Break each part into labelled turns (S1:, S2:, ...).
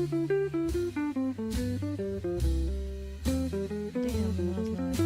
S1: Damn, that was loud.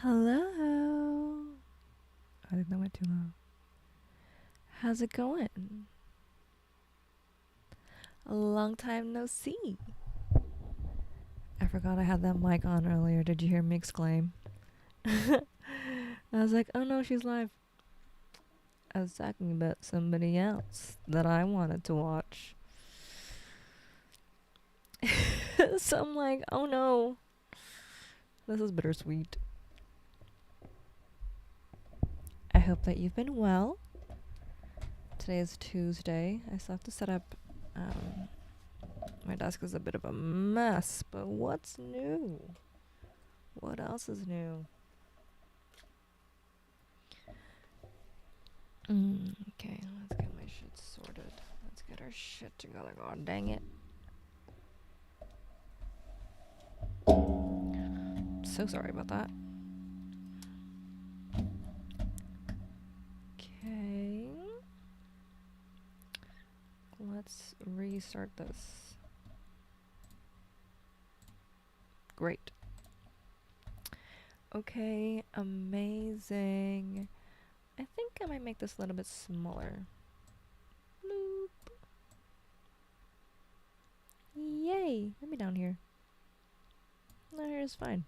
S1: Hello. I think that went too low. How's it going? A long time no see. I forgot I had that mic on earlier. Did you hear me exclaim? I was like, oh no, she's live. I was talking about somebody else that I wanted to watch. So I'm like, oh no. This is bittersweet. I hope that you've been well. Today is Tuesday. I still have to set up. My desk is a bit of a mess, but what's new? What else is new? Okay, let's get my shit sorted. Let's get our shit together. God dang it. So sorry about that. Okay. Let's restart this. Great. Okay, amazing. I think I might make this a little bit smaller. Bloop. Yay! Let me down here. No, here's fine.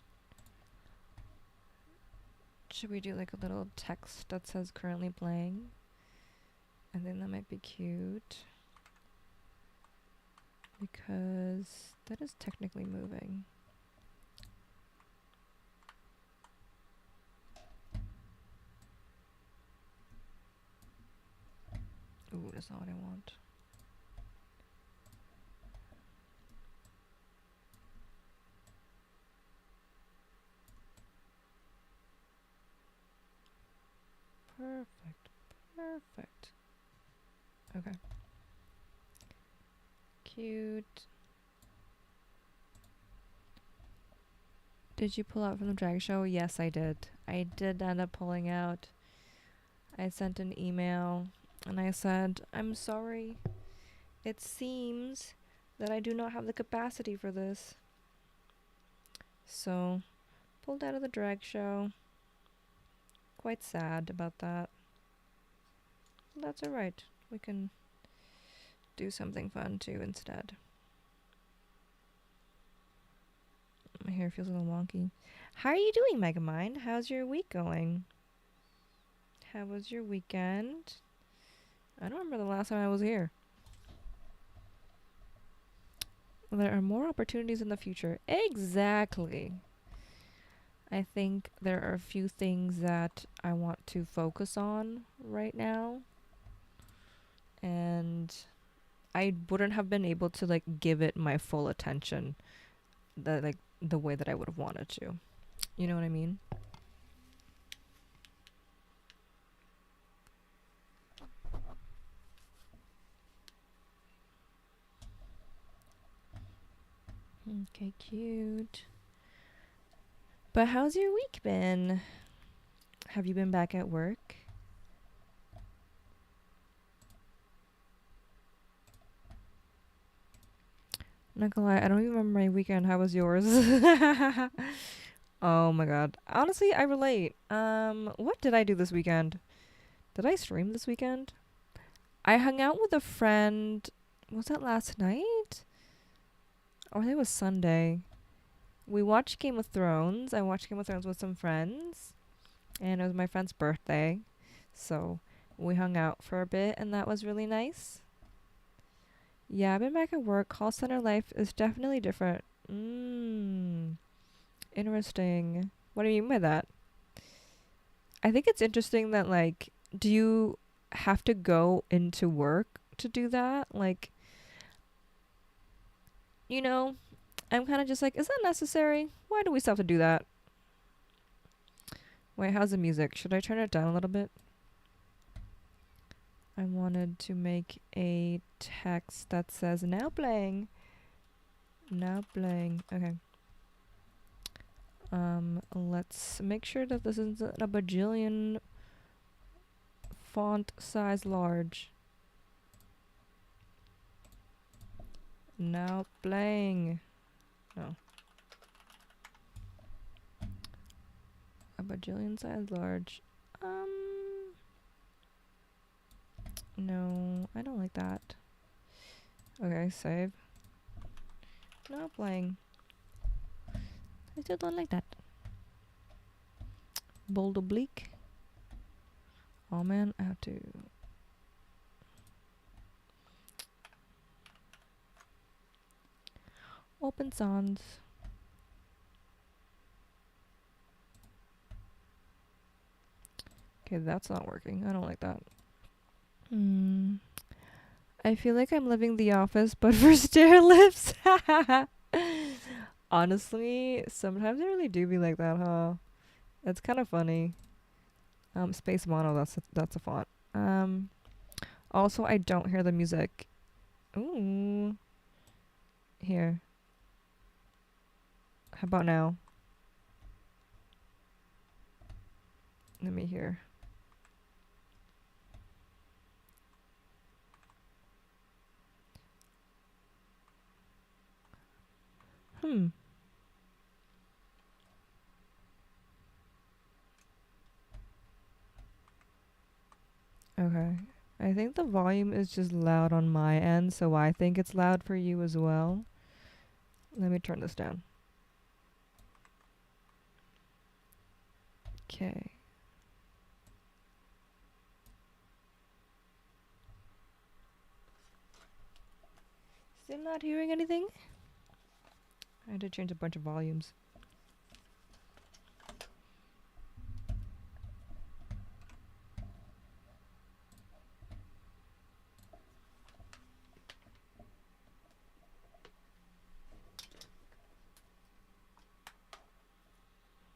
S1: Should we do like a little text that says currently playing? I think that might be cute. Because that is technically moving. Ooh, that's not what I want. Perfect. Perfect. Okay. Cute. Did you pull out from the drag show? Yes, I did. I did end up pulling out. I sent an email and I said, I'm sorry. It seems that I do not have the capacity for this. So, pulled out of the drag show. Quite sad about that. That's alright. We can do something fun too instead. My hair feels a little wonky. How are you doing, Megamind? How's your week going? How was your weekend? I don't remember the last time I was here. There are more opportunities in the future. Exactly. I think there are a few things that I want to focus on right now. And I wouldn't have been able to like give it my full attention the way that I would have wanted to. You know what I mean? Okay, cute. But how's your week been? Have you been back at work? I'm not gonna lie, I don't even remember my weekend. How was yours? Oh my god. Honestly, I relate. What did I do this weekend? Did I stream this weekend? I hung out with a friend. Was that last night? Or I think it was Sunday. We watched Game of Thrones. I watched Game of Thrones with some friends. And it was my friend's birthday. So we hung out for a bit and that was really nice. Yeah, I've been back at work. Call center life is definitely different. Interesting. What do you mean by that? I think it's interesting that, like, do you have to go into work to do that? Like, you know, I'm kind of just like, is that necessary? Why do we still have to do that? Wait, how's the music? Should I turn it down a little bit? I wanted to make a text that says, now playing. Now playing. Okay. Let's make sure that this isn't a bajillion font size large. Now playing. No. A bajillion size large. No, I don't like that. Okay, save. Now playing. I still don't like that. Bold oblique. Oh man, I have to. Open sans. Okay, that's not working. I don't like that. I feel like I'm living The Office, but for stair lifts. Honestly, sometimes I really do be like that, huh? It's kind of funny. Space mono. That's a font. Also, I don't hear the music. Ooh. Here. How about now? Let me hear. Okay. I think the volume is just loud on my end, so I think it's loud for you as well. Let me turn this down. Okay. Still not hearing anything? I had to change a bunch of volumes.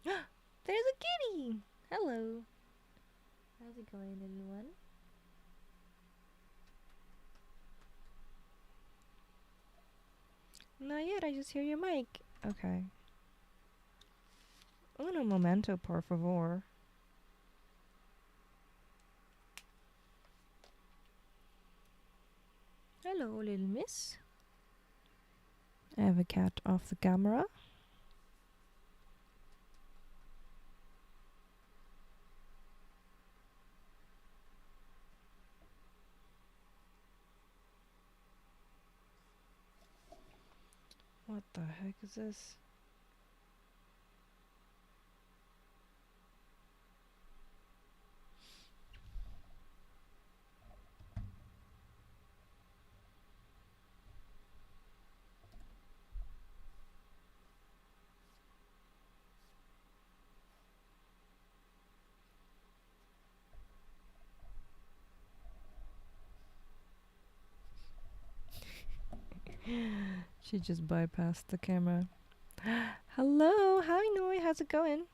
S1: There's a kitty! Hello. How's it going, everyone? Not yet, I just hear your mic. Okay. Uno momento, por favor. Hello, little miss. I have a cat off the camera. What the heck is this? She just bypassed the camera. Hello, hi Noi, how's it going?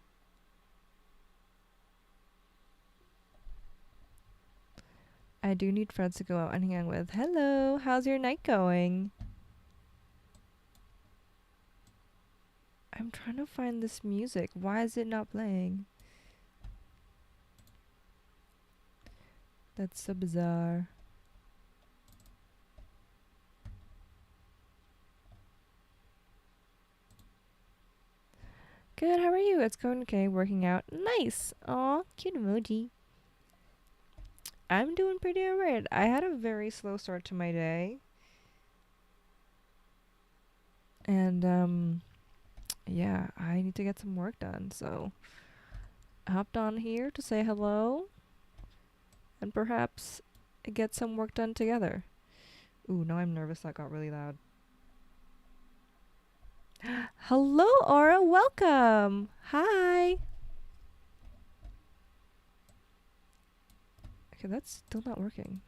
S1: I do need friends to go out and hang out with. Hello, how's your night going? I'm trying to find this music. Why is it not playing? That's so bizarre. Good, how are you? It's going okay, working out. Nice! Aw, cute emoji. I'm doing pretty alright. I had a very slow start to my day. And, yeah, I need to get some work done, so I hopped on here to say hello and perhaps get some work done together. Ooh, now I'm nervous. That got really loud. Hello, Aura. Welcome. Hi. Okay, that's still not working.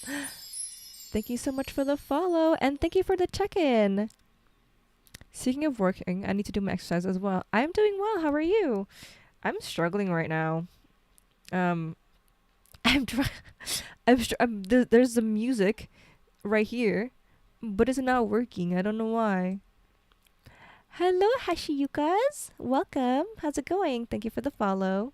S1: Thank you so much for the follow, and thank you for the check-in. Speaking of working, I need to do my exercise as well. I'm doing well. How are you? I'm struggling right now. I'm trying. There's the music right here, but it's not working. I don't know why. Hello, Hashiyukas. Welcome. How's it going? Thank you for the follow.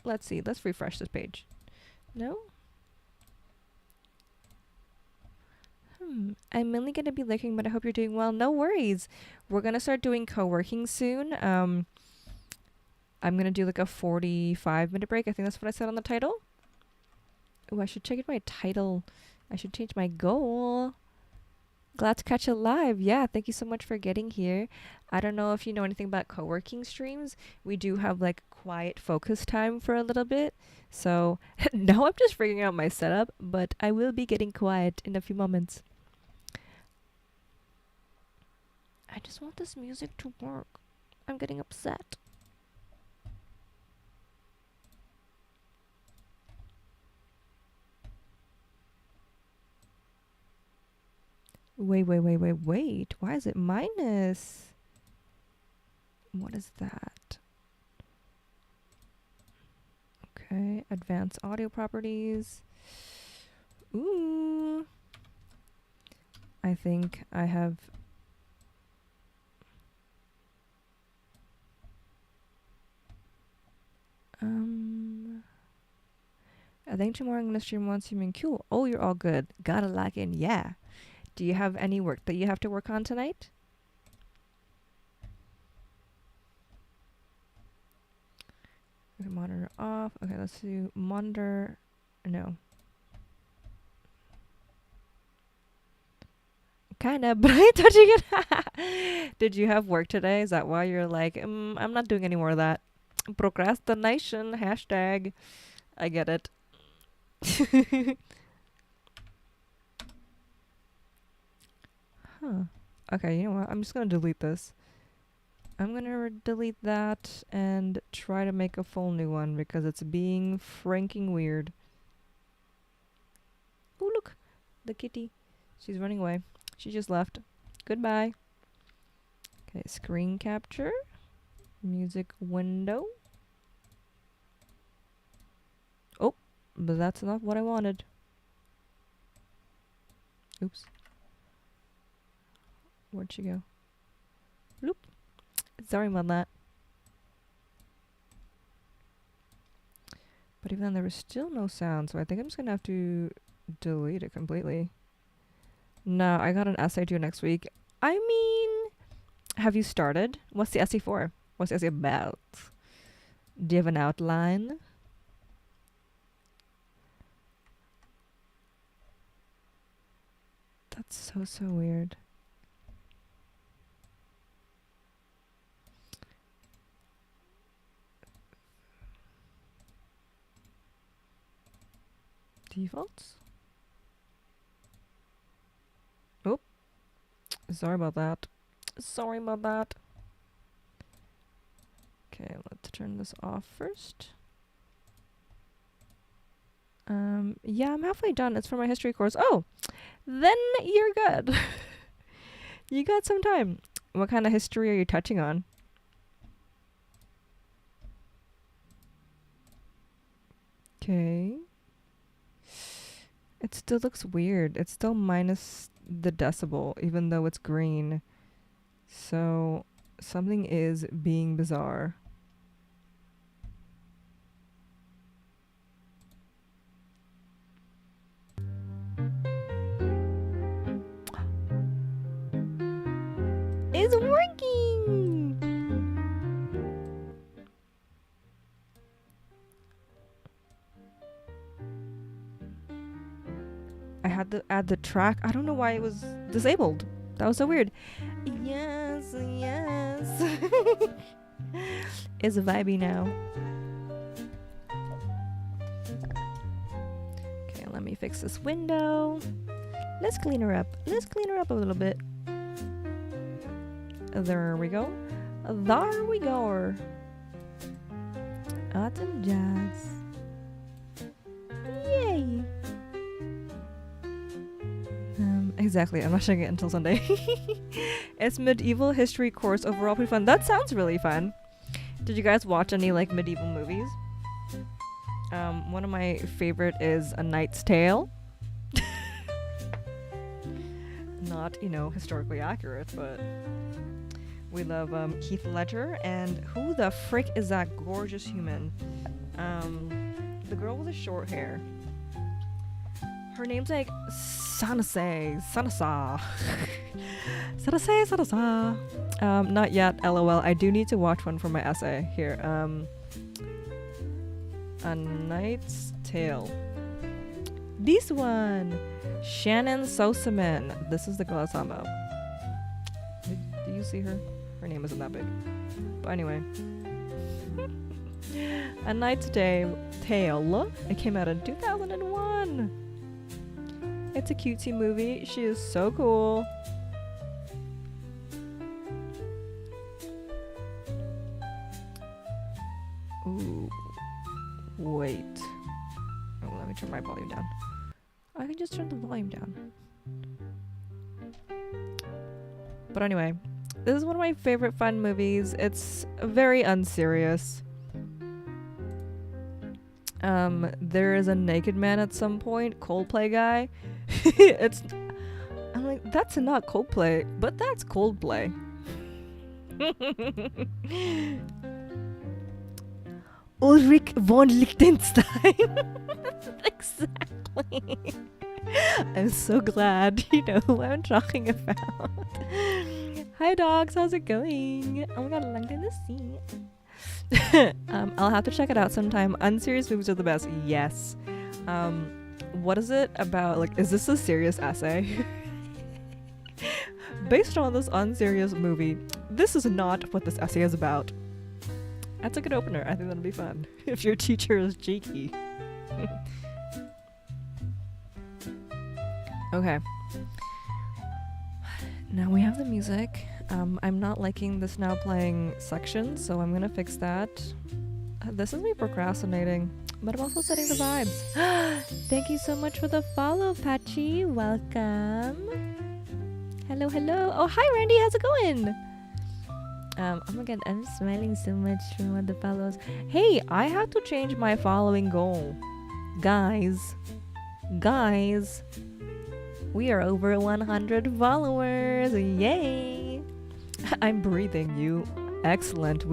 S1: Let's see. Let's refresh this page. No? I'm mainly going to be lurking, but I hope you're doing well. No worries. We're going to start doing co-working soon. I'm going to do like a 45-minute break. I think that's what I said on the title. Oh, I should check my title. I should change my goal. Glad to catch you live. Yeah, thank you so much for getting here. I don't know if you know anything about co-working streams. We do have like quiet focus time for a little bit. So now I'm just figuring out my setup, but I will be getting quiet in a few moments. I just want this music to work. I'm getting upset. Wait. Why is it minus? What is that? Okay, advanced audio properties. Ooh. I think I have... I think tomorrow I'm gonna stream one streaming. Cool. Oh, you're all good. Gotta lock in. Yeah. Do you have any work that you have to work on tonight? Okay, monitor off. Okay, let's do monitor. No. Kinda, but I ain't touching it. Did you have work today? Is that why you're like, I'm not doing any more of that? Procrastination. Hashtag. I get it. Huh. Okay, you know what? I'm just gonna delete this. I'm gonna delete that and try to make a full new one because it's being franking weird. Oh, look! The kitty. She's running away. She just left. Goodbye. Okay, screen capture. Music window. Oh, but that's not what I wanted. Oops. Where'd she go? Bloop. Sorry about that. But even then, there was still no sound, so I think I'm just gonna have to delete it completely. No, I got an essay due next week. I mean, have you started? What's the essay for? What's the essay about? Do you have an outline? That's so weird. Defaults? Oh. Sorry about that. Sorry about that. Okay, let's turn this off first. Yeah, I'm halfway done. It's for my history course. Oh, then you're good. You got some time. What kind of history are you touching on? Okay. It still looks weird. It's still minus the decibel, even though it's green. So something is being bizarre. It's working! I had to add the track. I don't know why it was disabled. That was so weird. Yes, yes. It's vibey now. Okay, let me fix this window. Let's clean her up. Let's clean her up a little bit. There we go. There we go. Autumn jazz. Yay! Exactly. I'm not showing it until Sunday. It's medieval history course. Overall pretty fun. That sounds really fun. Did you guys watch any like medieval movies? One of my favorite is A Knight's Tale. Not, historically accurate, but we love Heath Ledger. And who the frick is that gorgeous human? The girl with the short hair. Her name's like Sansa. Not yet, LOL. I do need to watch one for my essay. Here, A Knight's Tale. This one! Shannon Sosaman. This is the girl I was talking about. Do you see her? Her name isn't that big. But anyway. A Knight's Tale. It came out in 2001. It's a cutesy movie. She is so cool. Ooh. Wait. Oh, let me turn my volume down. I can just turn the volume down. But anyway, this is one of my favorite fun movies. It's very unserious. There is a naked man at some point, Coldplay guy. I'm like, that's not Coldplay, but that's Coldplay. Ulrich von Liechtenstein. Exactly. I'm so glad you know who I'm talking about. Hi dogs, how's it going? Oh my god, long time to see. I'll have to check it out sometime. Unserious movies are the best. Yes. What is it about? Like, is this a serious essay? Based on this unserious movie, this is not what this essay is about. That's a good opener. I think that'll be fun. If your teacher is cheeky. Okay. Now we have the music. I'm not liking this now playing section, so I'm gonna fix that. This is me procrastinating, but I'm also setting the vibes. Thank you so much for the follow, Patchy. Welcome. Hello, hello. Oh, hi, Randy. How's it going? Oh my god, I'm smiling so much from all the follows. Hey, I have to change my following goal. Guys. We are over 100 followers. Yay! I'm breathing you. Excellent.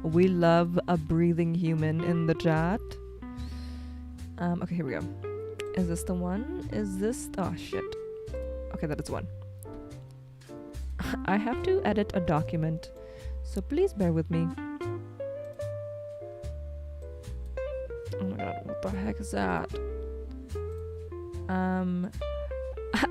S1: We love a breathing human in the chat. Okay, here we go. Is this the one? Is this... Oh, shit. Okay, that is one. I have to edit a document, so please bear with me. Oh my god, what the heck is that?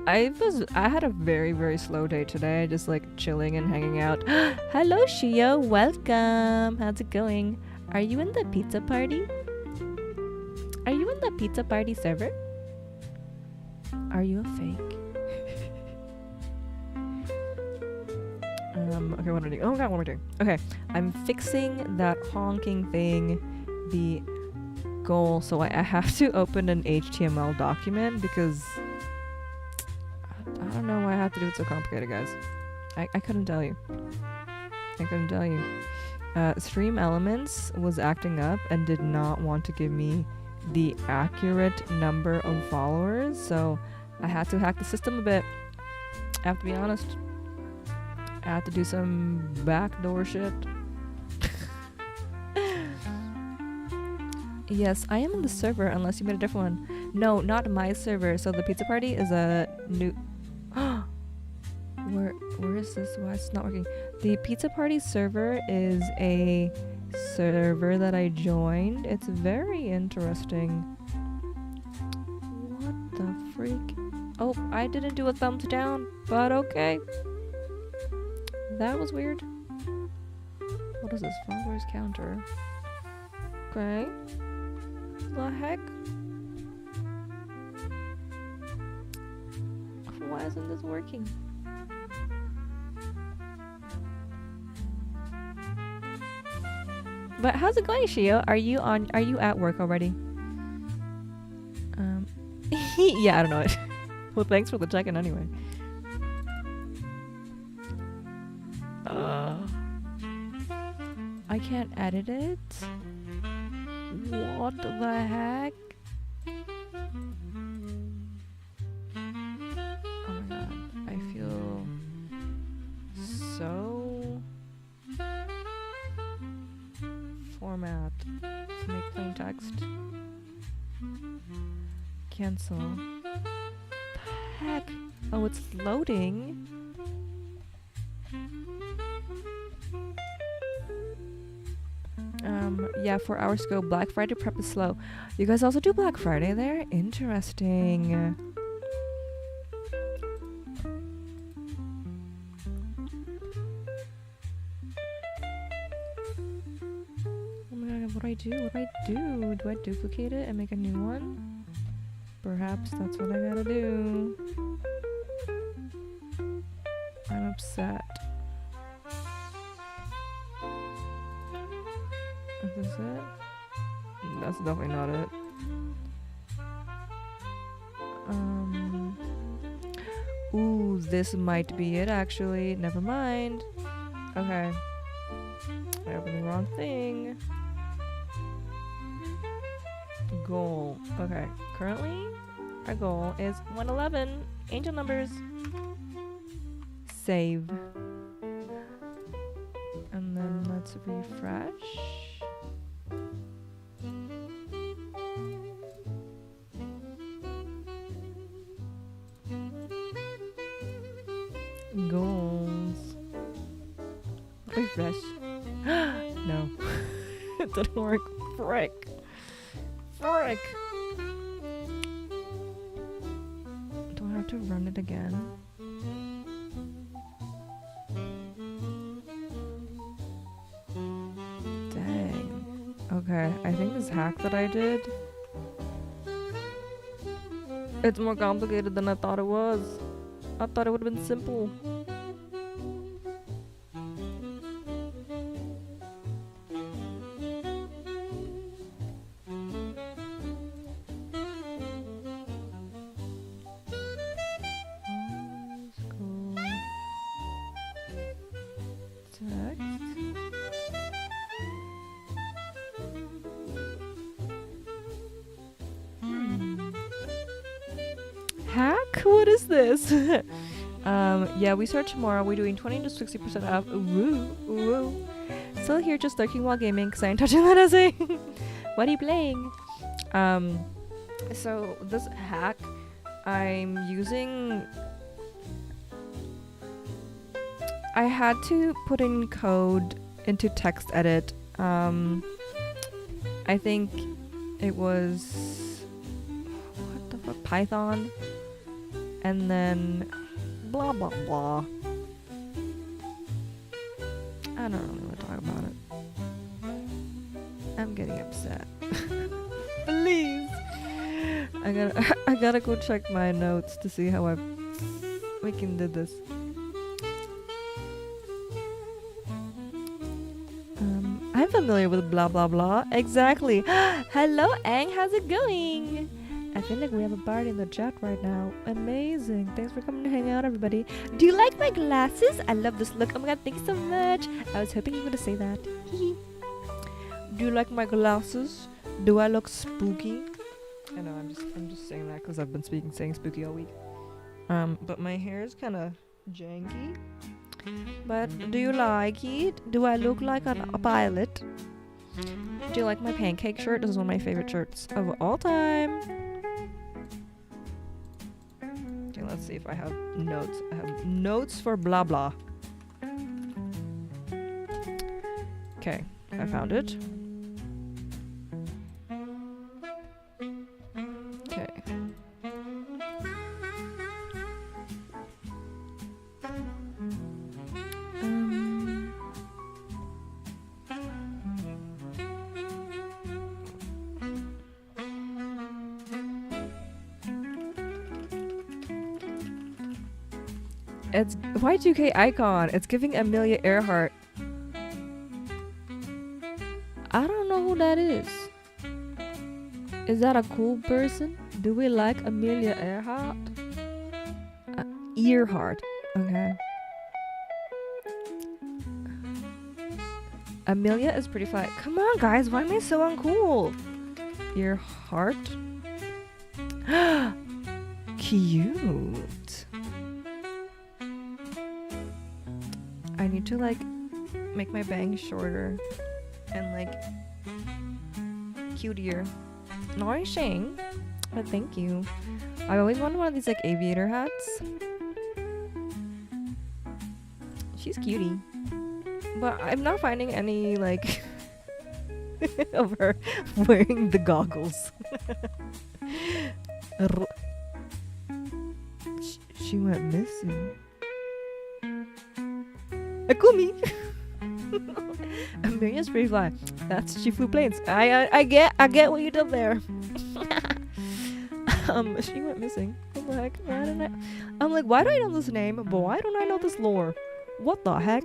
S1: I had a very, very slow day today, just like chilling and hanging out. Hello, Shio, welcome. How's it going? Are you in the pizza party? Are you in the pizza party server? Are you a fake? Okay, what am I doing? Oh god, what am I doing? Okay, I'm fixing that honking thing, the goal, so I have to open an HTML document because I don't know why I have to do it so complicated, guys. I couldn't tell you. I couldn't tell you. Stream Elements was acting up and did not want to give me the accurate number of followers, so I had to hack the system a bit. I have to be honest. I had to do some backdoor shit. Yes, I am in the server unless you made a different one. No, not my server. So the pizza party is a new... Where is this? Why it's not working? The pizza party server is a server that I joined. It's very interesting. What the freak? Oh, I didn't do a thumbs down, but okay. That was weird. What is this? Followers counter. Okay. The heck? Why isn't this working? But how's it going, Shio? Are you at work already? Yeah, I don't know it. Well, thanks for the check-in anyway. I can't edit it? What the heck? Oh my god, I feel so... Format. Make plain text. Cancel. The heck? Oh, it's loading. Yeah, 4 hours ago, Black Friday prep is slow. You guys also do Black Friday there? Interesting. Oh my god, what do I do? What do I do? Do I duplicate it and make a new one? Perhaps that's what I gotta do. I'm upset. Is this it? That's definitely not it. Ooh, this might be it actually. Never mind. Okay. I opened the wrong thing. Goal. Okay. Currently, our goal is 111. Angel numbers. Save. And then let's refresh. Goals. Refresh. No. It didn't work. Frick. Frick. Do I have to run it again? Dang. Okay, I think this hack that I did, it's more complicated than I thought it was. I thought it would have been simple. what is this? Yeah, we start tomorrow. We're doing 20 to 60% off. Woo, woo. Still here just lurking while gaming because I ain't touching that essay. What are you playing? So this hack I'm using, I had to put in code into text edit. I think it was, what the fuck, Python, and then blah blah blah. I don't really want to talk about it. I'm getting upset. Please. I gotta go check my notes to see how I freaking did this. I'm familiar with blah blah blah. Exactly. Hello, Ang. How's it going? I feel like we have a party in the chat right now. Amazing. Thanks for coming to hang out, everybody. Do you like my glasses? I love this look. Oh my god, thank you so much. I was hoping you were gonna say that. Do you like my glasses? Do I look spooky? I know, I'm just saying that because I've been saying spooky all week. But my hair is kind of janky. But do you like it? Do I look like a pilot? Do you like my pancake shirt? This is one of my favorite shirts of all time. Okay, let's see if I have notes. I have notes for blah blah. Okay, I found it. Okay. It's Y2K icon. It's giving Amelia Earhart. I don't know who that is. Is that a cool person? Do we like Amelia Earhart? Earhart. Okay. Amelia is pretty fly. Come on, guys. Why am I so uncool? Earhart. Cute. I need to like make my bangs shorter and like cutier. Nourishing, but thank you. I always wanted one of these like aviator hats. She's cutie, but I'm not finding any like of her wearing the goggles. She went missing. Akumi. Amelia's pretty fly. That's she flew planes. I get what you did there. She went missing. What the heck? Why didn't I? I'm like, why do I know this name? But why don't I know this lore? What the heck?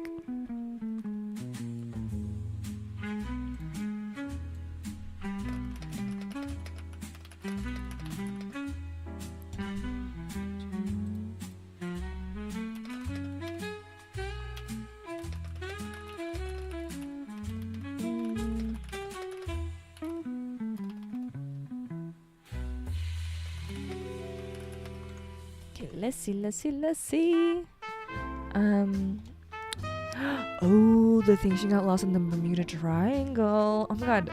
S1: Let's see. Oh, the thing she got lost in the Bermuda Triangle. Oh my god. Do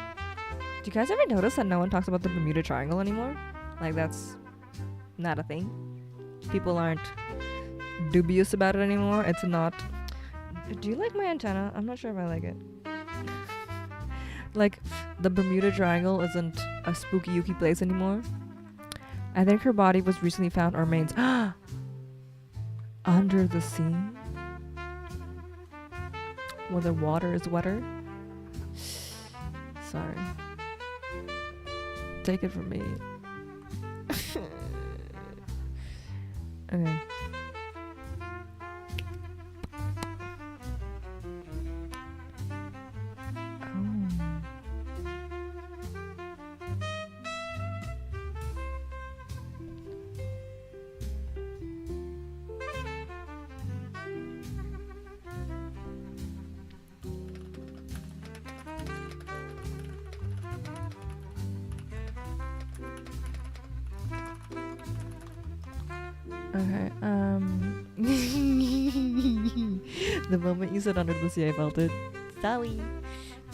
S1: you guys ever notice that no one talks about the Bermuda Triangle anymore? Like, that's not a thing. People aren't dubious about it anymore. It's not. Do you like my antenna? I'm not sure if I like it. Like, the Bermuda Triangle isn't a spooky yuki place anymore. I think her body was recently found or remains under the sea, where the water is wetter. Sorry. Take it from me. Okay. Okay. The moment you said under the sea, I felt it. Sorry.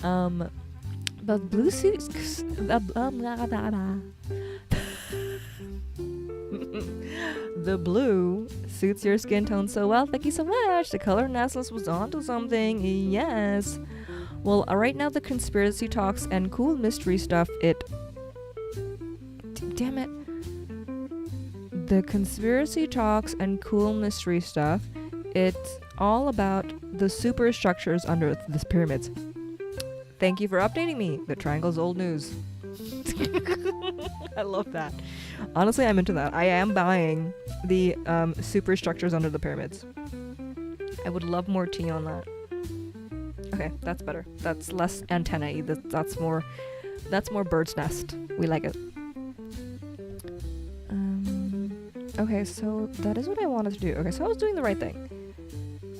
S1: But blue suits. The blue suits your skin tone so well. Thank you so much. The color analysis was onto something. Yes. Well, right now the conspiracy talks and cool mystery stuff. Damn it. The conspiracy talks and cool mystery stuff. It's all about the superstructures under the pyramids. Thank you for updating me. The triangle's old news. I love that. Honestly, I'm into that. I am buying the superstructures under the pyramids. I would love more tea on that. Okay, that's better. That's less antennae. That's more bird's nest. We like it. Okay, so that is what I wanted to do. Okay, so I was doing the right thing.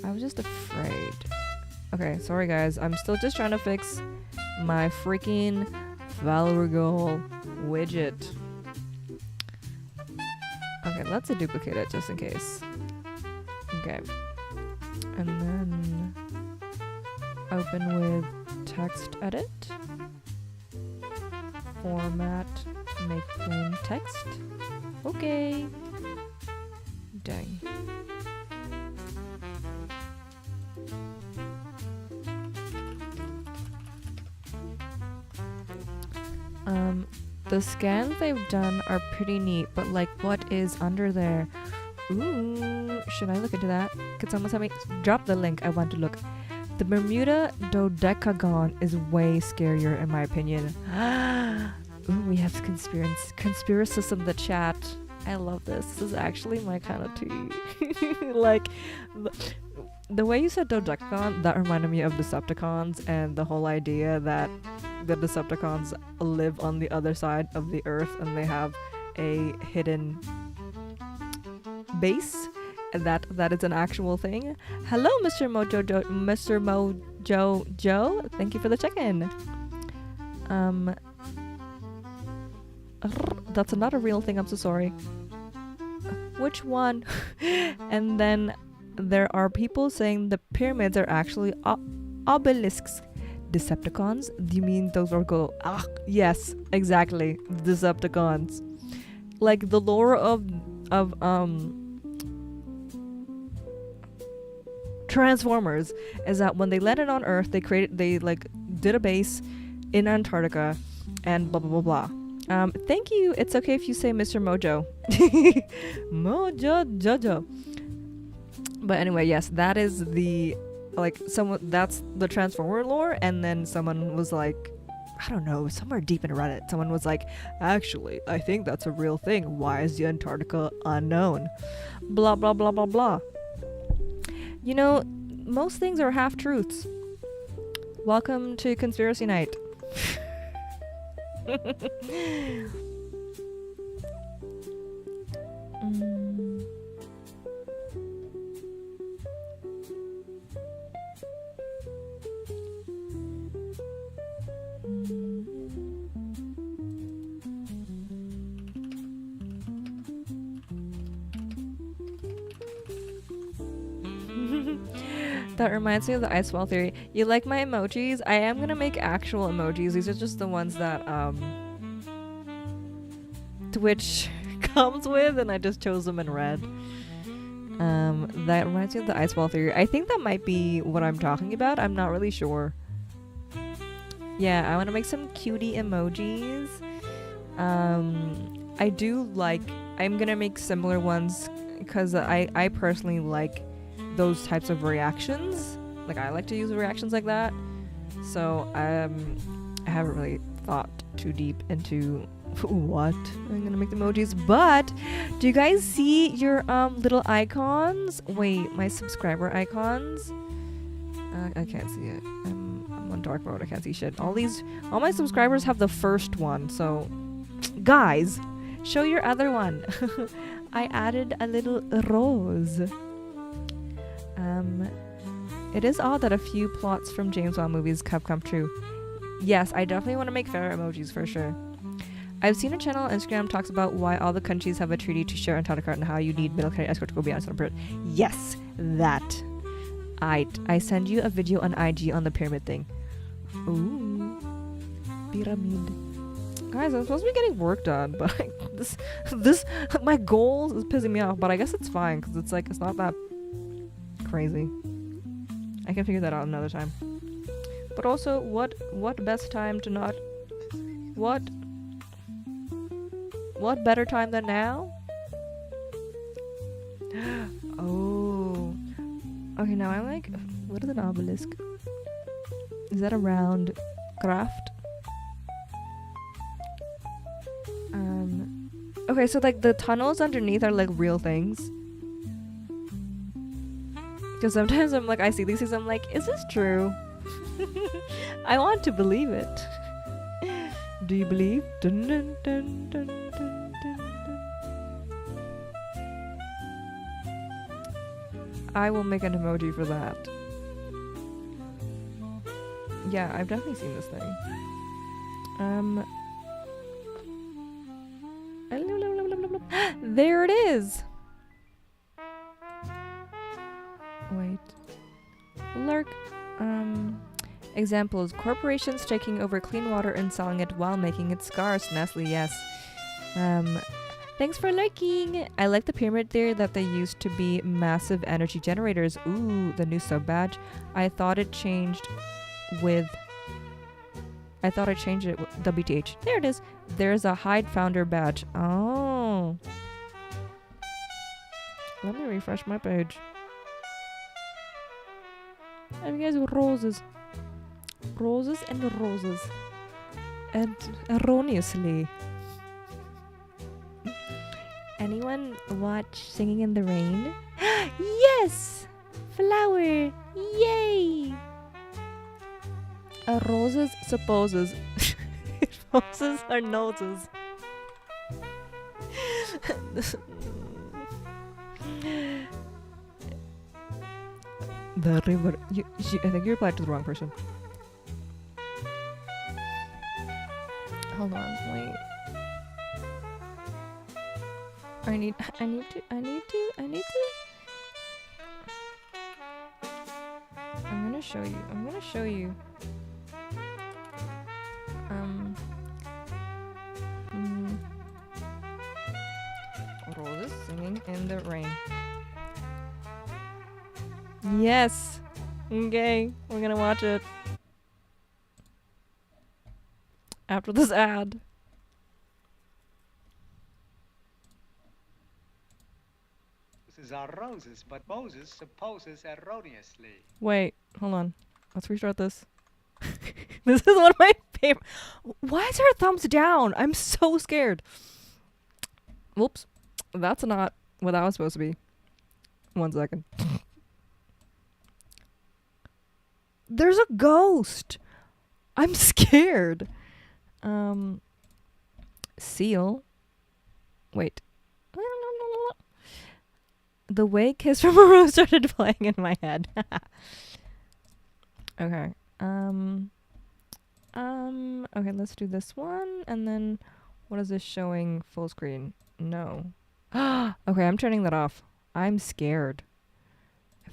S1: I was just afraid. Okay, sorry guys. I'm still just trying to fix my freaking Valorgol widget. Okay, let's duplicate it just in case. Okay. And then open with text edit. Format, make plain text. Okay. Dang. The scans they've done are pretty neat, but like what is under there? Ooh, should I look into that? Could someone tell me? Drop the link, I want to look. The Bermuda Dodecagon is way scarier in my opinion. Ooh, we have conspiracists in the chat. I love this. This is actually my kind of tea. Like, the way you said Dodecagon, that reminded me of Decepticons and the whole idea that the Decepticons live on the other side of the Earth and they have a hidden base. And that is an actual thing. Hello, Mr. Mojo Joe. Thank you for the check-in. That's not a real thing. I'm so sorry. Which one? And then there are people saying the pyramids are actually obelisks. Decepticons? Do you mean those are yes, exactly. Decepticons. Like the lore of Transformers is that when they landed on Earth, they did a base in Antarctica and blah blah blah blah. Thank you. It's okay if you say Mr. Mojo. Mojo Jojo. But anyway, yes, that is that's the Transformer lore, and then someone was like, I don't know, somewhere deep in Reddit, someone was like, actually, I think that's a real thing. Why is the Antarctica unknown? Blah blah blah blah blah. You know, most things are half truths. Welcome to Conspiracy Night. That reminds me of the ice wall theory. You like my emojis? I am gonna make actual emojis. These are just the ones that Twitch comes with, and I just chose them in red. That reminds me of the ice wall theory. I think that might be what I'm talking about. I'm not really sure. Yeah, I want to make some cutie emojis. I'm gonna make similar ones because I personally like those types of reactions. Like, I like to use reactions like that. So I haven't really thought too deep into what I'm gonna make the emojis. But do you guys see your little icons? Wait, my subscriber icons? I can't see it. I'm on dark mode. I can't see shit. All my subscribers have the first one. So guys, show your other one. I added a little rose. It is odd that a few plots from James Bond movies have come true. Yes, I definitely want to make fair emojis for sure. I've seen a channel on Instagram talks about why all the countries have a treaty to share Antarctica and how you need military escort to go beyond some period. Yes, that. I send you a video on IG on the pyramid thing. Ooh, pyramid. Guys, I'm supposed to be getting work done, but like, this my goal is pissing me off. But I guess it's fine because it's like it's not that crazy. I can figure that out another time. But also, what best time to not what better time than now? Oh. Okay, now I'm like, what is an obelisk? Is that a round craft? Okay, so like the tunnels underneath are like real things. Because sometimes I'm like, I see these things, I'm like, is this true? I want to believe it. Do you believe? Dun, dun, dun, dun, dun, dun, dun. I will make an emoji for that. Yeah, I've definitely seen this thing. There it is. Wait. Lurk. Examples. Corporations taking over clean water and selling it while making it scarce. Nestle, yes. Thanks for lurking. I like the pyramid theory that they used to be massive energy generators. Ooh, the new sub badge. I thought it changed it with WTH. There it is. There's a Hyde founder badge. Oh. Let me refresh my page. And you guys, roses. Roses and roses. And erroneously. Anyone watch Singing in the Rain? Yes! Flower! Yay! Roses supposes. Roses are noses. The river. I think you replied to the wrong person. Hold on, wait. I need to. I'm gonna show you. Roses singing in the rain. Yes. Okay, we're gonna watch it. After this ad.
S2: Roses are roses, but Moses supposes erroneously.
S1: Wait, hold on. Let's restart this. This is one of my favorite. Why is her thumbs down? I'm so scared. Whoops. That's not what that was supposed to be. 1 second. There's a ghost. I'm scared. Seal. Wait. The way Kiss from a Rose started playing in my head. Okay. Okay, let's do this one. And then, what is this showing full screen? No. Okay, I'm turning that off. I'm scared.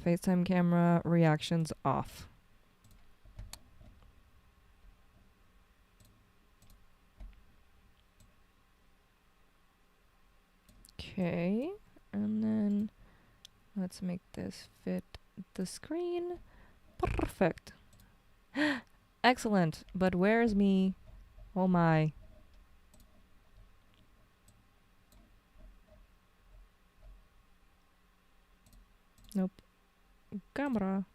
S1: FaceTime camera reactions off. Okay, and then let's make this fit the screen. Perfect. Excellent. But where's me? Oh my. Nope. Camera.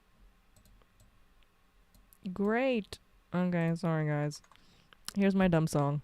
S1: Great. Okay, sorry guys. Here's my dumb song.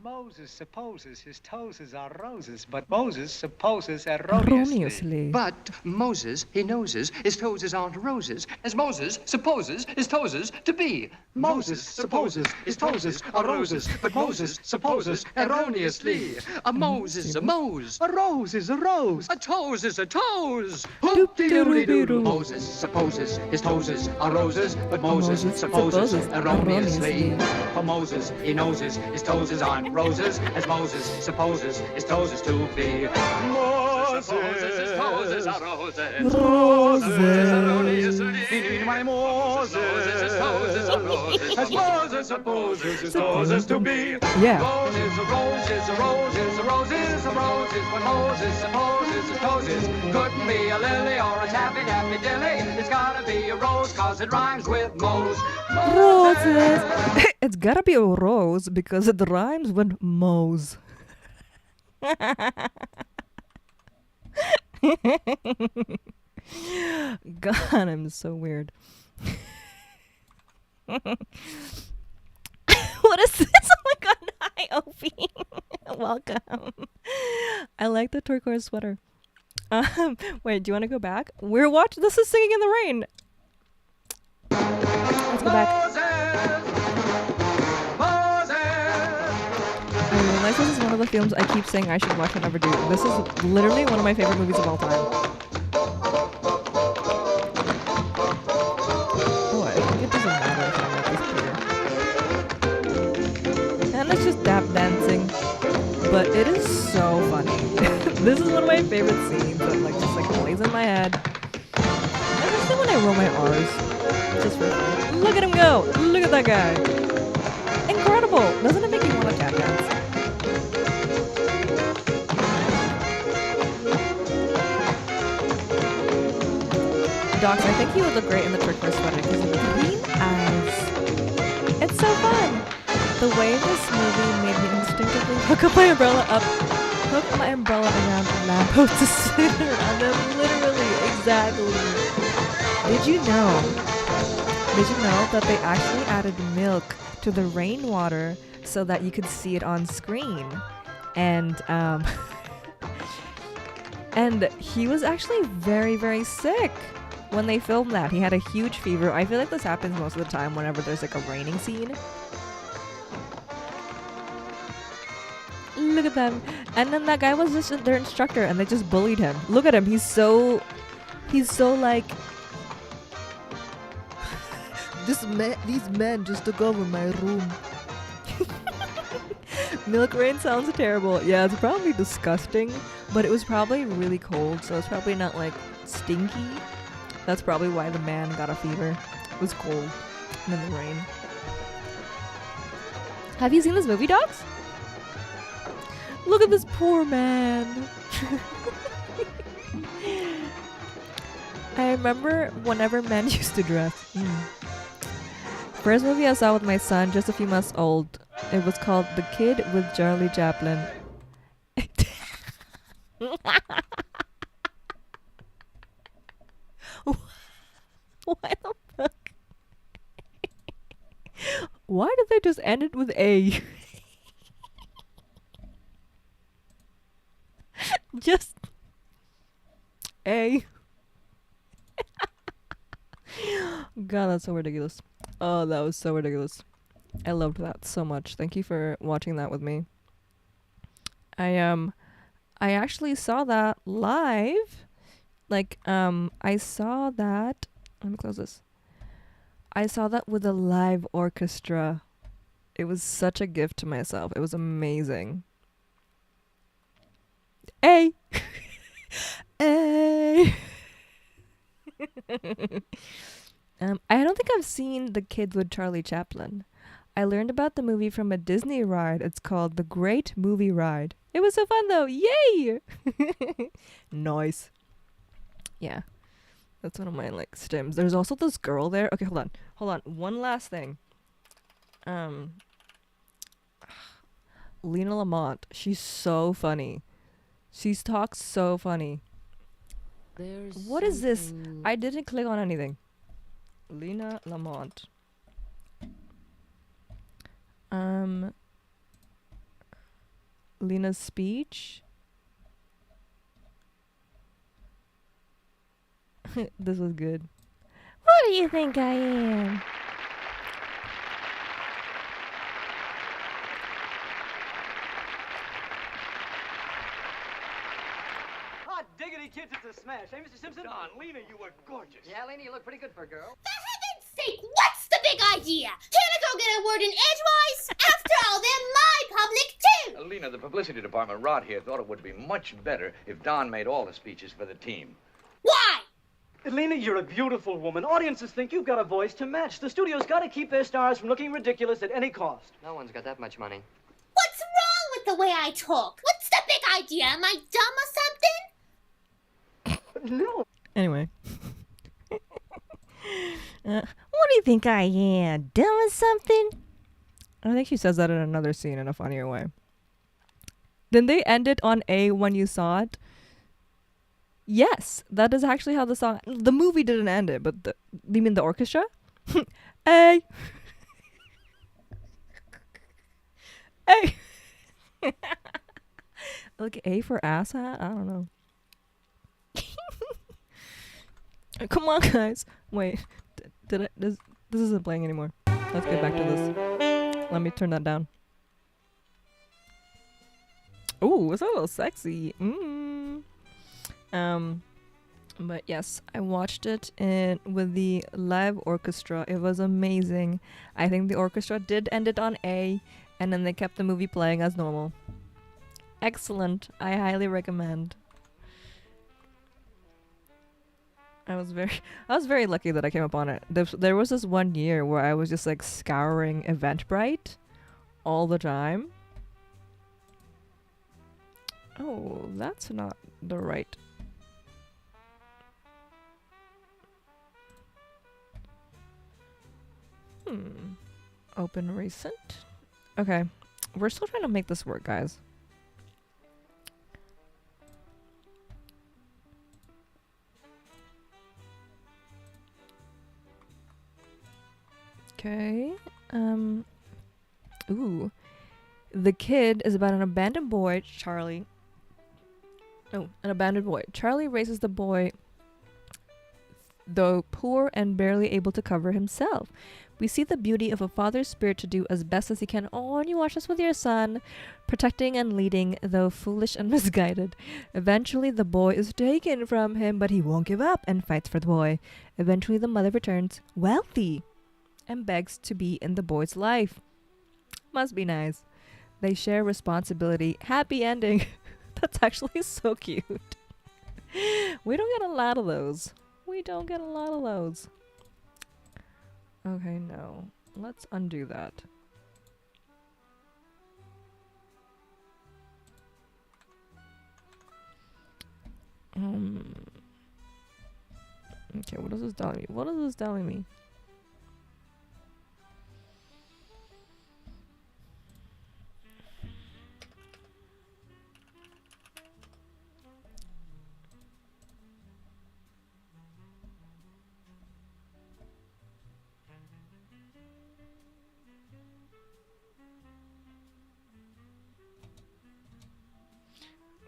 S2: Moses supposes his toes are roses, but Moses supposes erroneously.
S3: But Moses, he noses, his toes aren't roses, as Moses supposes his toes to be. Moses supposes his toes are roses, but Moses supposes erroneously. A Mose is a Mose.
S2: A rose is a rose.
S3: A toes is a toes. Hoop-de-doo-dee-doo. Moses supposes his toes are roses, but Moses supposes erroneously. For Moses, he noses, his toes aren't roses, as Moses supposes his toes is to be. Moses supposes his toes is a roses.
S1: Roses.
S3: My Moses, his toes is a roses, as Moses supposes his toes is to be.
S1: Yeah.
S3: Roses, a roses, a roses, a roses, a roses. When Moses supposes his toes is couldn't be a lily or a taffy daffy dilly. It's gotta be a rose 'cause it rhymes with Mose.
S1: Roses. It's gotta be a rose because it rhymes with Mose. God, I'm so weird. What is this? Oh my god, hi Opie. Welcome. I like the turquoise sweater. Wait, do you want to go back? We're watching. This is Singing in the Rain. Let's go back. I realize this is one of the films I keep saying I should watch and never do. This is literally one of my favorite movies of all time. Oh, I think it doesn't matter if I like this beer. And it's just tap dancing. But it is so funny. This is one of my favorite scenes that just plays in my head. Especially when I roll my R's. Just for fun. Look at him go! Look at that guy! Incredible! Doesn't it make you want to tap dance? Docs, I think he would look great in the turquoise sweater because of the green eyes. It's so fun! The way this movie made me instinctively hook my umbrella around a lamppost to sit around them. Literally, exactly. Did you know that they actually added milk to the rainwater so that you could see it on screen? And and he was actually very, very sick when they filmed that. He had a huge fever. I feel like this happens most of the time whenever there's a raining scene. Look at them. And then that guy was just their instructor and they just bullied him. Look at him. He's so like these men just took over my room. Milk rain sounds terrible. Yeah, it's probably disgusting, but it was probably really cold, so it's probably not stinky. That's probably why the man got a fever. It was cold and in the rain. Have you seen this movie, dogs? Look at this poor man. I remember whenever men used to dress. First movie I saw with my son, just a few months old. It was called The Kid with Charlie Chaplin. Why the fuck? Why did they just end it with A? Just A. God, that's so ridiculous. Oh, that was so ridiculous. I loved that so much. Thank you for watching that with me. I actually saw that live. I saw that. Let me close this. I saw that with a live orchestra. It was such a gift to myself. It was amazing. A. A. I don't think I've seen The Kid with Charlie Chaplin. I learned about the movie from a Disney ride. It's called The Great Movie Ride. It was so fun though. Yay! Nice. Yeah. That's one of my stims. There's also this girl there. Okay, hold on. One last thing. Lena Lamont. She's so funny. She talks so funny. What is this? I didn't click on anything. Lena Lamont. Lena's speech. This was good. What do you think I am?
S4: Hot diggity, kids, it's a smash. Hey, Mr. Simpson?
S2: Don, Lena, you were gorgeous.
S4: Yeah, Lena, you look pretty good for a girl.
S5: For heaven's sake, what's the big idea? Can I go get a word in edgewise? After all, they're my public too.
S3: Lena, the publicity department, Rod here, thought it would be much better if Don made all the speeches for the team.
S5: Why?
S4: Lena, you're a beautiful woman. Audiences think you've got a voice to match. The studio's got to keep their stars from looking ridiculous at any cost.
S3: No one's got that much money.
S5: What's wrong with the way I talk? What's the big idea? Am I dumb or something?
S4: No.
S1: Anyway. What do you think I am? Dumb or something? I think she says that in another scene in a funnier way. Didn't they end it on A when you saw it? Yes, that is actually how the song... The movie didn't end it, but you mean the orchestra? A. A. Like A for asshat? I don't know. Come on, guys. Wait. Did I... This isn't playing anymore. Let's get back to this. Let me turn that down. Ooh, it's a little sexy. But yes, I watched it with the live orchestra. It was amazing. I think the orchestra did end it on A, and then they kept the movie playing as normal. Excellent. I highly recommend. I was very lucky that I came upon it. There was this one year where I was just like scouring Eventbrite all the time. Oh, that's not the right. Open recent. Okay. We're still trying to make this work, guys. Okay. Ooh. The kid is about an abandoned boy, Charlie. Oh, an abandoned boy. Charlie raises the boy, though poor and barely able to cover himself. We see the beauty of a father's spirit to do as best as he can. Oh, and you watch this with your son, protecting and leading, though foolish and misguided. Eventually, the boy is taken from him, but he won't give up and fights for the boy. Eventually, the mother returns wealthy and begs to be in the boy's life. Must be nice. They share responsibility. Happy ending. That's actually so cute. We don't get a lot of those. Okay, no. Let's undo that. Okay, what is this telling me?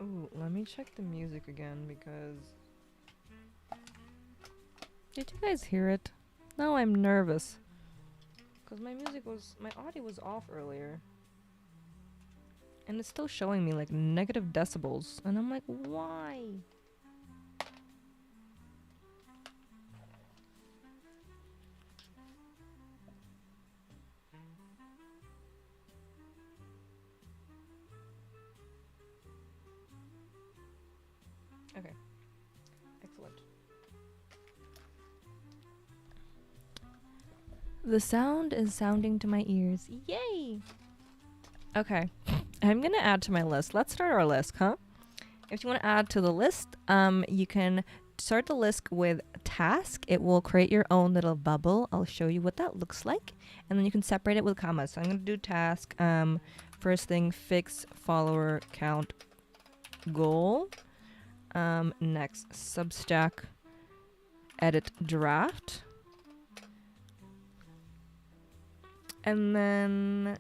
S1: Ooh, let me check the music again because... Did you guys hear it? Now I'm nervous. Because my audio was off earlier. And it's still showing me like negative decibels. And I'm like, why? Okay. Excellent. The sound is sounding to my ears. Yay! Okay. I'm gonna add to my list. Let's start our list, huh? If you want to add to the list, you can start the list with task. It will create your own little bubble. I'll show you what that looks like. And then you can separate it with commas. So I'm gonna do task. First thing, fix follower count goal. Next, Substack, edit draft. And then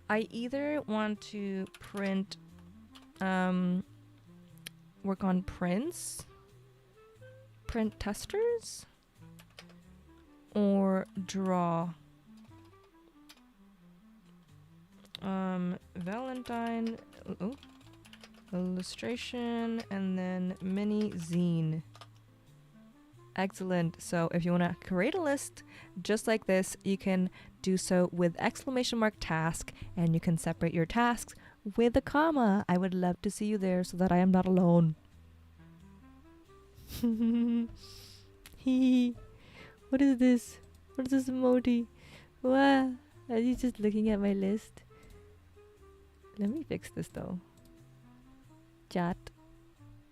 S1: I either want to print, work on prints, print testers, or draw. Valentine, illustration, and then mini zine. Excellent. So if you want to create a list just like this, you can do so with exclamation mark task, and you can separate your tasks with a comma. I would love to see you there so that I am not alone. What is this? What is this emoji? Wow. Are you just looking at my list? Let me fix this though. Chat.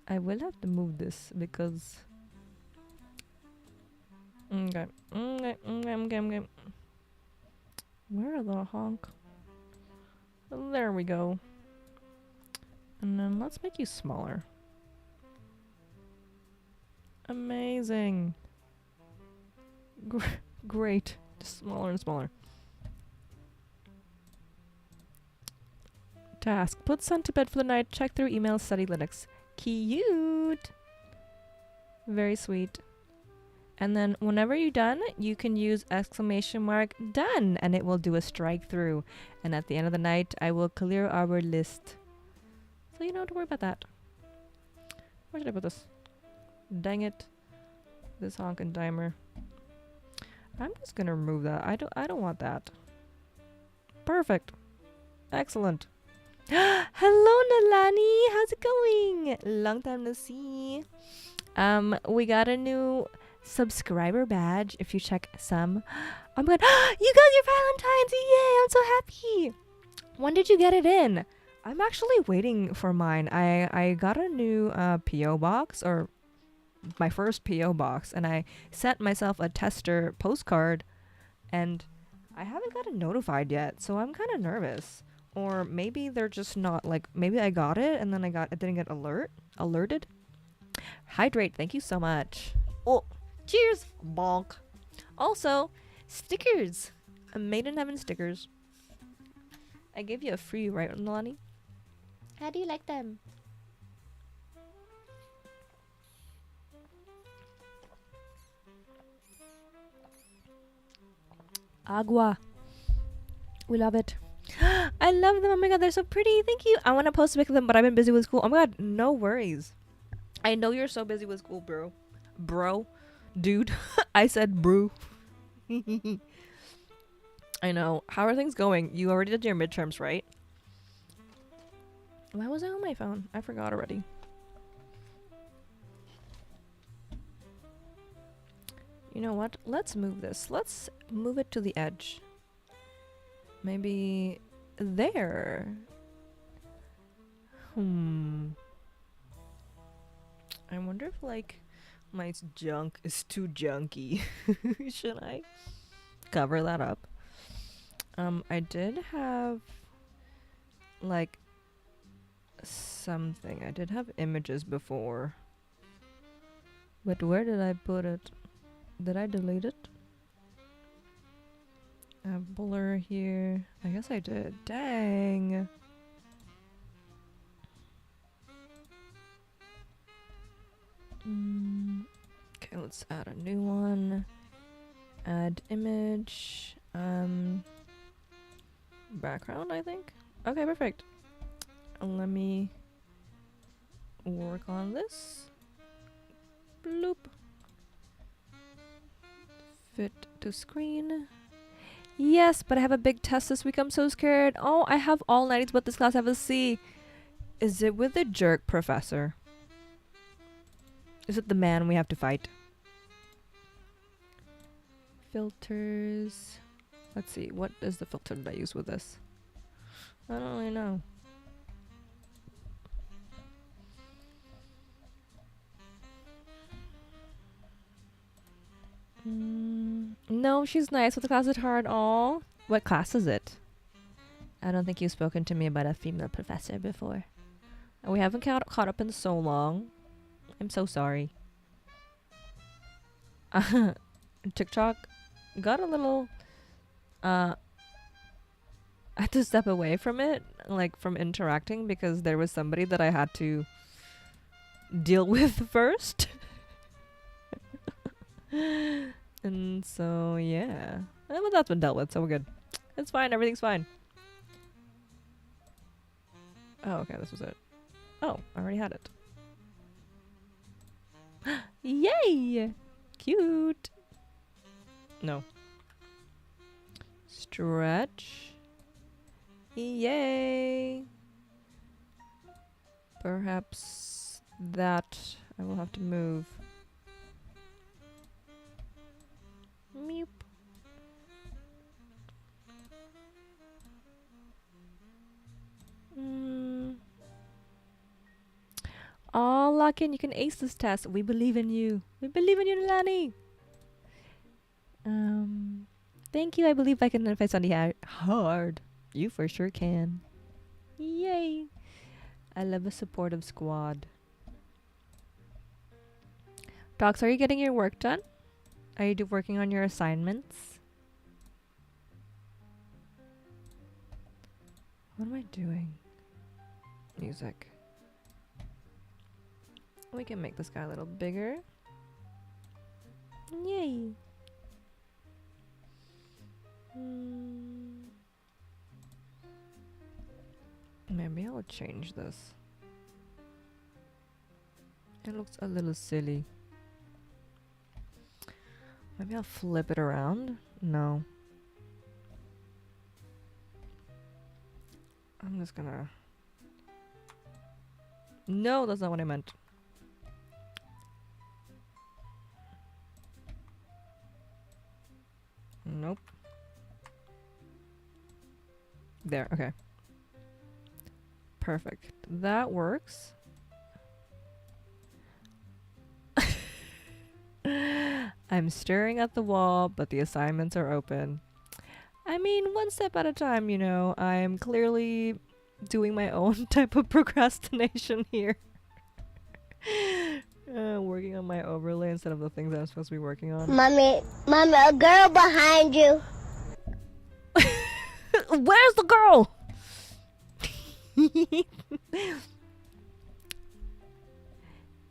S1: I will have to move this because... Okay. Where the honk? There we go. And then let's make you smaller. Amazing. Great. Just smaller and smaller. Task. Put son to bed for the night. Check through emails. Study Linux. Cute. Very sweet. And then whenever you're done, you can use exclamation mark done, and it will do a strike through. And at the end of the night, I will clear our list. So you don't have to worry about that. Where should I put this? Dang it. This honkin' timer. I'm just gonna remove that. I don't want that. Perfect. Excellent. Hello Nalani, how's it going? Long time no see. We got a new subscriber badge if you check some. Oh my god, you got your Valentine's! Yay, I'm so happy! When did you get it in? I'm actually waiting for mine. I got a new P.O. box, or my first P.O. box, and I sent myself a tester postcard, and I haven't gotten notified yet, so I'm kind of nervous. Or maybe they're just not, like, maybe I got it and then I didn't get alerted. Hydrate, thank you so much. Oh, cheers, bonk. Also, stickers. Made in Heaven stickers. I gave you a free, right, Nalani? How do you like them? Agua. We love it. I love them. Oh my god, they're so pretty. Thank you. I want to post a pic of them, but I've been busy with school. Oh my god, no worries. I know you're so busy with school, bro. Dude. I said bro. I know. How are things going? You already did your midterms, right? Why was I on my phone? I forgot already. You know what? Let's move this. Let's move it to the edge. Maybe there. I wonder if, like, my junk is too junky. Should I cover that up? I did have, like, something. I did have images before. But where did I put it? Did I delete it? A blur here. I guess I did. Dang. Okay, let's add a new one. Add image. Background, I think. Okay, perfect. Let me work on this. Bloop. Fit to screen. Yes, but I have a big test this week. I'm so scared. Oh, I have all 90s, but this class I have a C. Is it with the jerk professor? Is it the man we have to fight? Filters. Let's see. What is the filter that I use with this? I don't really know. No, she's nice, but the class is hard. Aw. What class is it? I don't think you've spoken to me about a female professor before. We haven't caught up in so long. I'm so sorry. TikTok got a little... I had to step away from it, like from interacting, because there was somebody that I had to deal with first. And so, yeah. But that's been dealt with, so we're good. It's fine, everything's fine. Oh, okay, this was it. Oh, I already had it. Yay! Cute! No. stretch. Yay! Perhaps that I will have to move. Meep. Oh, Larkin, you can ace this test. We believe in you. We believe in you, Lani. Thank you. I believe I can identify something hard. You for sure can. Yay. I love a supportive squad. Docs, are you getting your work done? Are you working on your assignments? What am I doing? Music. We can make this guy a little bigger. Yay. Maybe I'll change this. It looks a little silly. Maybe I'll flip it around. No. I'm just gonna... No, that's not what I meant. Nope. There, okay. Perfect. That works. I'm staring at the wall, but the assignments are open. I mean, one step at a time, you know. I'm clearly doing my own type of procrastination here. Working on my overlay instead of the things I'm supposed to be working on.
S5: Mommy, a girl behind you.
S1: Where's the girl?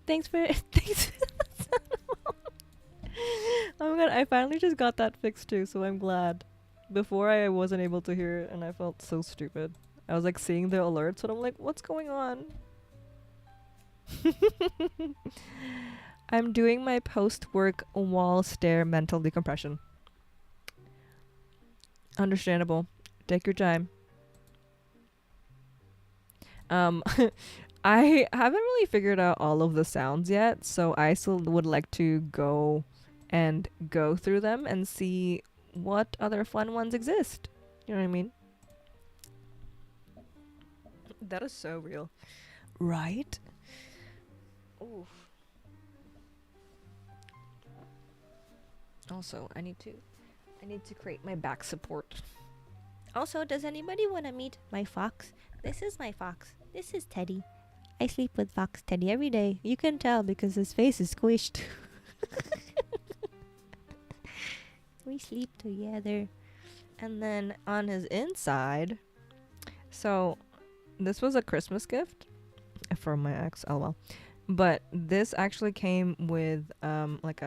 S1: Thanks. Oh my god, I finally just got that fixed too, so I'm glad. Before I wasn't able to hear it and I felt so stupid. I was like seeing the alerts and I'm like, what's going on? I'm doing my post-work wall stare mental decompression. Understandable. Take your time. I haven't really figured out all of the sounds yet, so I still would like to go through them and see what other fun ones exist. You know what I mean? That is so real. Right? Oof. Also, I need to create my back support. Also, does anybody want to meet my fox? This is my fox. This is Teddy. I sleep with Fox Teddy every day. You can tell because his face is squished. We sleep together. And then on his inside, so this was a Christmas gift from my ex, lol. But this actually came with like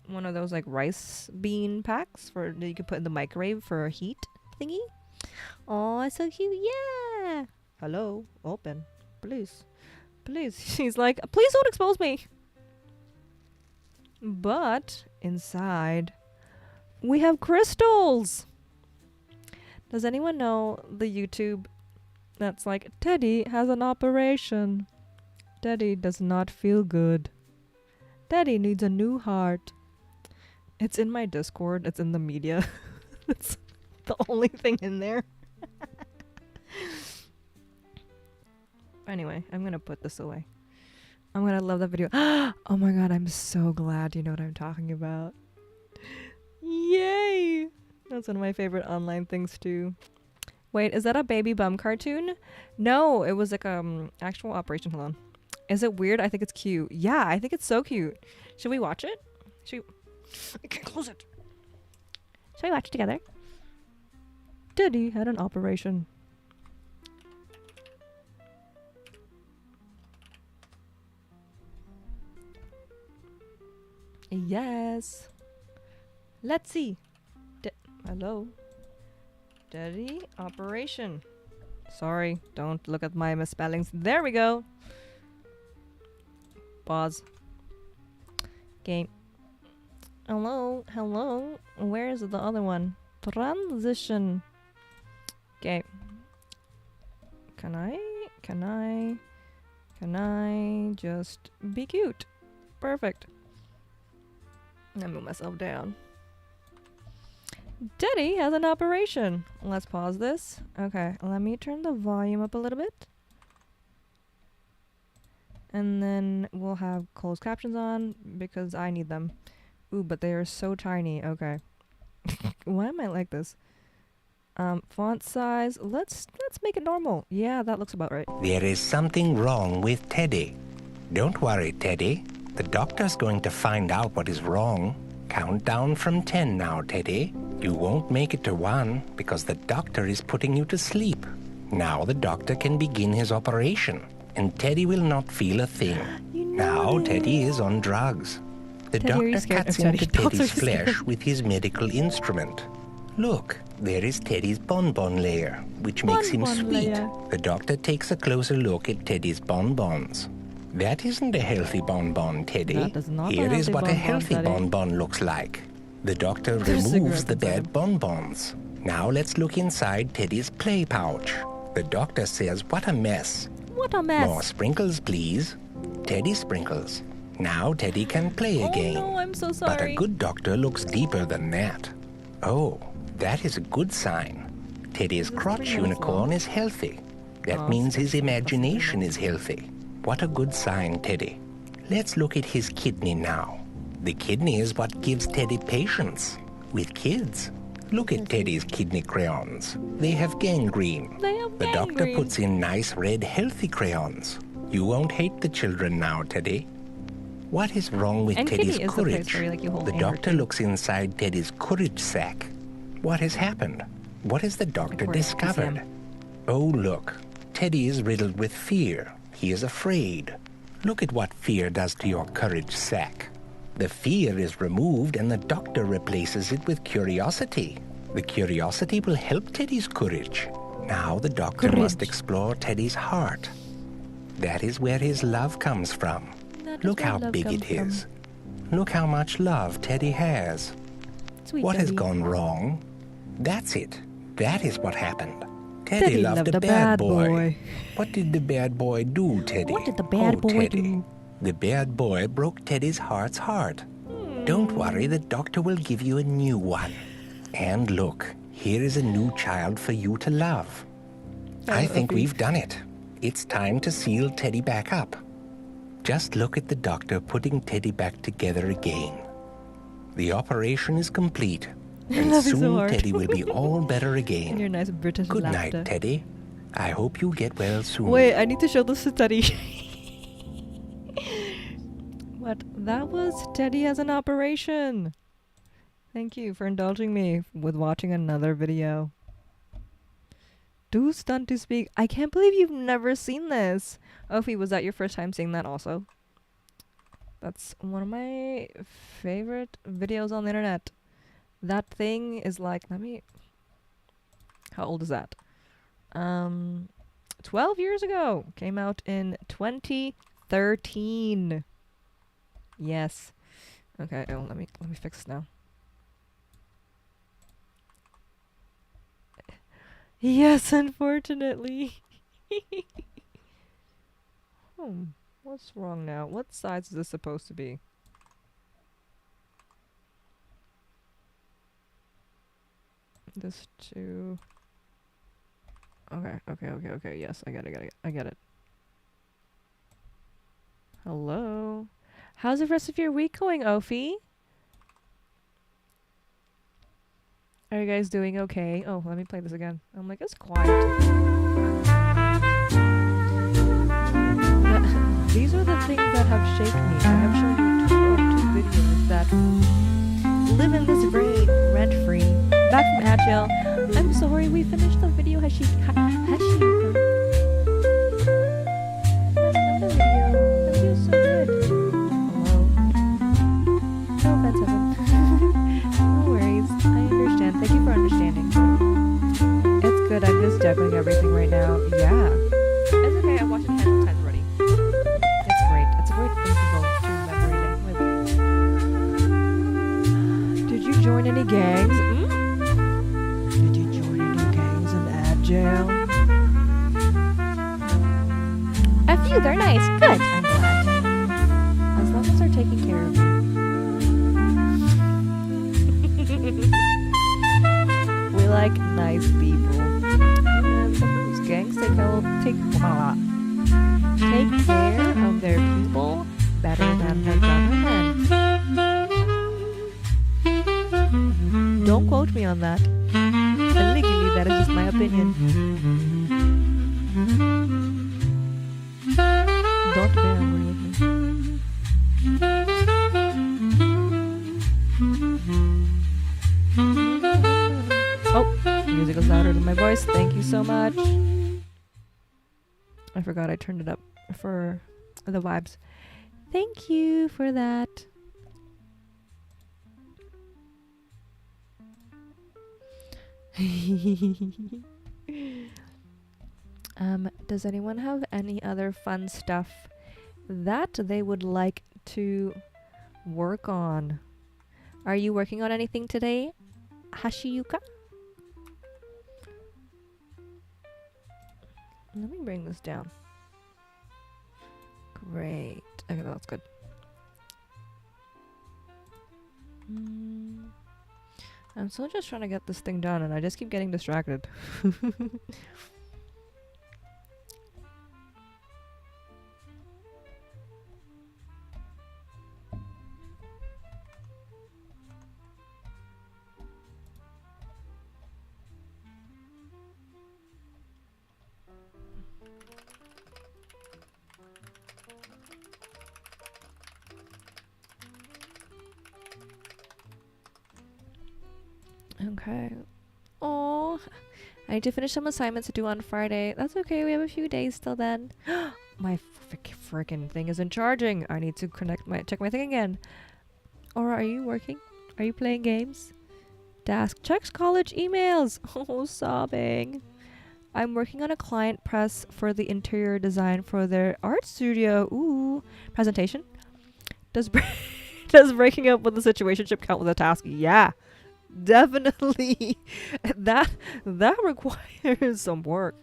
S1: one of those like rice bean packs for that you could put in the microwave for a heat thingy. Oh, it's so cute. Yeah. Hello, open. Please. Please. She's like, please don't expose me. But inside we have crystals. Does anyone know the YouTube that's like, Teddy has an operation. Teddy does not feel good. Teddy needs a new heart. It's in my Discord. It's in the media. It's the only thing in there. Anyway, I'm gonna put this away. I'm gonna love that video. Oh my god, I'm so glad you know what I'm talking about. Yay! That's one of my favorite online things too. Wait, is that a baby bum cartoon? No, it was like actual operation. Hold on. Is it weird? I think it's cute. Yeah, I think it's so cute. Should we watch it? I can't close it. Should we watch it together? Teddy had an operation. Yes. Let's see. Hello. Teddy operation. Sorry, don't look at my misspellings. There we go. Pause. Okay. Hello. Where is the other one? Transition. Okay. Can I just be cute? Perfect. I move myself down. Teddy has an operation. Let's pause this. Okay, let me turn the volume up a little bit. And then we'll have closed captions on because I need them. Ooh, but they are so tiny. Okay. Why am I like this? Font size. Let's make it normal. Yeah, that looks about right.
S6: There is something wrong with Teddy. Don't worry, Teddy. The doctor's going to find out what is wrong. Count down from 10 now, Teddy. You won't make it to 1 because the doctor is putting you to sleep. Now the doctor can begin his operation, and Teddy will not feel a thing. Now Teddy is on drugs. The
S1: Teddy,
S6: doctor cuts into Teddy's flesh with his medical instrument. Look, there is Teddy's bonbon layer, which makes him sweet. The doctor takes a closer look at Teddy's bonbons. That isn't a healthy bonbon, Teddy.
S1: That is not
S6: Here
S1: a
S6: is what a healthy
S1: Teddy.
S6: bonbon looks like. The doctor
S1: There's
S6: removes
S1: cigarettes
S6: the
S1: inside.
S6: bad bonbons. Now let's look inside Teddy's play pouch. The doctor says, what a mess.
S1: What a mess.
S6: More sprinkles, please. Teddy sprinkles. Now Teddy can play again.
S1: Oh no, I'm so
S6: But
S1: sorry.
S6: a good doctor looks deeper than that. Oh, that is a good sign. Teddy's
S1: This is
S6: crotch
S1: pretty
S6: unicorn
S1: beautiful.
S6: is healthy. That
S1: Oh,
S6: means his
S1: so
S6: imagination is healthy. What a good sign, Teddy. Let's look at his kidney now. The kidney is what gives Teddy patience with kids. Look at Teddy's kidney crayons. They have gangrene.
S1: They have
S6: The doctor
S1: gangrene.
S6: puts in nice red healthy crayons. You won't hate the children now, Teddy. What is wrong with
S1: And
S6: Teddy's
S1: kidney is the place
S6: courage?
S1: where, like, you hold
S6: The
S1: anger,
S6: doctor
S1: too.
S6: looks inside Teddy's courage sack. What has happened? What has the doctor
S1: According to
S6: discovered?
S1: TM.
S6: Oh, look. Teddy is riddled with fear. He is afraid. Look at what fear does to your courage sack. The fear is removed and the doctor replaces it with curiosity. The curiosity will help Teddy's courage. Now the doctor must
S1: Courage.
S6: explore Teddy's heart. That is where his love comes from.
S1: That is
S6: Look
S1: where
S6: how
S1: love
S6: big
S1: comes
S6: it is. Look how much love Teddy has.
S1: Sweet
S6: What has
S1: Teddy.
S6: gone wrong? That's it. That is what happened.
S1: Teddy
S6: Teddy loved a
S1: loved
S6: bad boy. What did the bad boy do, Teddy?
S1: What did the bad boy
S6: Teddy.
S1: do?
S6: The bad boy broke Teddy's heart's heart. Don't worry, the doctor will give you a new one. And look, here is a new child for you to love. I think we've done it. It's time to seal Teddy back up. Just look at the doctor putting Teddy back together again. The operation is complete, and
S1: Laughing so
S6: soon
S1: hard.
S6: Teddy will be all better
S1: And your
S6: again.
S1: nice British
S6: Good
S1: laughter.
S6: night, Teddy. I hope you get well soon.
S1: Wait, I need to show this to Teddy. What? That was Teddy has an operation. Thank you for indulging me with watching another video. Too stunned to speak. I can't believe you've never seen this. Ophi, was that your first time seeing that also? That's one of my favorite videos on the internet. That thing is like, let me... How old is that? 12 years ago. Came out in 2013. Yes. Okay, oh, let me fix this now. Yes, unfortunately. What's wrong now? What size is this supposed to be? This two. Okay. Yes, I get it. Hello. How's the rest of your week going, Ophi? Are you guys doing okay? Oh, let me play this again. I'm like, it's quiet. These are the things that have shaken me. I have shown you two videos that live in this brain rent-free. Back from Agile. I'm sorry, we finished the video. Has she finished the video? The video's so good. Hello. No offense, no worries. I understand. Thank you for understanding. It's good. I'm just juggling everything right now. Yeah. It's okay. I watched it 10 times already. It's great. It's a great interval to memory lane with. Did you join any gangs? jail. F you, they're nice. Good. I'm glad. As long as they're taking care of me. We like nice people. And sometimes gangs take care of their people better than the government. Don't quote me on that. And legally, that is just my opinion. Don't be angry with me. Oh, music is louder than my voice. Thank you so much. I forgot I turned it up for the vibes. Thank you for that. Does anyone have any other fun stuff that they would like to work on? Are you working on anything today, Hashiyuka? Let me bring this down. Great. Okay, that's good. I'm still just trying to get this thing done, and I just keep getting distracted. Okay. Oh, I need to finish some assignments to do on Friday. That's okay. We have a few days till then. My freaking thing isn't charging. I need to check my thing again. Or are you working? Are you playing games? Task checks college emails. Oh, sobbing. I'm working on a client press for the interior design for their art studio. Ooh, presentation. Does breaking up with the situationship count with a task? Yeah. Definitely. that requires some work.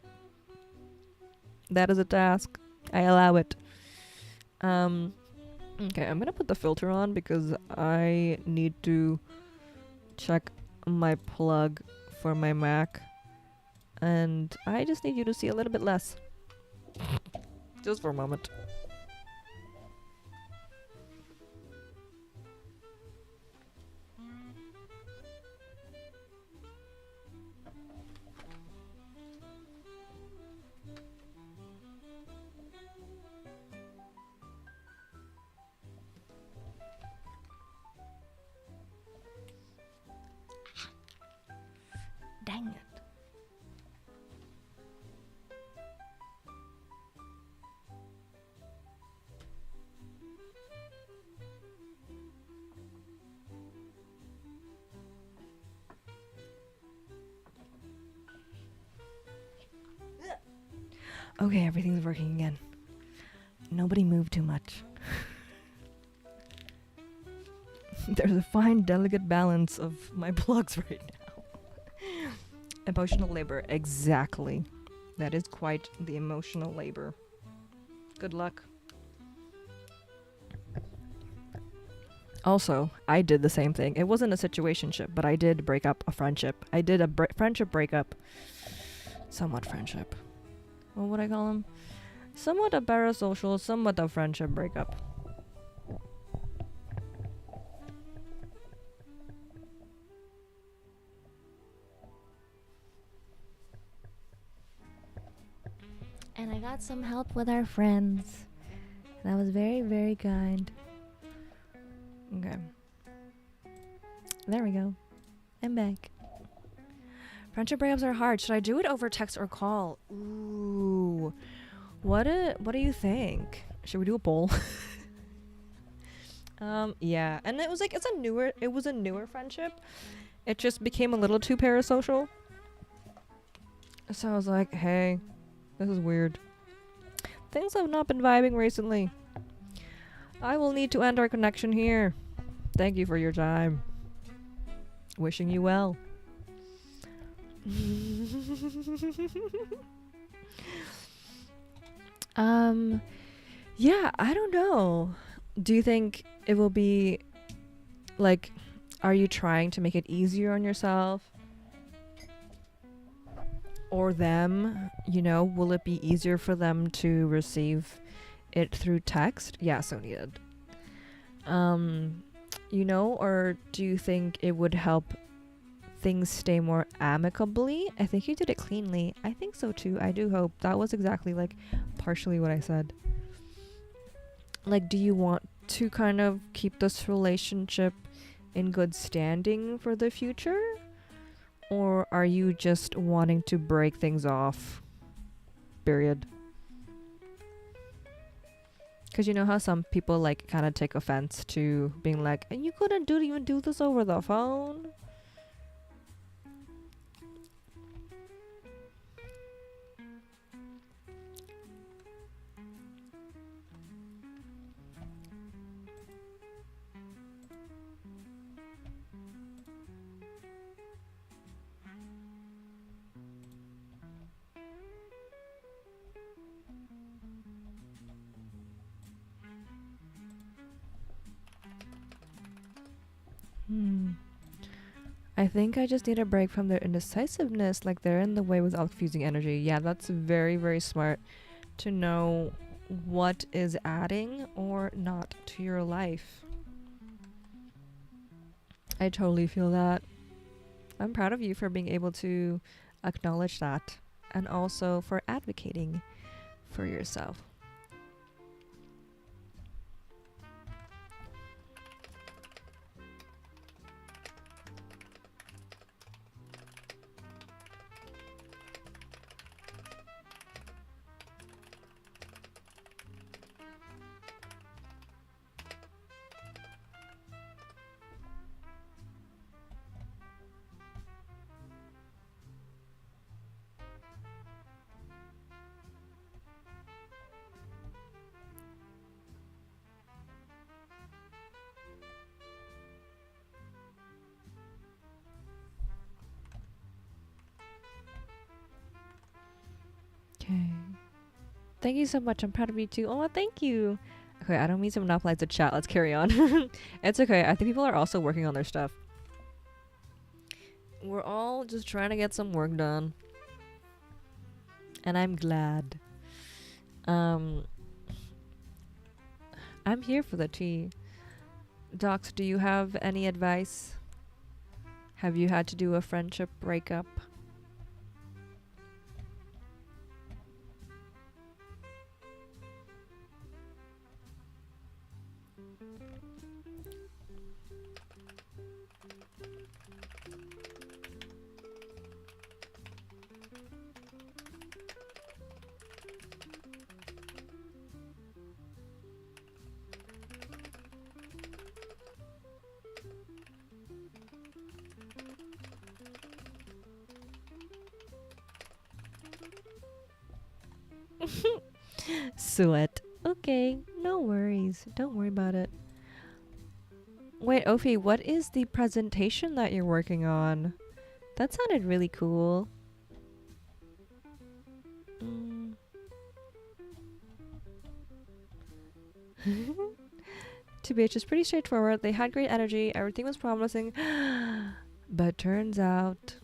S1: That is a task. I allow it. Okay, I'm gonna put the filter on because I need to check my plug for my Mac, and I just need you to see a little bit less. Just for a moment. Dang it. Okay, everything's working again. Nobody moved too much. There's a fine, delicate balance of my plugs right now. Emotional labor, exactly. That is quite the emotional labor. Good luck. Also, I did the same thing. It wasn't a situationship, but I did break up a friendship. I did a friendship breakup. Somewhat friendship. What would I call him? Somewhat a parasocial, somewhat a friendship breakup. And I got some help with our friends. That was very, very kind. Okay. There we go. I'm back. Friendship breakups are hard. Should I do it over text or call? Ooh. What do you think? Should we do a poll? Yeah. And it was like it was a newer friendship. It just became a little too parasocial. So I was like, hey, this is weird. Things have not been vibing recently. I will need to end our connection here. Thank you for your time. Wishing you well. Yeah, I don't know. Do you think it will be like, are you trying to make it easier on yourself or them? You know, will it be easier for them to receive it through text? Yeah, so needed. You know, or do you think it would help things stay more amicably? I think you did it cleanly. I think so too. I do hope. That was exactly like partially what I said. Like, do you want to kind of keep this relationship in good standing for the future? Or are you just wanting to break things off? Period. Because you know how some people like kind of take offense to being like, and you couldn't even do this over the phone? I think I just need a break from their indecisiveness, like they're in the way without fusing energy. Yeah, that's very, very smart to know what is adding or not to your life. I totally feel that. I'm proud of you for being able to acknowledge that and also for advocating for yourself. Okay. Thank you so much. I'm proud of you too. Oh, thank you. Okay, I don't mean to monopolize the chat. Let's carry on. It's okay. I think people are also working on their stuff. We're all just trying to get some work done. And I'm glad. I'm here for the tea. Docs, do you have any advice? Have you had to do a friendship breakup? Sweat. Okay, no worries. Don't worry about it. Wait, Ophi, what is the presentation that you're working on? That sounded really cool. To be, it's just pretty straightforward. They had great energy. Everything was promising. But turns out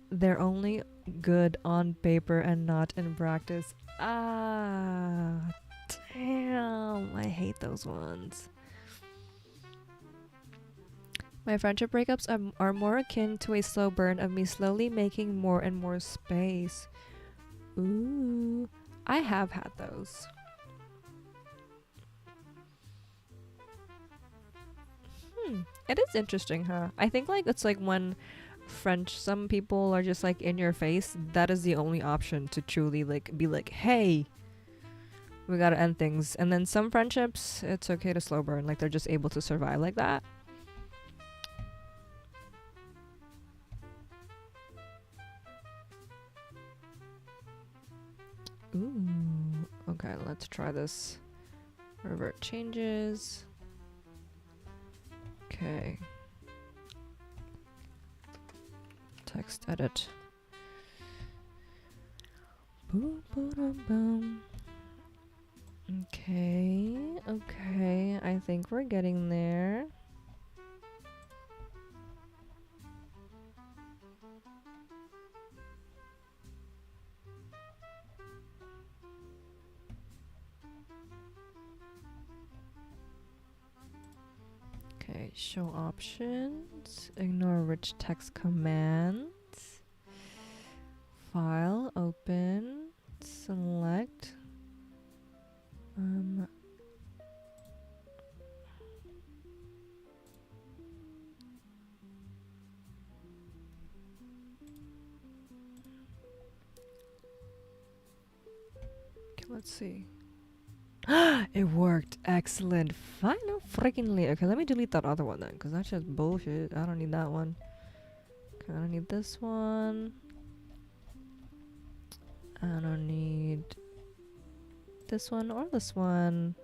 S1: they're only good on paper and not in practice. Ah, damn. I hate those ones. My friendship breakups are more akin to a slow burn of me slowly making more and more space. Ooh, I have had those. It is interesting, huh? I think like it's like when some people are just like in your face, that is the only option to truly like be like, hey, we gotta end things. And then some friendships, it's okay to slow burn, like they're just able to survive like that. Ooh, okay, let's try this. Revert changes. Okay. Text edit. Boom, boom, boom. Okay, okay. I think we're getting there. Okay, show options. Ignore rich text commands. File, open, select. Okay, let's see. It worked. Excellent. Final freakingly. Okay, let me delete that other one then, because that's just bullshit. I don't need that one. Okay, I don't need this one. I don't need this one or this one.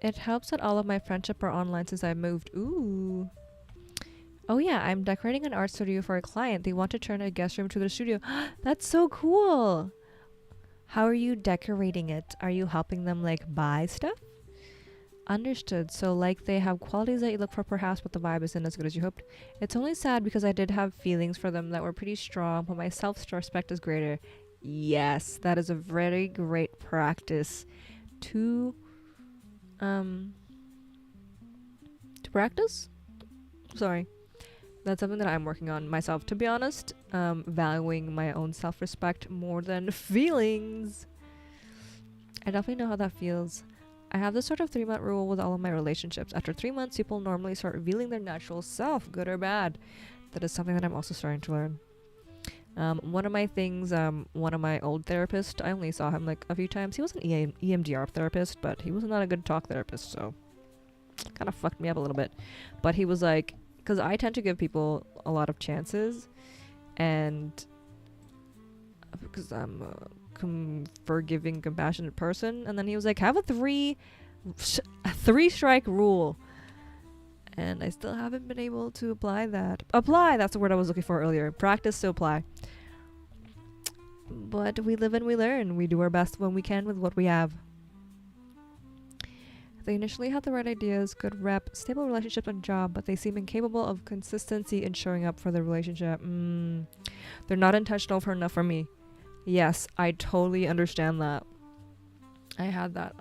S1: It helps that all of my friendship are online since I moved. Ooh. Oh yeah, I'm decorating an art studio for a client. They want to turn a guest room to their studio. That's so cool. How are you decorating it? Are you helping them like buy stuff? Understood. So like they have qualities that you look for perhaps, but the vibe isn't as good as you hoped. It's only sad because I did have feelings for them that were pretty strong, but my self-respect is greater. Yes, that is a very great practice to practice? Sorry. That's something that I'm working on myself, to be honest. Valuing my own self-respect more than feelings. I definitely know how that feels. I have this sort of 3-month rule with all of my relationships. After 3 months, people normally start revealing their natural self, good or bad. That is something that I'm also starting to learn. One of my things, one of my old therapists, I only saw him like a few times. He was an EMDR therapist, but he was not a good talk therapist, so kind of fucked me up a little bit. But he was like, because I tend to give people a lot of chances, and because I'm a forgiving, compassionate person, and then he was like, have a three strike rule, and I still haven't been able to apply that. Apply, that's the word I was looking for earlier. Practice to apply. But we live and we learn. We do our best when we can with what we have. They initially had the right ideas, good rep, stable relationship and job, but they seem incapable of consistency in showing up for the relationship. They're not intentional enough for me. Yes, I totally understand that. I had that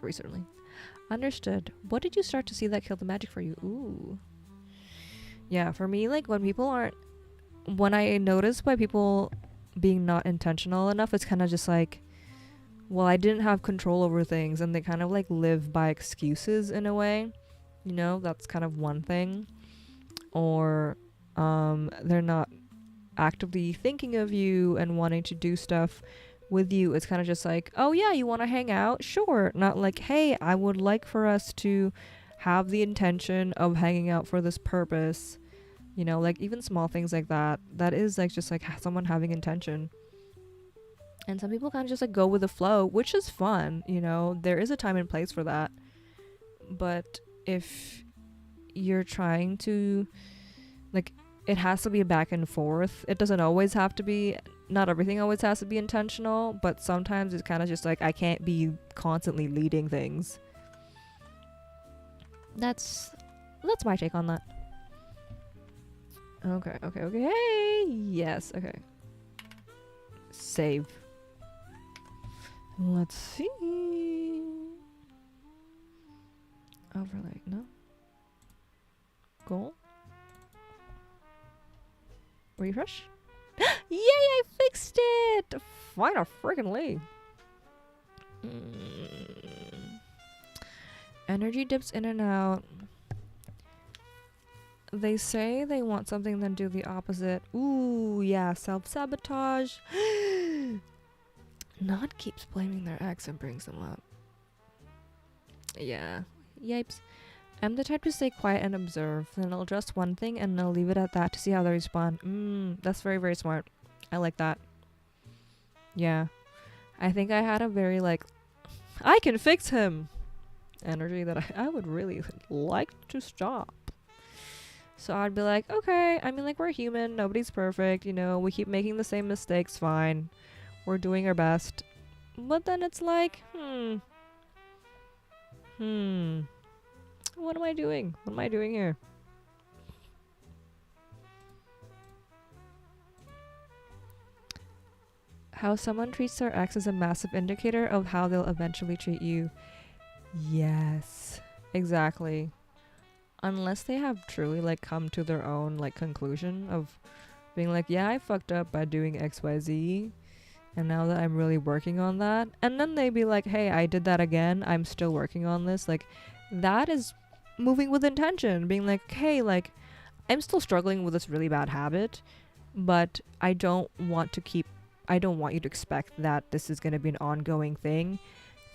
S1: recently. Understood. What did you start to see that killed the magic for you? Ooh. Yeah, for me, like when I notice by people being not intentional enough, it's kind of just like, well, I didn't have control over things, and they kind of like live by excuses in a way. You know, that's kind of one thing. Or they're not actively thinking of you and wanting to do stuff with you. It's kind of just like, oh yeah, you want to hang out? Sure. Not like, hey, I would like for us to have the intention of hanging out for this purpose. You know, like even small things like that. That is like just like someone having intention. And some people kind of just like go with the flow, which is fun, you know. There is a time and place for that. But if you're trying to, like, it has to be a back and forth. It doesn't always have to be, not everything always has to be intentional, but sometimes it's kind of just like, I can't be constantly leading things. That's my take on that. Okay. Hey, yes, okay. Save. Let's see. Overlay, no. Goal. Refresh. Yay, I fixed it! Final freaking lead. Energy dips in and out. They say they want something, then do the opposite. Ooh, yeah, self-sabotage. Not keeps blaming their ex and brings them up. Yeah. Yipes. I'm the type to stay quiet and observe. Then I'll address one thing and I'll leave it at that to see how they respond. That's very, very smart. I like that. Yeah. I think I had a very like, I can fix him energy that I would really like to stop. So I'd be like, okay, I mean, like, we're human, nobody's perfect, you know, we keep making the same mistakes, fine, we're doing our best. But then it's like, what am I doing? What am I doing here? How someone treats their ex is a massive indicator of how they'll eventually treat you. Yes, exactly. Unless they have truly like come to their own like conclusion of being like, yeah, I fucked up by doing XYZ, and now that I'm really working on that, and then they be like, hey, I did that again, I'm still working on this. Like, that is moving with intention, being like, hey, like, I'm still struggling with this really bad habit, but I don't want you to expect that this is going to be an ongoing thing.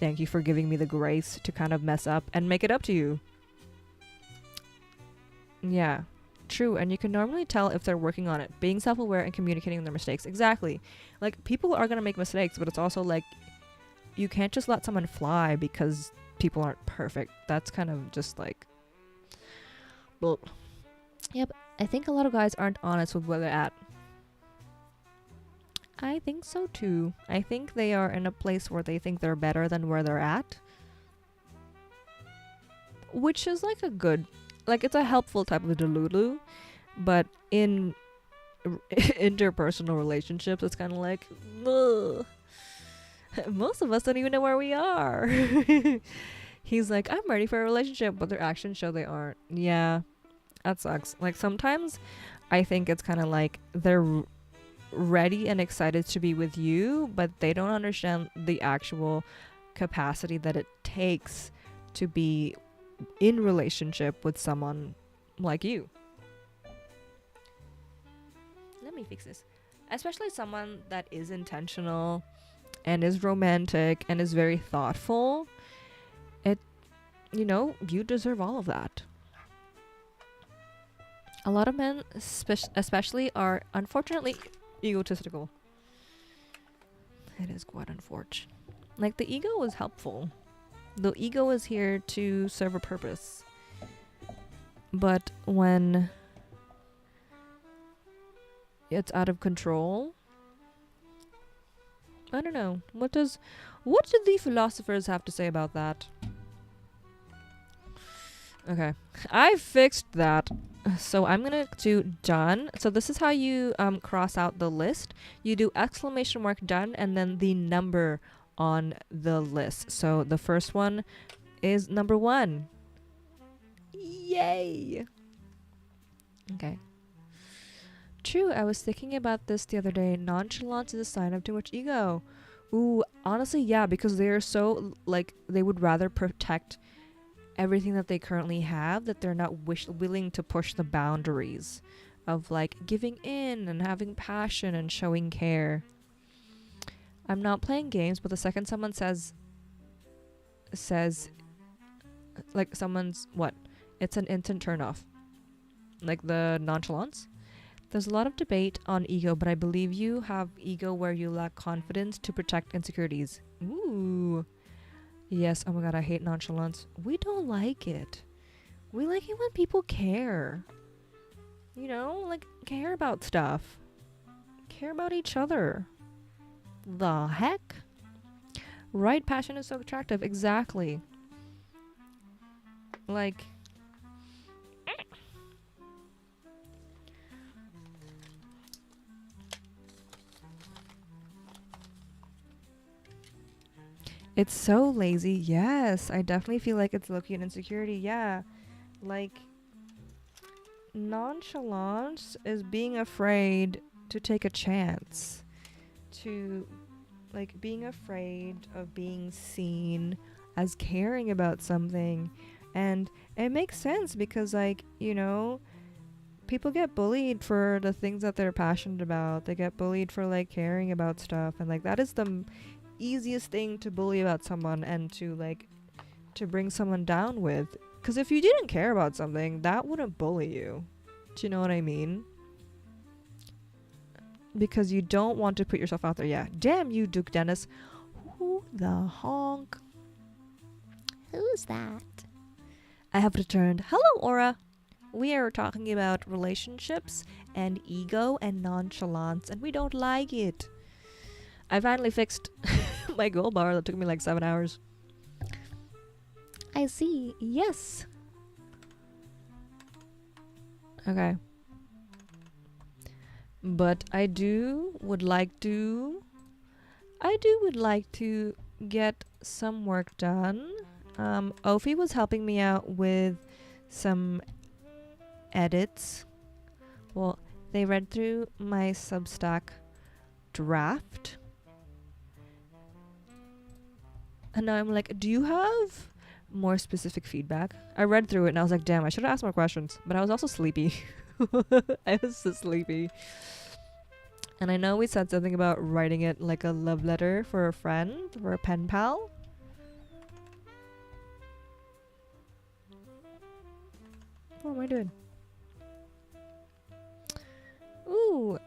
S1: Thank you for giving me the grace to kind of mess up and make it up to you. Yeah, true. And you can normally tell if they're working on it, being self-aware and communicating their mistakes. Exactly. Like, people are going to make mistakes, but it's also like, you can't just let someone fly because people aren't perfect. That's kind of just like, well, yep. I think a lot of guys aren't honest with where they're at. I think so too. I think they are in a place where they think they're better than where they're at. Which is like a good, like, it's a helpful type of delulu. But in interpersonal relationships, it's kind of like, ugh. Most of us don't even know where we are. He's like, I'm ready for a relationship, but their actions show they aren't. Yeah, that sucks. Like, sometimes I think it's kind of like they're ready and excited to be with you, but they don't understand the actual capacity that it takes to be in relationship with someone like you. Let me fix this. Especially someone that is intentional and is romantic and is very thoughtful. You deserve all of that. A lot of men especially are unfortunately egotistical. It is quite unfortunate. Like, the ego is helpful. The ego is here to serve a purpose. But when it's out of control, I don't know. What do the philosophers have to say about that? Okay, I fixed that. So I'm gonna do done. So this is how you cross out the list. You do exclamation mark done and then the number on the list. So the first one is number 1. Yay! Okay. True, I was thinking about this the other day. Nonchalance is a sign of too much ego. Ooh, honestly, yeah, because they're so, like, they would rather protect everything that they currently have, that they're not willing to push the boundaries of, like, giving in and having passion and showing care. I'm not playing games, but the second someone says like, someone's what? It's an instant turn off. Like the nonchalance. There's a lot of debate on ego, but I believe you have ego where you lack confidence to protect insecurities. Ooh. Yes, oh my god, I hate nonchalance. We don't like it. We like it when people care. You know, like, care about stuff. Care about each other. The heck? Right, passion is so attractive. Exactly. Like, it's so lazy. Yes, I definitely feel like it's low-key an insecurity. Yeah. Like, nonchalance is being afraid to take a chance. To, like, being afraid of being seen as caring about something. And it makes sense because, like, you know, people get bullied for the things that they're passionate about. They get bullied for, like, caring about stuff. And, like, that is the easiest thing to bully about someone and to, like, to bring someone down with. Because if you didn't care about something, that wouldn't bully you. Do you know what I mean? Because you don't want to put yourself out there. Yeah. Damn you, Duke Dennis. Who the honk?
S5: Who's that?
S1: I have returned. Hello, Aura. we are talking about relationships and ego and nonchalance, and we don't like it. I finally fixed my gold bar that took me like 7 hours. I see. Yes. Okay. But I would like to get some work done. Ophi was helping me out with some edits. Well, they read through my Substack draft. And now I'm like, do you have more specific feedback? I read through it and I was like, damn, I should have asked more questions. But I was also sleepy. I was so sleepy. And I know we said something about writing it like a love letter for a friend, for a pen pal. What am I doing? Ooh,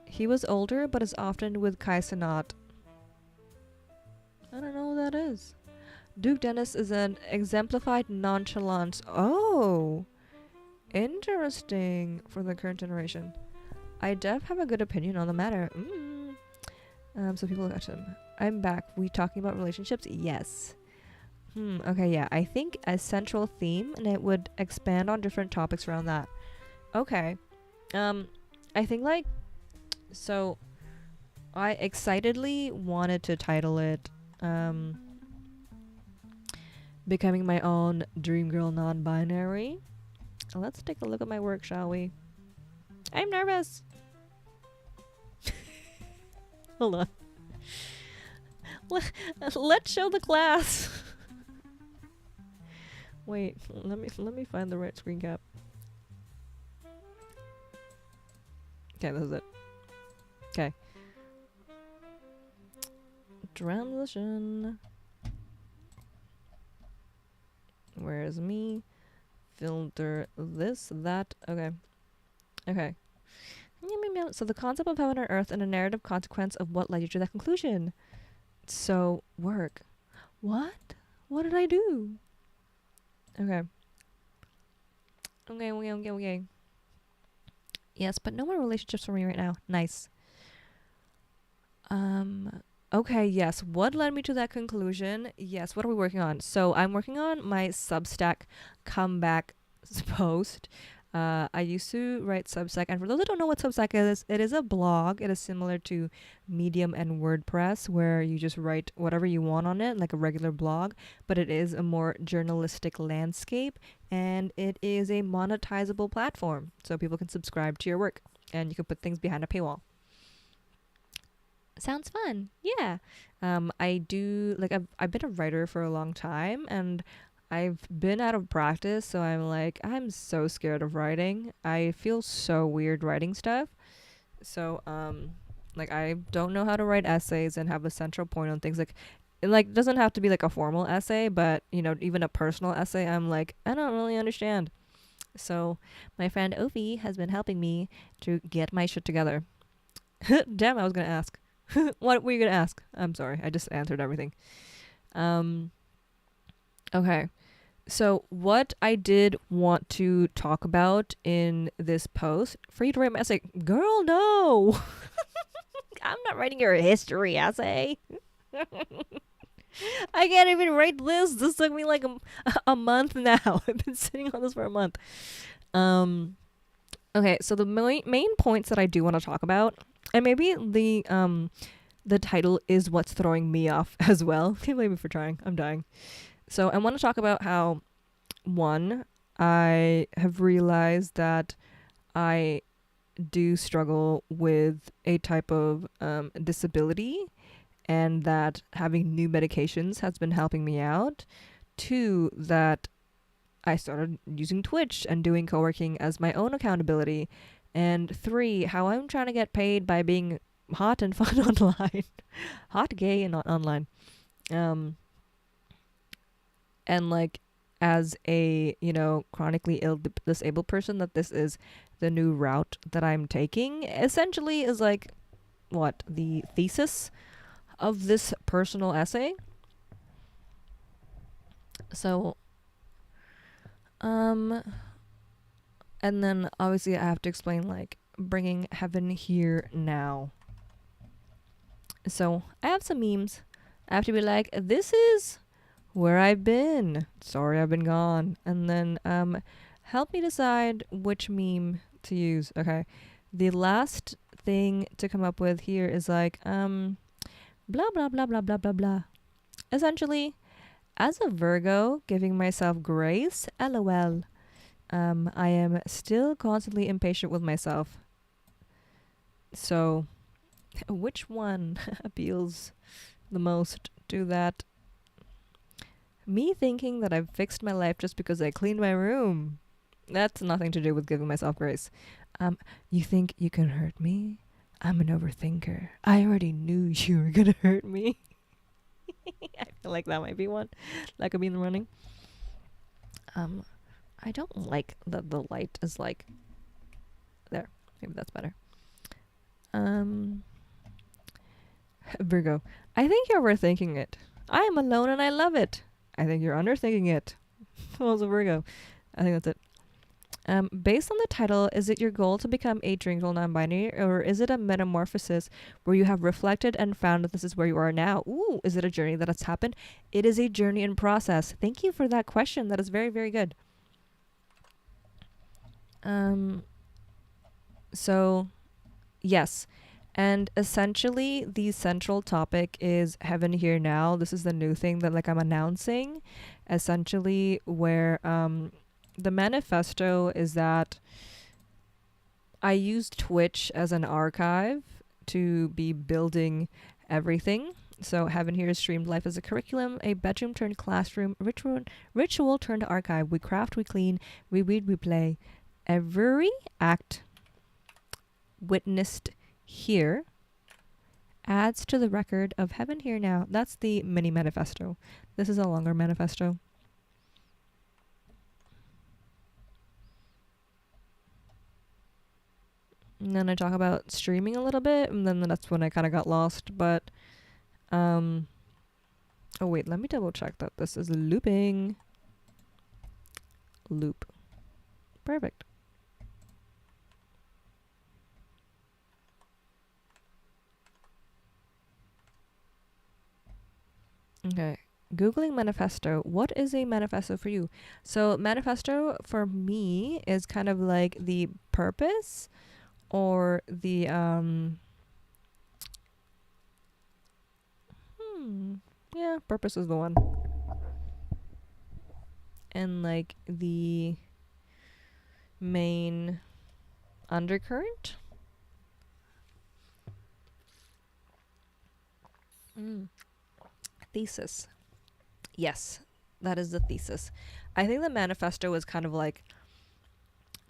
S1: he was older but is often with Kaisenot. I don't know who that is. Duke Dennis is an exemplified nonchalance. Oh, interesting for the current generation. I def have a good opinion on the matter. So people look at him. I'm back. We talking about relationships? Yes. Okay, yeah. I think a central theme, and it would expand on different topics around that. Okay. I think like, so I excitedly wanted to title it, Becoming My Own Dream Girl Non-Binary. Let's take a look at my work, shall we? I'm nervous. Hold on. Let's show the class. Wait, let me find the right screen cap. Okay, this is it. Okay. Transition. Where's me? Filter this, that. Okay. Okay. So the concept of heaven on earth and a narrative consequence of what led you to that conclusion. So, work. What? What did I do? Okay. Okay. Yes, but no more relationships for me right now. Nice. Okay, yes. What led me to that conclusion? Yes, what are we working on? So I'm working on my Substack comeback post. I used to write Substack, and for those that don't know what Substack is, it is a blog. It is similar to Medium and WordPress, where you just write whatever you want on it, like a regular blog, but it is a more journalistic landscape, and it is a monetizable platform, so people can subscribe to your work, and you can put things behind a paywall. Sounds fun. Yeah. I do, like, I've been a writer for a long time, and I've been out of practice, so I'm so scared of writing. I feel so weird writing stuff. So, like, I don't know how to write essays and have a central point on things. Like, it doesn't have to be like a formal essay, but, you know, even a personal essay, I'm like, I don't really understand. So, my friend Ophi has been helping me to get my shit together. Damn, I was gonna ask. What were you gonna ask? I'm sorry, I just answered everything. Okay. So what I did want to talk about in this post, for you to write my essay, girl, no. I'm not writing your history essay. I can't even write this. This took me like a month now. I've been sitting on this for a month. Okay, so the main points that I do want to talk about, and maybe the title is what's throwing me off as well. Can't blame me for trying. I'm dying. So I want to talk about how, one, I have realized that I do struggle with a type of disability, and that having new medications has been helping me out. Two, that I started using Twitch and doing coworking as my own accountability. And three, how I'm trying to get paid by being hot and fun online. Hot, gay, and not online. And like, as a, you know, chronically ill disabled person, that this is the new route that I'm taking. Essentially is like, what, the thesis of this personal essay. So, And then obviously I have to explain like bringing heaven here now. So I have some memes. I have to be like, this is where I've been. Sorry, I've been gone. And then help me decide which meme to use. Okay. The last thing to come up with here is like blah blah blah blah blah blah blah. Essentially, as a Virgo, giving myself grace, lol. I am still constantly impatient with myself. So, which one appeals the most to that? Me thinking that I've fixed my life just because I cleaned my room. That's nothing to do with giving myself grace. You think you can hurt me? I'm an overthinker. I already knew you were gonna hurt me. I feel like that might be one. That could be in the running. I don't like that the light is like there. Maybe that's better. Virgo, I think you're overthinking it. I am alone and I love it. I think you're underthinking it. Also Virgo. I think that's it. Based on the title, is it your goal to become a dringle non-binary, or is it a metamorphosis where you have reflected and found that this is where you are now? Ooh, is it a journey that has happened? It is a journey in process. Thank you for that question. That is very, very good. So, yes. And essentially, the central topic is heaven here now. This is the new thing that like I'm announcing. Essentially, where the manifesto is that I use Twitch as an archive to be building everything. So heaven here is streamed life as a curriculum, a bedroom turned classroom, ritual turned archive. We craft, we clean, we read, we play. Every act witnessed here adds to the record of heaven here now. That's the mini manifesto. This is a longer manifesto. And then I talk about streaming a little bit, and then that's when I kind of got lost. But, oh wait, let me double check that this is looping. Loop. Perfect. Okay. Googling manifesto. What is a manifesto for you? So manifesto for me is kind of like the purpose or the yeah, purpose is the one. And like the main undercurrent. Thesis. Yes, that is the thesis. I think the manifesto is kind of like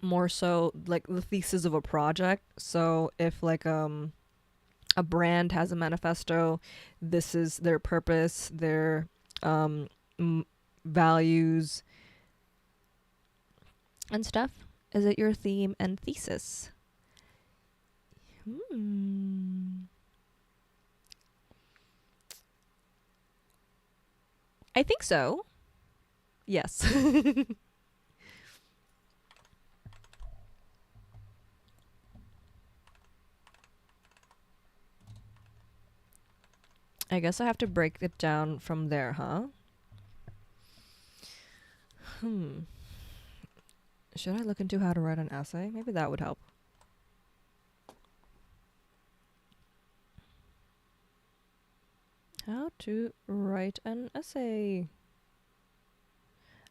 S1: more so like the thesis of a project. So if like a brand has a manifesto, this is their purpose, their values and stuff. Is it your theme and thesis? I think so. Yes. I guess I have to break it down from there, huh? Should I look into how to write an essay? Maybe that would help. How to write an essay.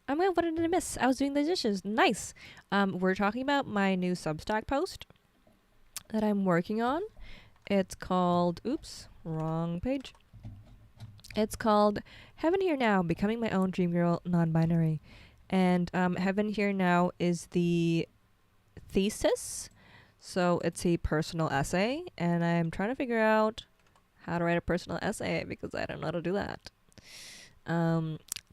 S1: Oh my god, what did I miss? I was doing the dishes. Nice. We're talking about my new Substack post that I'm working on. It's called, oops, wrong page. It's called Heaven Here Now, Becoming My Own Dream Girl Non-Binary. And Heaven Here Now is the thesis. So it's a personal essay. And I'm trying to figure out how to write a personal essay because I don't know how to do that.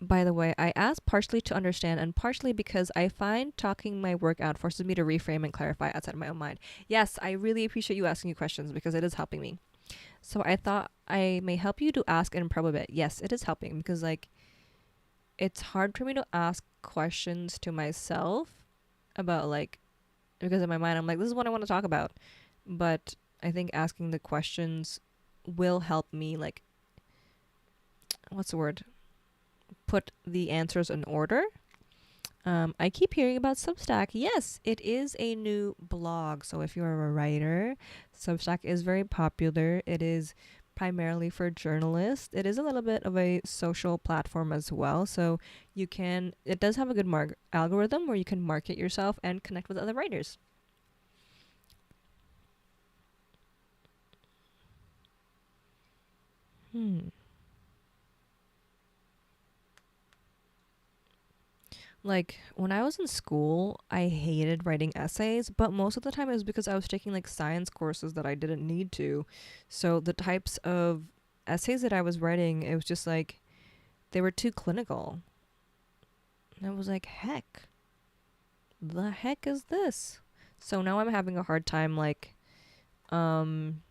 S1: By the way, I asked partially to understand and partially because I find talking my work out forces me to reframe and clarify outside of my own mind. Yes, I really appreciate you asking you questions because it is helping me. So I thought I may help you to ask and probe a bit. Yes, it is helping because like it's hard for me to ask questions to myself about like because in my mind I'm like, this is what I want to talk about. But I think asking the questions will help me, like, what's the word? Put the answers in order. I keep hearing about Substack. Yes, it is a new blog. So if you're a writer, Substack is very popular. It is primarily for journalists. It is a little bit of a social platform as well. So it does have a good algorithm where you can market yourself and connect with other writers. Like, when I was in school, I hated writing essays, but most of the time it was because I was taking like science courses that I didn't need to. So the types of essays that I was writing, it was just like, they were too clinical. And I was like, the heck is this? So now I'm having a hard time, like, putting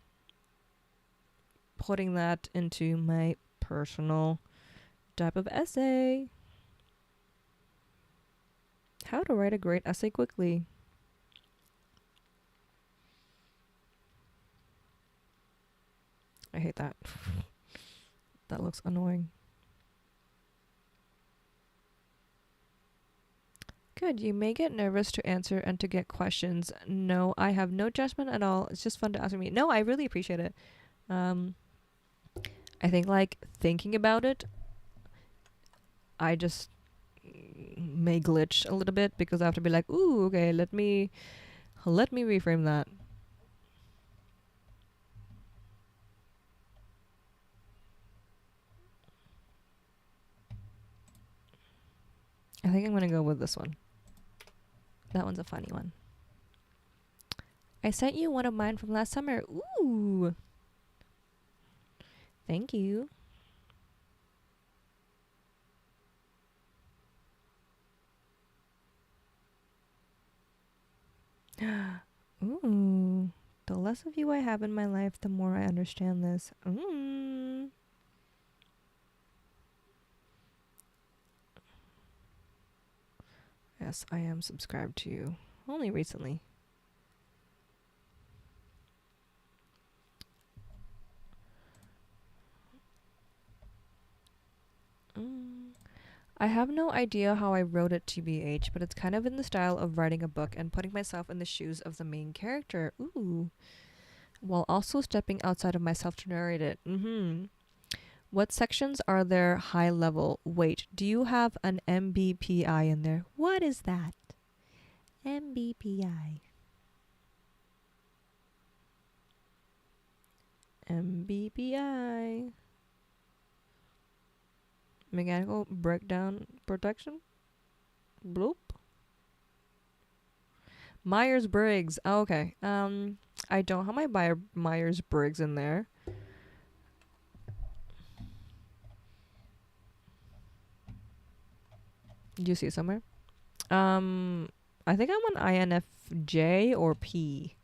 S1: that into my personal type of essay. How to write a great essay quickly. I hate that. That looks annoying. Good. You may get nervous to answer and to get questions. No, I have no judgment at all. It's just fun to ask me. No, I really appreciate it. I think, like, thinking about it, I just may glitch a little bit because I have to be like, ooh, okay, let me reframe that. I think I'm gonna go with this one. That one's a funny one. I sent you one of mine from last summer. Ooh. Thank you. Ooh. The less of you I have in my life, the more I understand this. Yes, I am subscribed to you. Only recently. I have no idea how I wrote it, TBH, but it's kind of in the style of writing a book and putting myself in the shoes of the main character. Ooh. While also stepping outside of myself to narrate it. What sections are there high level? Wait, do you have an MBPI in there? What is that? MBPI. MBPI. Mechanical breakdown protection? Bloop. Myers-Briggs. Oh, okay. I don't have my Myers-Briggs in there. Do you see it somewhere? I think I'm on INFJ or P.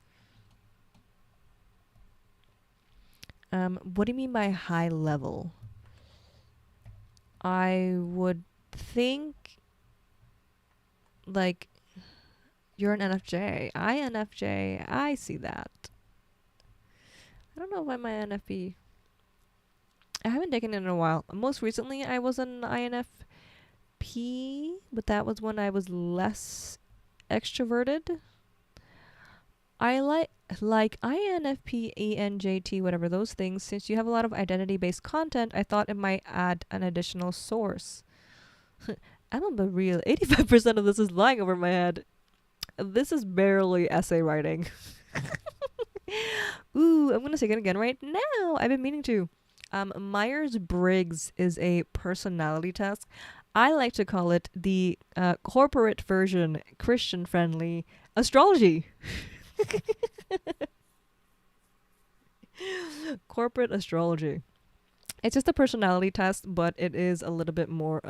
S1: What do you mean by high level? I would think, like, you're an NFJ. INFJ. I see that. I don't know if I'm an INFP. I haven't taken it in a while. Most recently, I was an INFP, but that was when I was less extroverted. I like INFP, ENJT, whatever those things. Since you have a lot of identity-based content, I thought it might add an additional source. I'm a bit real. 85% of this is lying over my head. This is barely essay writing. Ooh, I'm gonna say it again right now. I've been meaning to. Myers-Briggs is a personality test. I like to call it the corporate version, Christian-friendly astrology. Corporate astrology. It's just a personality test, but it is a little bit more.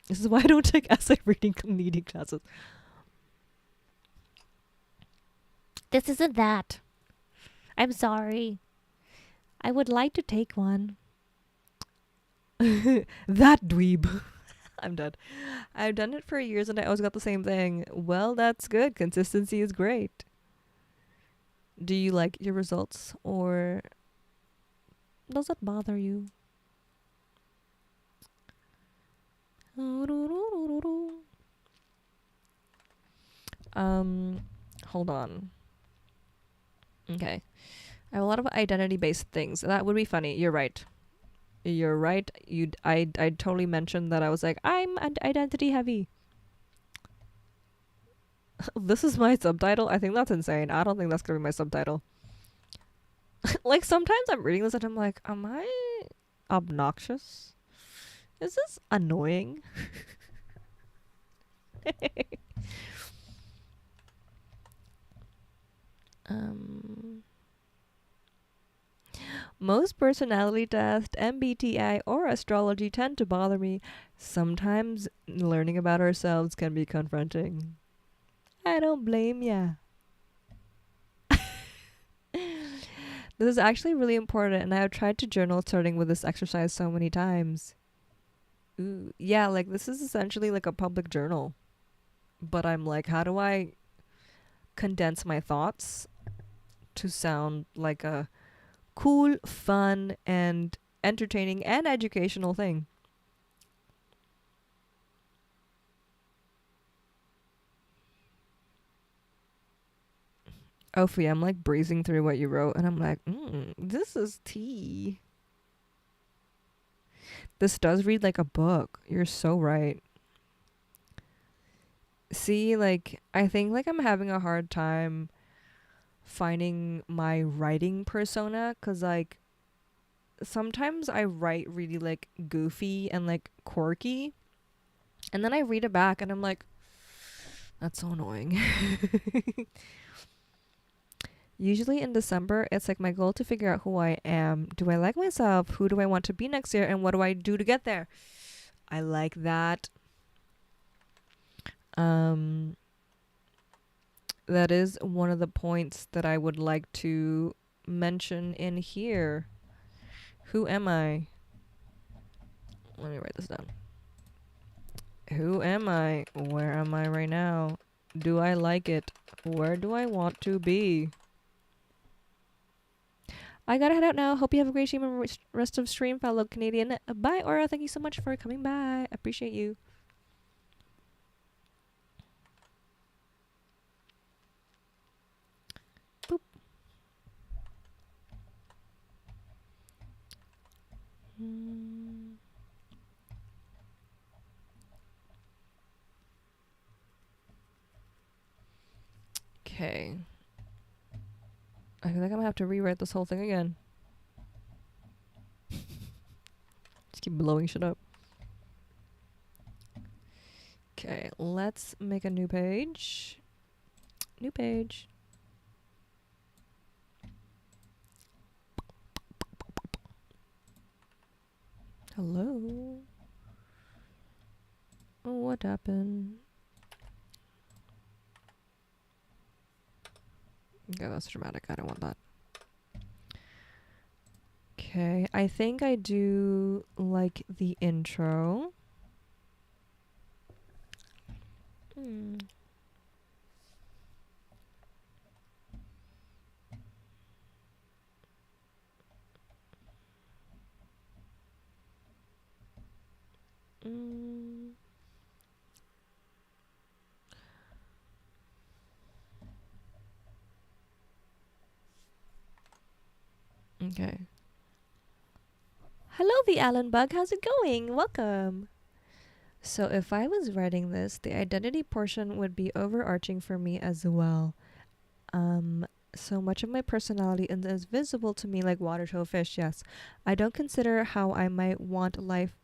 S1: This is why I don't take essay reading classes. This isn't that. I'm sorry. I would like to take one. That dweeb. I'm dead. I've done it for years and I always got the same thing. Well, that's good. Consistency is great. Do you like your results or does it bother you? Hold on. Okay. I have a lot of identity-based things. That would be funny. You're right. You're right. I totally mentioned that I was like, I'm identity heavy. This is my subtitle? I think that's insane. I don't think that's gonna be my subtitle. Like, sometimes I'm reading this and I'm like, am I obnoxious? Is this annoying? Most personality tests, MBTI, or astrology tend to bother me. Sometimes learning about ourselves can be confronting. I don't blame ya. This is actually really important, and I have tried to journal starting with this exercise so many times. Ooh, yeah, like this is essentially like a public journal. But I'm like, how do I condense my thoughts to sound like a cool, fun, and entertaining and educational thing? Ophi, I'm like breezing through what you wrote, and I'm like, this is tea. This does read like a book. You're so right. See, like, I think like I'm having a hard time finding my writing persona, because like sometimes I write really like goofy and like quirky, and then I read it back and I'm like, that's so annoying. Usually in December, it's like my goal to figure out who I am. Do I like myself? Who do I want to be next year? And what do I do to get there? I like that. That is one of the points that I would like to mention in here. Who am I? Let me write this down. Who am I? Where am I right now? Do I like it? Where do I want to be? I gotta head out now. Hope you have a great stream and rest of stream, fellow Canadian. Bye, Aura. Thank you so much for coming by. Appreciate you. Boop. Okay. I feel like I'm gonna have to rewrite this whole thing again. Just keep blowing shit up. Okay, let's make a new page. New page. Hello? Oh, what happened? Okay, that's dramatic. I don't want that. Okay, I think I do like the intro. Okay. Hello, the Allen Bug. How's it going? Welcome. So if I was writing this, the identity portion would be overarching for me as well. So much of my personality is visible to me like water to a fish. Yes, I don't consider how I might want life.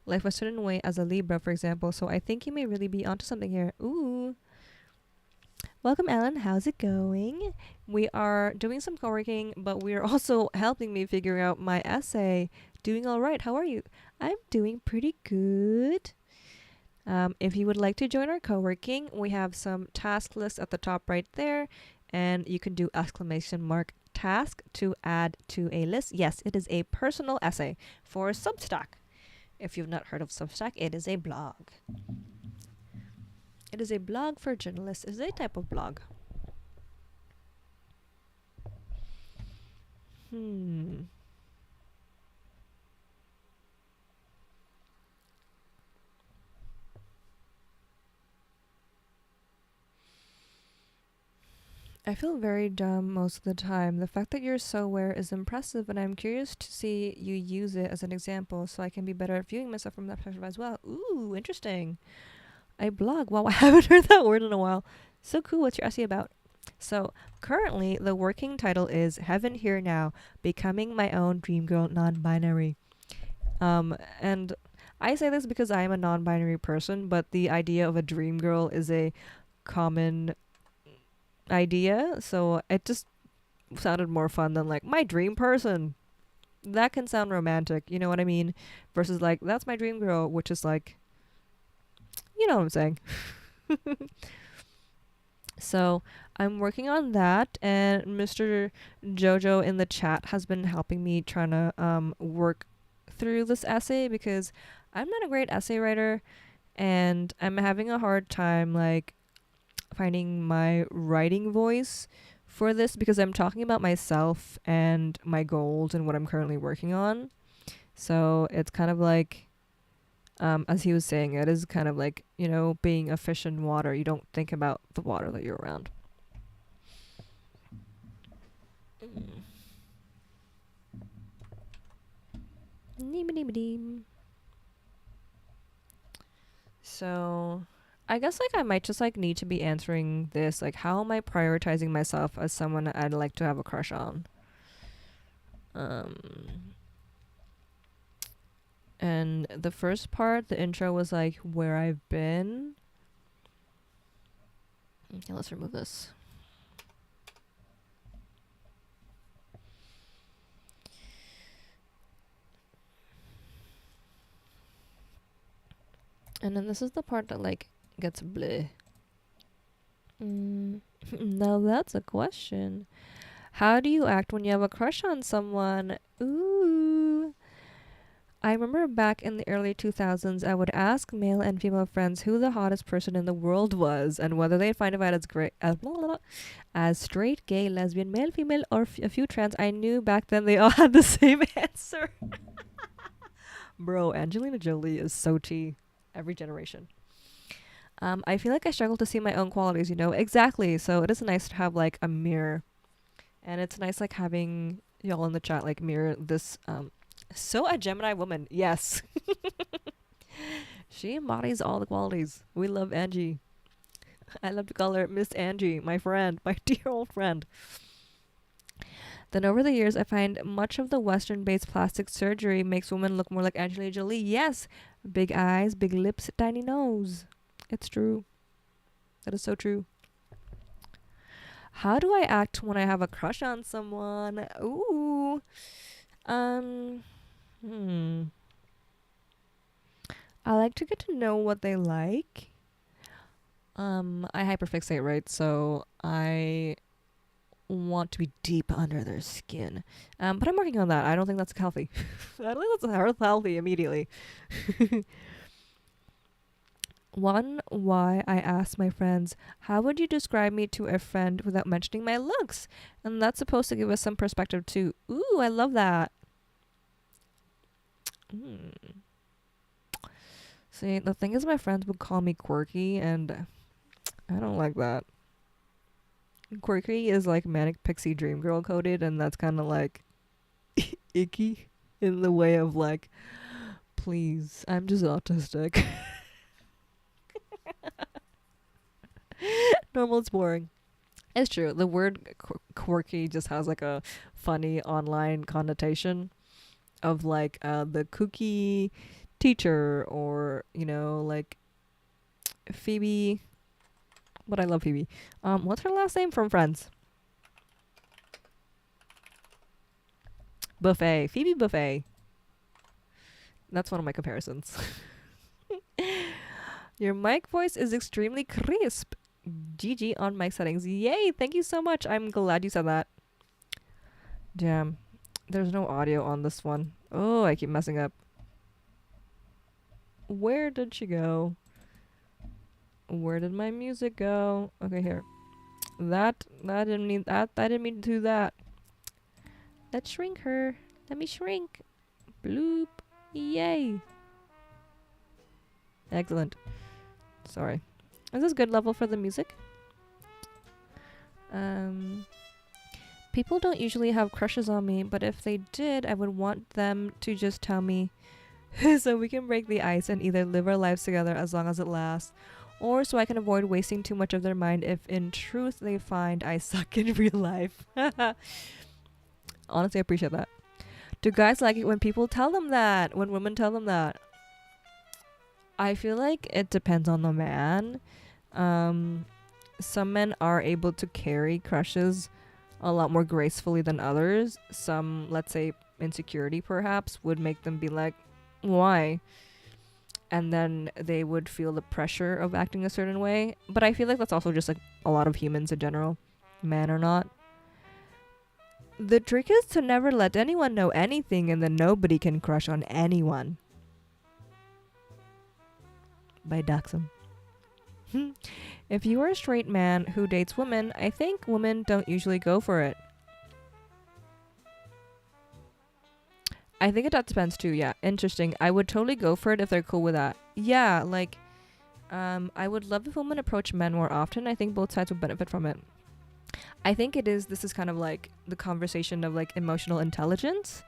S1: Life a certain way as a Libra, for example. So I think you may really be onto something here. Ooh. Welcome, Ellen. How's it going? We are doing some coworking, but we are also helping me figure out my essay. Doing all right. How are you? I'm doing pretty good. If you would like to join our coworking, we have some task lists at the top right there, and you can do !task to add to a list. Yes, it is a personal essay for Substack. If you've not heard of Substack, it is a blog. It is a blog for journalists. It is a type of blog. I feel very dumb most of the time. The fact that you're so aware is impressive, and I'm curious to see you use it as an example so I can be better at viewing myself from that perspective as well. Ooh, interesting. I blog. Wow, I haven't heard that word in a while. So cool. What's your essay about? So currently, the working title is Heaven Here Now, Becoming My Own Dream Girl Non-Binary. And I say this because I am a non-binary person, but the idea of a dream girl is a common idea, so it just sounded more fun than like my dream person. That can sound romantic, you know what I mean? Versus like, that's my dream girl, which is like, you know what I'm saying. So I'm working on that, and Mr. Jojo in the chat has been helping me trying to work through this essay because I'm not a great essay writer, and I'm having a hard time like finding my writing voice for this because I'm talking about myself and my goals and what I'm currently working on. So it's kind of like, as he was saying, it is kind of like, you know, being a fish in water. You don't think about the water that you're around. So I guess like I might just like need to be answering this, like how am I prioritizing myself as someone I'd like to have a crush on? And the first part, the intro was like where I've been. Okay, let's remove this. And then this is the part that like gets bleh. Now that's a question. How do you act when you have a crush on someone? Ooh. I remember back in the early 2000s, I would ask male and female friends who the hottest person in the world was and whether they'd find out as great as straight, gay, lesbian, male, female, or a few trans. I knew back then they all had the same answer. Bro, Angelina Jolie is so tea. Every generation. I feel like I struggle to see my own qualities, you know? Exactly. So it is nice to have like a mirror. And it's nice like having y'all in the chat like mirror this so a Gemini woman. Yes. She embodies all the qualities. We love Angie. I love to call her Miss Angie, my friend, my dear old friend. Then over the years, I find much of the Western-based plastic surgery makes women look more like Angelina Jolie. Yes, big eyes, big lips, tiny nose. It's true. That is so true. How do I act when I have a crush on someone? Ooh. I like to get to know what they like. I hyperfixate, right? So I want to be deep under their skin. But I'm working on that. I don't think that's healthy. I don't think that's healthy immediately. One, why I asked my friends, how would you describe me to a friend without mentioning my looks? And that's supposed to give us some perspective too. Ooh, I love that. See, the thing is my friends would call me quirky, and I don't like that. Quirky is like manic pixie dream girl coded, and that's kind of like icky in the way of like, please, I'm just autistic. Normal is boring. It's true. The word quirky just has like a funny online connotation of like the kooky teacher, or you know, like Phoebe. But I love Phoebe. What's her last name from Friends? Buffet. Phoebe Buffet. That's one of my comparisons. Your mic voice is extremely crisp. GG on mic settings. Yay! Thank you so much. I'm glad you said that. Damn. There's no audio on this one. Oh, I keep messing up. Where did she go? Where did my music go? Okay, here. That didn't mean that. I didn't mean to do that. Let's shrink her. Let me shrink. Bloop. Yay. Excellent. Sorry. Is this good level for the music? People don't usually have crushes on me, but if they did, I would want them to just tell me so we can break the ice and either live our lives together as long as it lasts, or so I can avoid wasting too much of their mind if in truth they find I suck in real life. Honestly, I appreciate that. Do guys like it when people tell them that? When women tell them that? I feel like it depends on the man. Some men are able to carry crushes a lot more gracefully than others. Some, let's say, insecurity perhaps would make them be like, why? And then they would feel the pressure of acting a certain way. But I feel like that's also just like a lot of humans in general, man or not. The trick is to never let anyone know anything, and then nobody can crush on anyone. By Daxam. If you are a straight man who dates women, I think women don't usually go for it. I think that depends too, yeah. Interesting. I would totally go for it if they're cool with that. Yeah, like, I would love if women approach men more often. I think both sides would benefit from it. I think this is kind of like the conversation of like emotional intelligence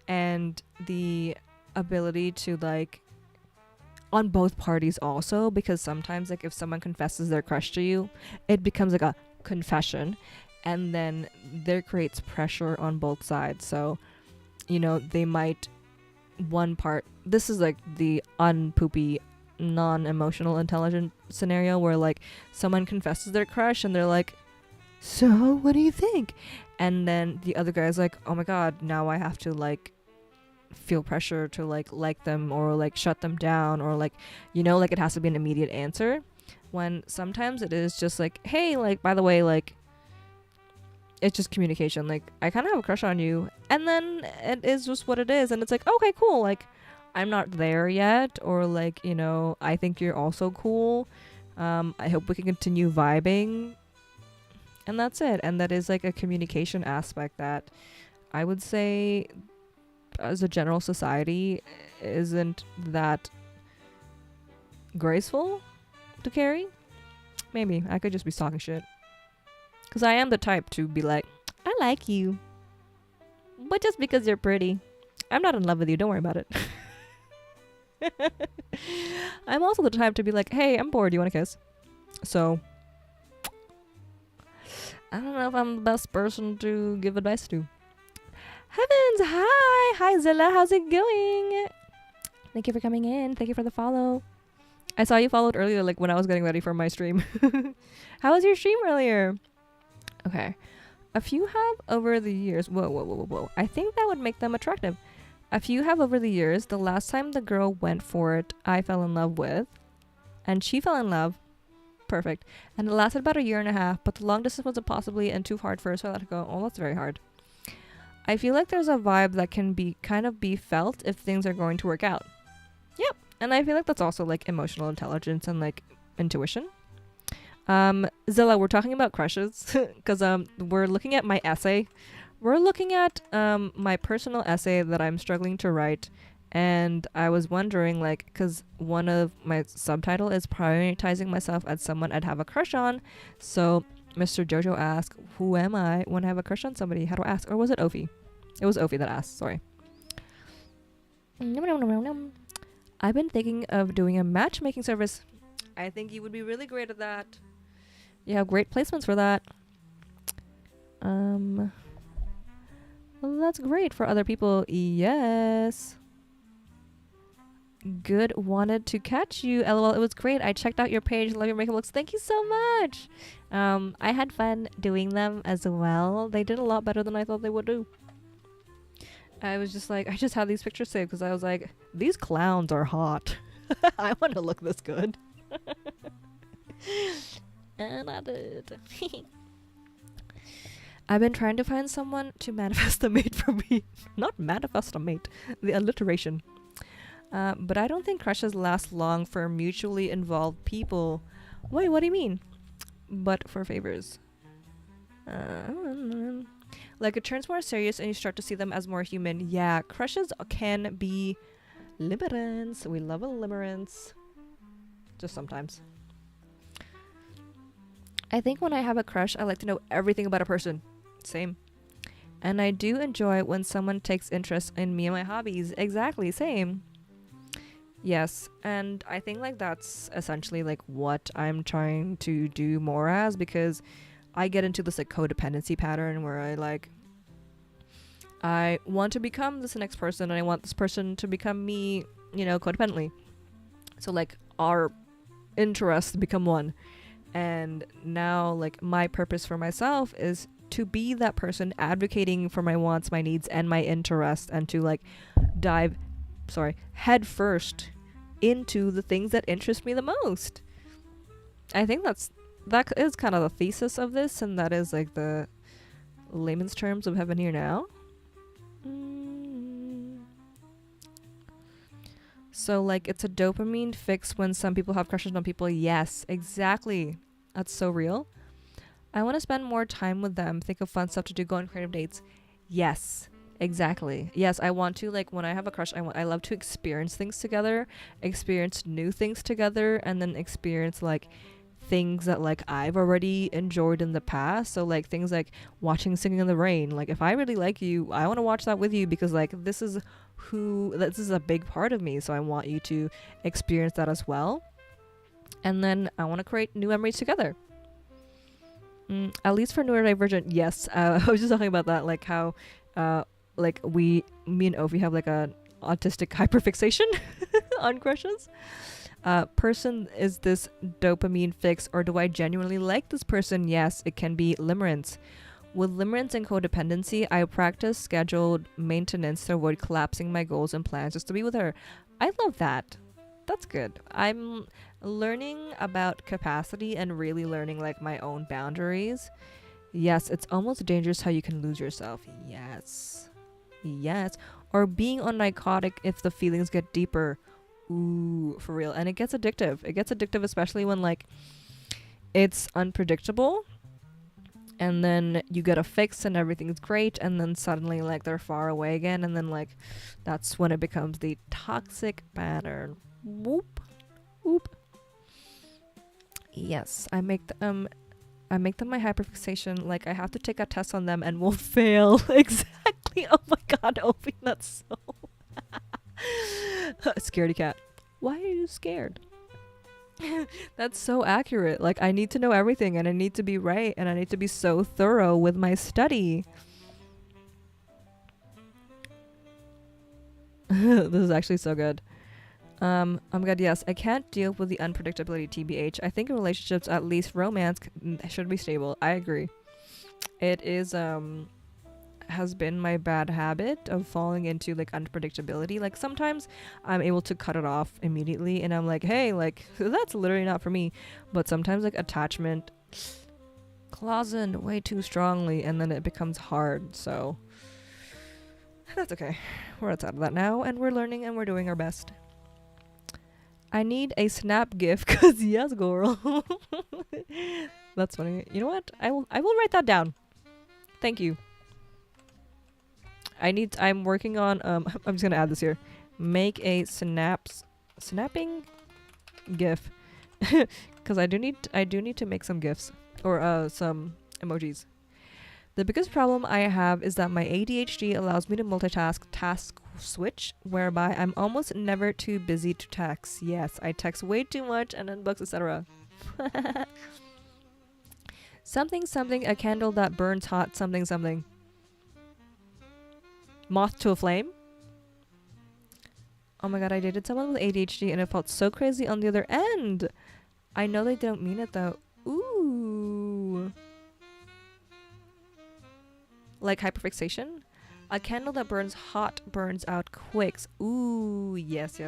S1: and the ability to like, on both parties also, because sometimes like if someone confesses their crush to you, it becomes like a confession, and then there creates pressure on both sides. So, you know, they might one part, this is like the unpoopy non-emotional intelligent scenario where like someone confesses their crush and they're like, so what do you think? And then the other guy's like, oh my god, now I have to like feel pressure to like them or like shut them down, or like, you know, like it has to be an immediate answer, when sometimes it is just like, hey, like, by the way, like, it's just communication, like, I kind of have a crush on you, and then it is just what it is, and it's like, okay, cool, like, I'm not there yet, or like, you know, I think you're also cool, I hope we can continue vibing, and that's it. And that is like a communication aspect that I would say as a general society isn't that graceful to carry. Maybe I could just be talking shit, because I am the type to be like, I like you, but just because you're pretty, I'm not in love with you, don't worry about it. I'm also the type to be like, hey, I'm bored, do you want to kiss? So I don't know if I'm the best person to give advice to. Heavens, hi Zilla, how's it going? Thank you for coming in, thank you for the follow. I saw you followed earlier, like when I was getting ready for my stream. How was your stream earlier? Okay, a few have over the years, whoa, I think that would make them attractive. A few have over the years. The last time the girl went for it, I fell in love with, and she fell in love. Perfect. And it lasted about 1.5 years, but the long distance was impossibly and too hard for her, so I let it go. Oh, that's very hard. I feel like there's a vibe that can be kind of be felt if things are going to work out. Yep. And I feel like that's also like emotional intelligence and like intuition. Zilla, we're talking about crushes because we're looking at my essay. We're looking at my personal essay that I'm struggling to write. And I was wondering, like, because one of my subtitle is prioritizing myself as someone I'd have a crush on. So Mr. Jojo asked, who am I when I have a crush on somebody? How do I ask? Or was it Ophi? It was Ophi that asked, sorry. I've been thinking of doing a matchmaking service. I think you would be really great at that. You have great placements for that. Well, that's great for other people. Yes. Good, wanted to catch you. LOL, it was great. I checked out your page. Love your makeup looks. Thank you so much. I had fun doing them as well. They did a lot better than I thought they would do. I was just like, I just had these pictures saved because I was like, these clowns are hot. I want to look this good. And I did. I've been trying to find someone to manifest a mate for me. Not manifest a mate. The alliteration. But I don't think crushes last long for mutually involved people. Wait, what do you mean? But for favors. Like it turns more serious and you start to see them as more human. Yeah, crushes can be limerence. We love a limerence. Just sometimes. I think when I have a crush, I like to know everything about a person. Same. And I do enjoy when someone takes interest in me and my hobbies. Exactly, same. Yes, and I think like that's essentially like what I'm trying to do more as, because I get into this like codependency pattern where I want to become this next person and I want this person to become me, you know, codependently. So like our interests become one. And now like my purpose for myself is to be that person advocating for my wants, my needs, and my interests, and to like dive head first into the things that interest me the most. I think that is kind of the thesis of this, and that is like the layman's terms of Heaven Here Now. So like it's a dopamine fix when some people have crushes on people. Yes, exactly. That's so real. I want to spend more time with them, think of fun stuff to do, go on creative dates. Yes, exactly. Yes, I want to, like, when I have a crush, I love to experience things together, experience new things together, and then experience, like, things that, like, I've already enjoyed in the past. So, like, things like watching Singing in the Rain. Like, if I really like you, I want to watch that with you because, like, this is a big part of me. So I want you to experience that as well. And then I want to create new memories together. At least for neurodivergent, yes. I was just talking about that, like how, like me and Ovi have like a autistic hyperfixation on crushes. Person is this dopamine fix, or do I genuinely like this person? Yes, it can be limerence. With limerence and codependency, I practice scheduled maintenance to avoid collapsing my goals and plans just to be with her. I love that. That's good. I'm learning about capacity and really learning like my own boundaries. Yes, it's almost dangerous how you can lose yourself. Yes. Or being on narcotic if the feelings get deeper. Ooh, for real. And it gets addictive. Especially when like it's unpredictable and then you get a fix and everything's great and then suddenly like they're far away again, and then like that's when it becomes the toxic pattern. Whoop. Yes, I make them my hyperfixation. Like I have to take a test on them and will fail. Exactly. Oh my god, Opie, that's so scaredy cat. Why are you scared? That's so accurate. Like I need to know everything and I need to be right and I need to be so thorough with my study. This is actually so good. I'm good. Yes, I can't deal with the unpredictability, TBH. I think in relationships, at least romance, should be stable. I agree. It is has been my bad habit of falling into like unpredictability. Like sometimes I'm able to cut it off immediately and I'm like, hey, like that's literally not for me. But sometimes like attachment claws in way too strongly and then it becomes hard. So that's okay. We're outside of that now and we're learning and we're doing our best. I need a snap gif because yes, girl. That's funny. You know what? I will write that down. Thank you. I'm working on I'm just gonna add this here. Make a snapping gif. Because I do need to make some gifs or some emojis. The biggest problem I have is that my ADHD allows me to multitask, task switch, whereby I'm almost never too busy to text. Yes, I text way too much and then books, etc. something, a candle that burns hot, something. Moth to a flame? Oh my god, I dated someone with ADHD and it felt so crazy on the other end. I know they don't mean it though. Ooh. Like hyperfixation? A candle that burns hot burns out quick. Ooh, yes.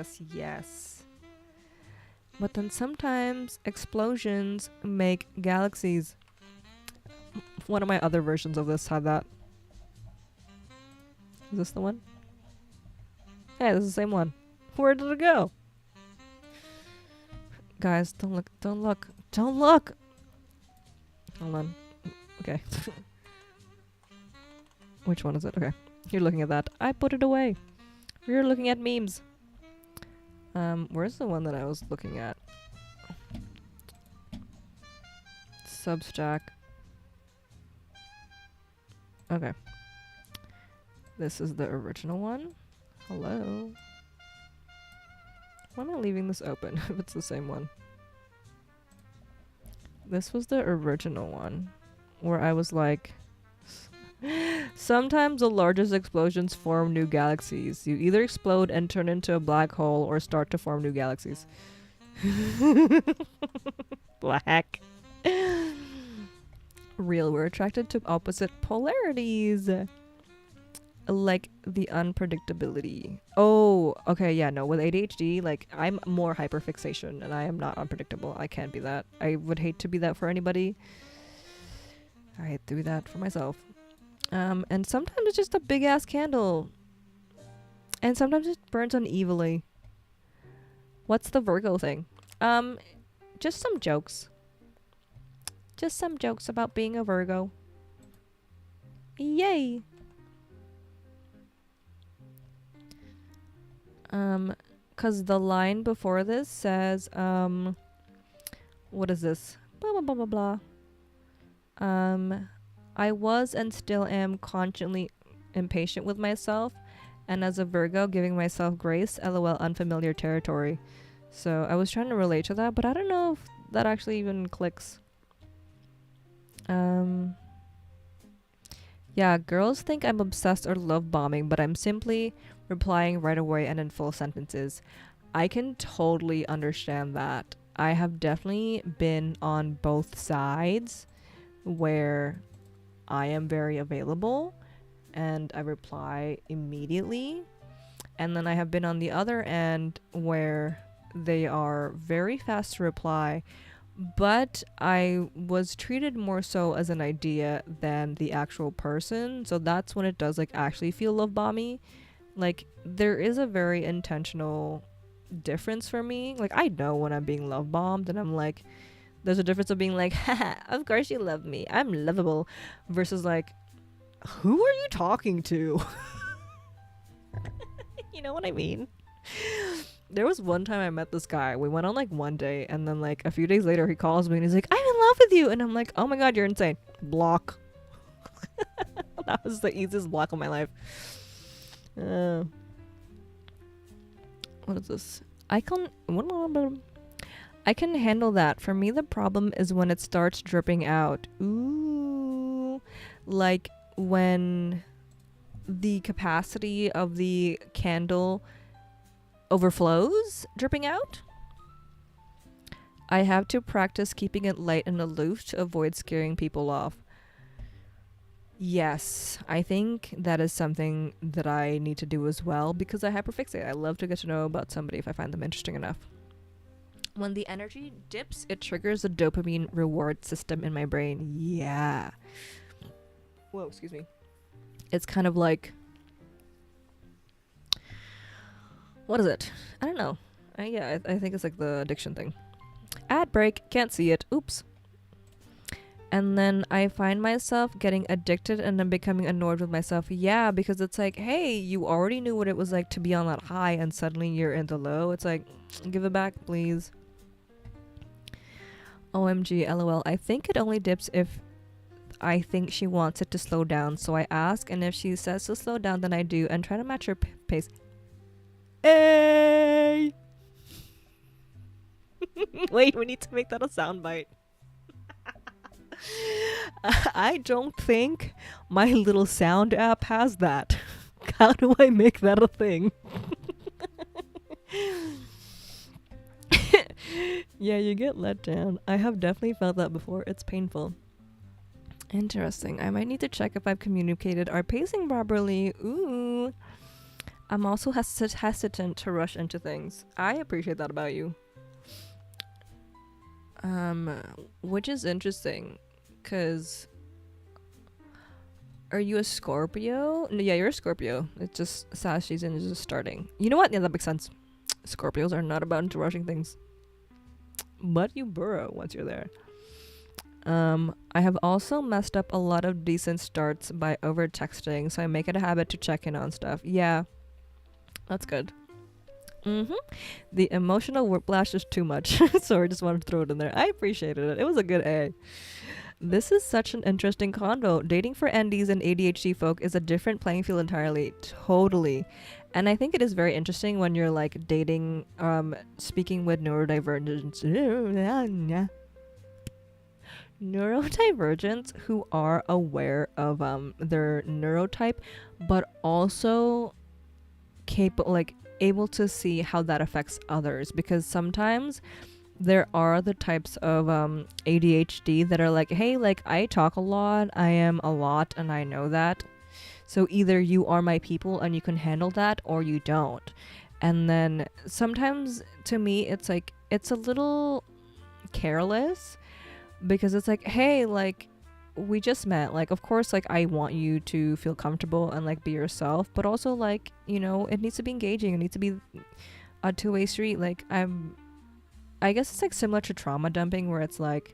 S1: But then sometimes explosions make galaxies. One of my other versions of this had that. Is this the one? Yeah, this is the same one. Where did it go? Guys, don't look. Don't look. Don't look. Hold on. Okay. Which one is it? Okay. You're looking at that. I put it away. You're looking at memes. Where's the one that I was looking at? Substack. Okay. This is the original one. Hello. Why am I leaving this open if it's the same one? This was the original one where I was like, sometimes the largest explosions form new galaxies. You either explode and turn into a black hole or start to form new galaxies. Black. Real, we're attracted to opposite polarities. Like the unpredictability. Oh, okay, yeah, no, with ADHD, like, I'm more hyperfixation, and I am not unpredictable. I can't be that. I would hate to be that for anybody. I hate to be that for myself. And sometimes it's just a big-ass candle. And sometimes it burns unevenly. What's the Virgo thing? Just some jokes. Just some jokes about being a Virgo. Yay! Cause the line before this says, what is this? Blah, blah, blah, blah, blah. I was and still am constantly impatient with myself, and as a Virgo, giving myself grace, lol, unfamiliar territory. So I was trying to relate to that, but I don't know if that actually even clicks. Yeah, girls think I'm obsessed or love bombing, but I'm simply replying right away and in full sentences. I can totally understand that. I have definitely been on both sides where I am very available and I reply immediately. And then I have been on the other end where they are very fast to reply, but I was treated more so as an idea than the actual person. So that's when it does like actually feel love bomby. Like, there is a very intentional difference for me. Like, I know when I'm being love bombed and I'm like, there's a difference of being like, haha, of course you love me, I'm lovable, versus like, who are you talking to? You know what I mean? There was one time I met this guy. We went on like one day, and then like a few days later he calls me and he's like, I'm in love with you. And I'm like, oh my god, you're insane. Block. That was the easiest block of my life. What is this? I can handle that. For me, the problem is when it starts dripping out. Ooh. Like when the capacity of the candle overflows, dripping out. I have to practice keeping it light and aloof to avoid scaring people off. Yes, I think that is something that I need to do as well because I hyperfixate. I love to get to know about somebody if I find them interesting enough. When the energy dips, it triggers the dopamine reward system in my brain. Yeah. Whoa, excuse me. It's kind of like... What is it? I don't know. I think it's like the addiction thing. Ad break. Can't see it. Oops. And then I find myself getting addicted and then becoming annoyed with myself. Yeah, because it's like, hey, you already knew what it was like to be on that high and suddenly you're in the low. It's like, give it back, please. OMG, LOL. I think it only dips if I think she wants it to slow down. So I ask, and if she says to slow down, then I do and try to match her pace. Hey! Wait, we need to make that a soundbite. I don't think my little sound app has that. How do I make that a thing? Yeah, you get let down. I have definitely felt that before. It's painful. Interesting. I might need to check if I've communicated our pacing properly. Ooh. I'm also hesitant to rush into things. I appreciate that about you. Which is interesting. Because... Are you a Scorpio? No, yeah, you're a Scorpio. It's just Sash season is just starting. You know what? Yeah, that makes sense. Scorpios are not about into rushing things. But you burrow once you're there. I have also messed up a lot of decent starts by over texting, so I make it a habit to check in on stuff. Yeah, that's good. The emotional whiplash is too much, so I just wanted to throw it in there. I appreciated it. It was a good A. This is such an interesting convo. Dating for NDs and ADHD folk is a different playing field entirely. Totally. And I think it is very interesting when you're like dating, speaking with neurodivergents who are aware of their neurotype, but also able to see how that affects others, because sometimes there are the types of ADHD that are like, hey, like I talk a lot, I am a lot, and I know that. So either you are my people and you can handle that, or you don't. And then sometimes to me it's like it's a little careless, because it's like, hey, like we just met, like of course like I want you to feel comfortable and like be yourself, but also like, you know, it needs to be engaging, it needs to be a two-way street. Like I guess it's like similar to trauma dumping, where it's like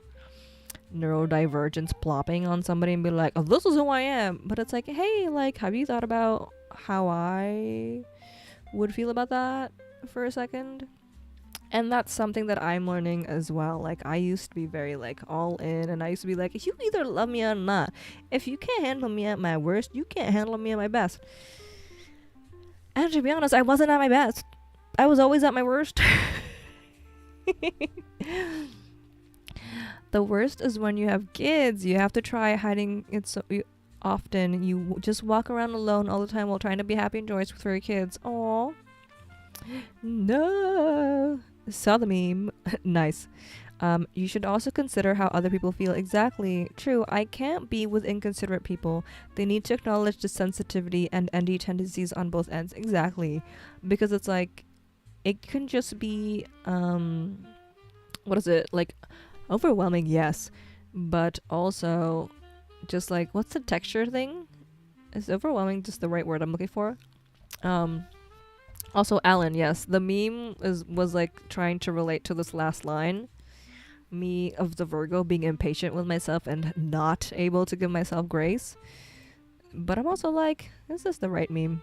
S1: neurodivergence plopping on somebody and be like, oh, this is who I am. But it's like, hey, like, have you thought about how I would feel about that for a second? And that's something that I'm learning as well. Like, I used to be very like all in, and I used to be like, you either love me or not. If you can't handle me at my worst, you can't handle me at my best. And to be honest, I wasn't at my best. I was always at my worst. The worst is when you have kids. You have to try hiding it so often. You just walk around alone all the time while trying to be happy and joyous for your kids. Aww. No. Saw the meme. Nice. You should also consider how other people feel. Exactly. True. I can't be with inconsiderate people. They need to acknowledge the sensitivity and ND tendencies on both ends. Exactly. Because it's like, it can just be, what is it? Like, overwhelming, yes. But also, just like, what's the texture thing? Is overwhelming just the right word I'm looking for? Also, Alan, yes. The meme was like trying to relate to this last line. Me of the Virgo being impatient with myself and not able to give myself grace. But I'm also like, is this the right meme?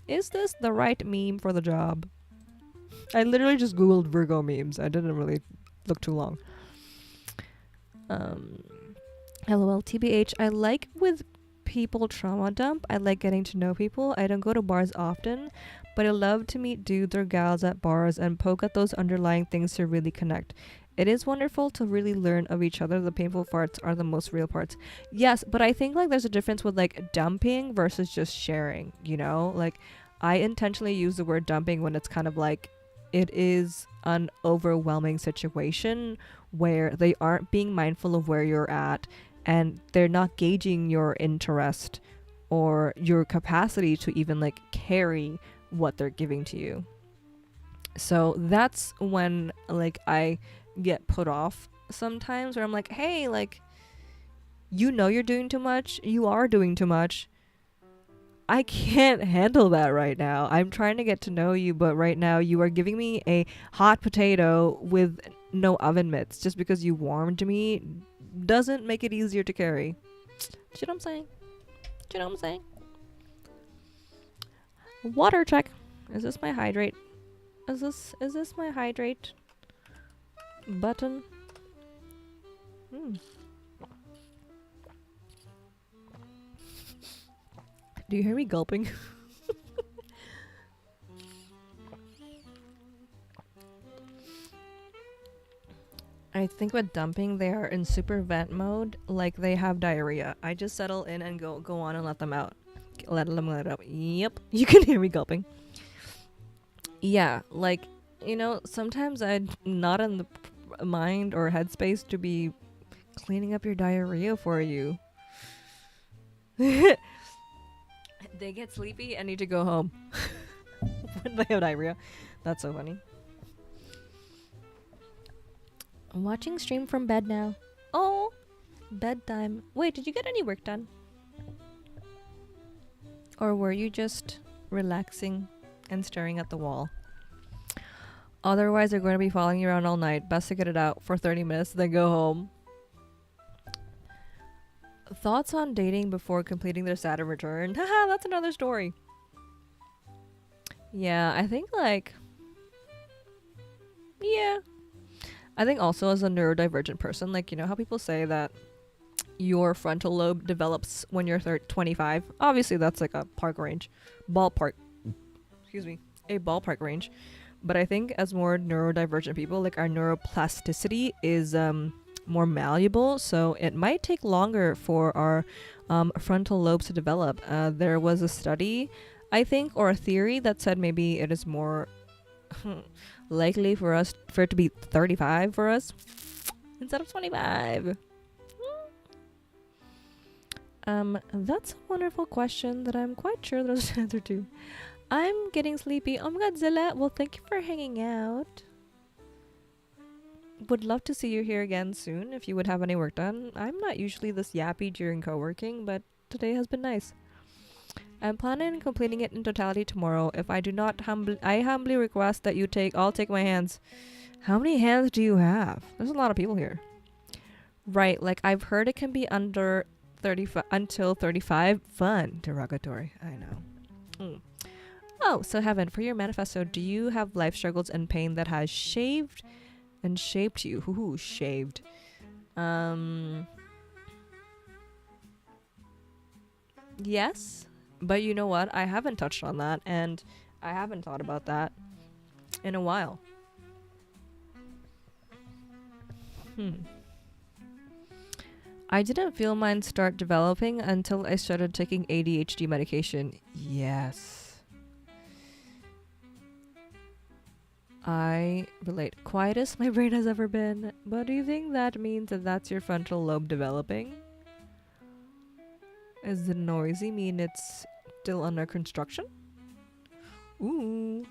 S1: Is this the right meme for the job? I literally just googled Virgo memes. I didn't really look too long. LOL TBH. I like with people trauma dump. I like getting to know people. I don't go to bars often, but I love to meet dudes or gals at bars and poke at those underlying things to really connect. It is wonderful to really learn of each other. The painful parts are the most real parts. Yes, but I think like there's a difference with like dumping versus just sharing, you know? Like, I intentionally use the word dumping when it's kind of like it is an overwhelming situation where they aren't being mindful of where you're at, and they're not gauging your interest or your capacity to even like carry what they're giving to you. So that's when like I get put off sometimes, where I'm like, hey, like, you know you're doing too much. You are doing too much. I can't handle that right now. I'm trying to get to know you, but right now you are giving me a hot potato with no oven mitts just because you warmed me doesn't make it easier to carry. Do you know what I'm saying? Do you know what I'm saying? Water check. Is this my hydrate? Is this my hydrate button? Do you hear me gulping? I think with dumping, they are in super vent mode, like they have diarrhea. I just settle in and go on and let them out. Let them out. Yep. You can hear me gulping. Yeah, like, you know, sometimes I'm not in the mind or headspace to be cleaning up your diarrhea for you. They get sleepy and need to go home when they have diarrhea. That's so funny. I'm watching stream from bed now. Oh, bedtime. Wait, did you get any work done? Or were you just relaxing and staring at the wall? Otherwise, they're going to be following you around all night. Best to get it out for 30 minutes, then go home. Thoughts on dating before completing their Saturn return? Haha, that's another story. Yeah, I think like... Yeah. I think also as a neurodivergent person, like, you know how people say that your frontal lobe develops when you're 25? Obviously, that's like a park range. Ballpark. Excuse me. A ballpark range. But I think as more neurodivergent people, like our neuroplasticity is more malleable, so it might take longer for our frontal lobes to develop. There was a study, I think, or a theory that said maybe it is more likely for it to be 35 for us instead of 25. That's a wonderful question that I'm quite sure there's an answer to. I'm getting sleepy. Oh my god, Zilla. Well, thank you for hanging out. Would love to see you here again soon if you would have any work done. I'm not usually this yappy during co-working, but today has been nice. I'm planning on completing it in totality tomorrow. If I do not I humbly request that you I'll take my hands. How many hands do you have? There's a lot of people here. Right, like I've heard it can be under 35 until 35. Fun. Derogatory. I know. Oh, so Heaven, for your manifesto, do you have life struggles and pain that has shaved and shaped you? Ooh, shaved. Yes, but you know what? I haven't touched on that, and I haven't thought about that in a while. I didn't feel mine start developing until I started taking ADHD medication. Yes. I relate. Quietest my brain has ever been. But do you think that means that that's your frontal lobe developing? Is the noisy mean it's still under construction? Ooh.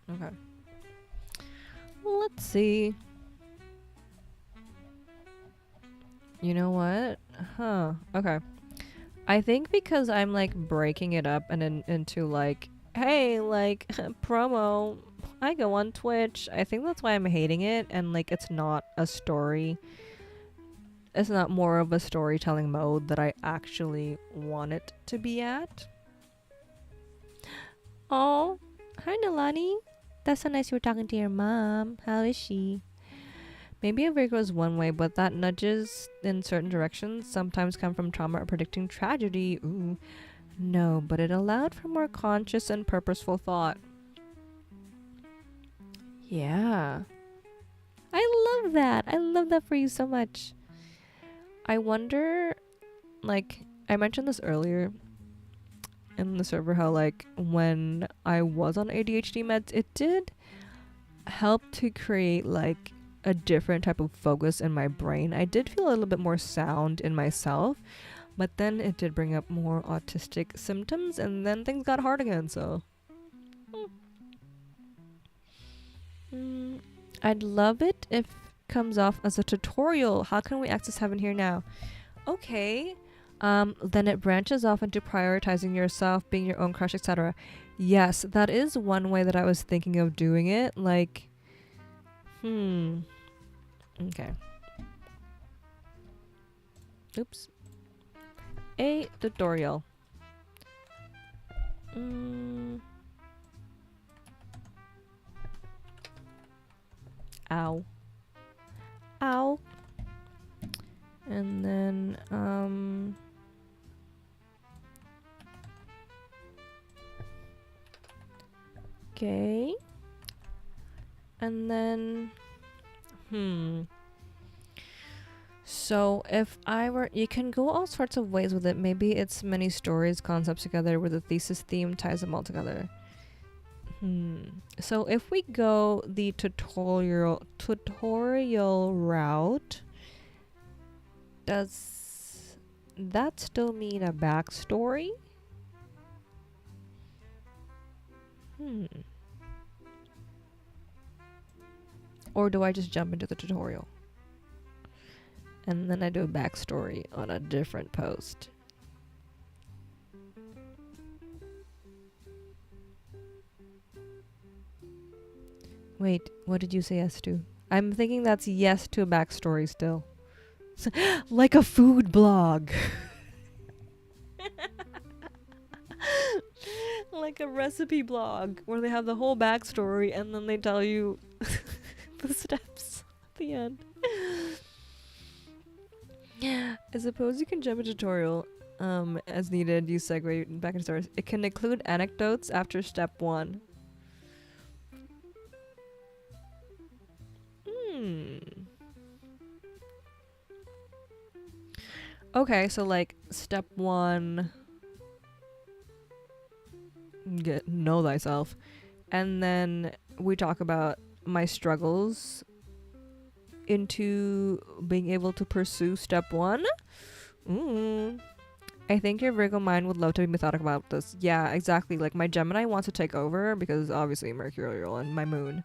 S1: Okay. Let's see. You know what? Okay. I think because I'm like breaking it up and into like, hey, like promo, I go on Twitch. I think that's why I'm hating it, and like it's not a story. It's not more of a storytelling mode that I actually want it to be at. Oh, hi Nalani. That's so nice you were talking to your mom. How is she? Maybe a Virgo is one way, but that nudges in certain directions sometimes come from trauma or predicting tragedy. Ooh. No, but it allowed for more conscious and purposeful thought. Yeah. I love that. I love that for you so much. I wonder, like, I mentioned this earlier in the server, how, like, when I was on ADHD meds, it did help to create, like, a different type of focus in my brain. I did feel a little bit more sound in myself, but then it did bring up more autistic symptoms, and then things got hard again, so. I'd love it if it comes off as a tutorial. How can we access heaven here now? Okay. Then it branches off into prioritizing yourself, being your own crush, etc. Yes, that is one way that I was thinking of doing it. Like, okay. Oops. A tutorial. Ow. Ow. And then, okay. And then, so if I were, you can go all sorts of ways with it. Maybe it's many stories, concepts together where the thesis theme ties them all together. So if we go the tutorial route, does that still mean a backstory? Or do I just jump into the tutorial? And then I do a backstory on a different post. Wait, what did you say yes to? I'm thinking that's yes to a backstory still. Like a food blog. Like a recipe blog where they have the whole backstory and then they tell you the steps at the end. I suppose you can jump a tutorial as needed. Use segue back into stories. It can include anecdotes after step 1. Okay, so like step 1, know thyself, and then we talk about my struggles into being able to pursue step 1. I think your Virgo mind would love to be methodical about this. Yeah, exactly. Like my Gemini wants to take over because obviously Mercurial and my moon.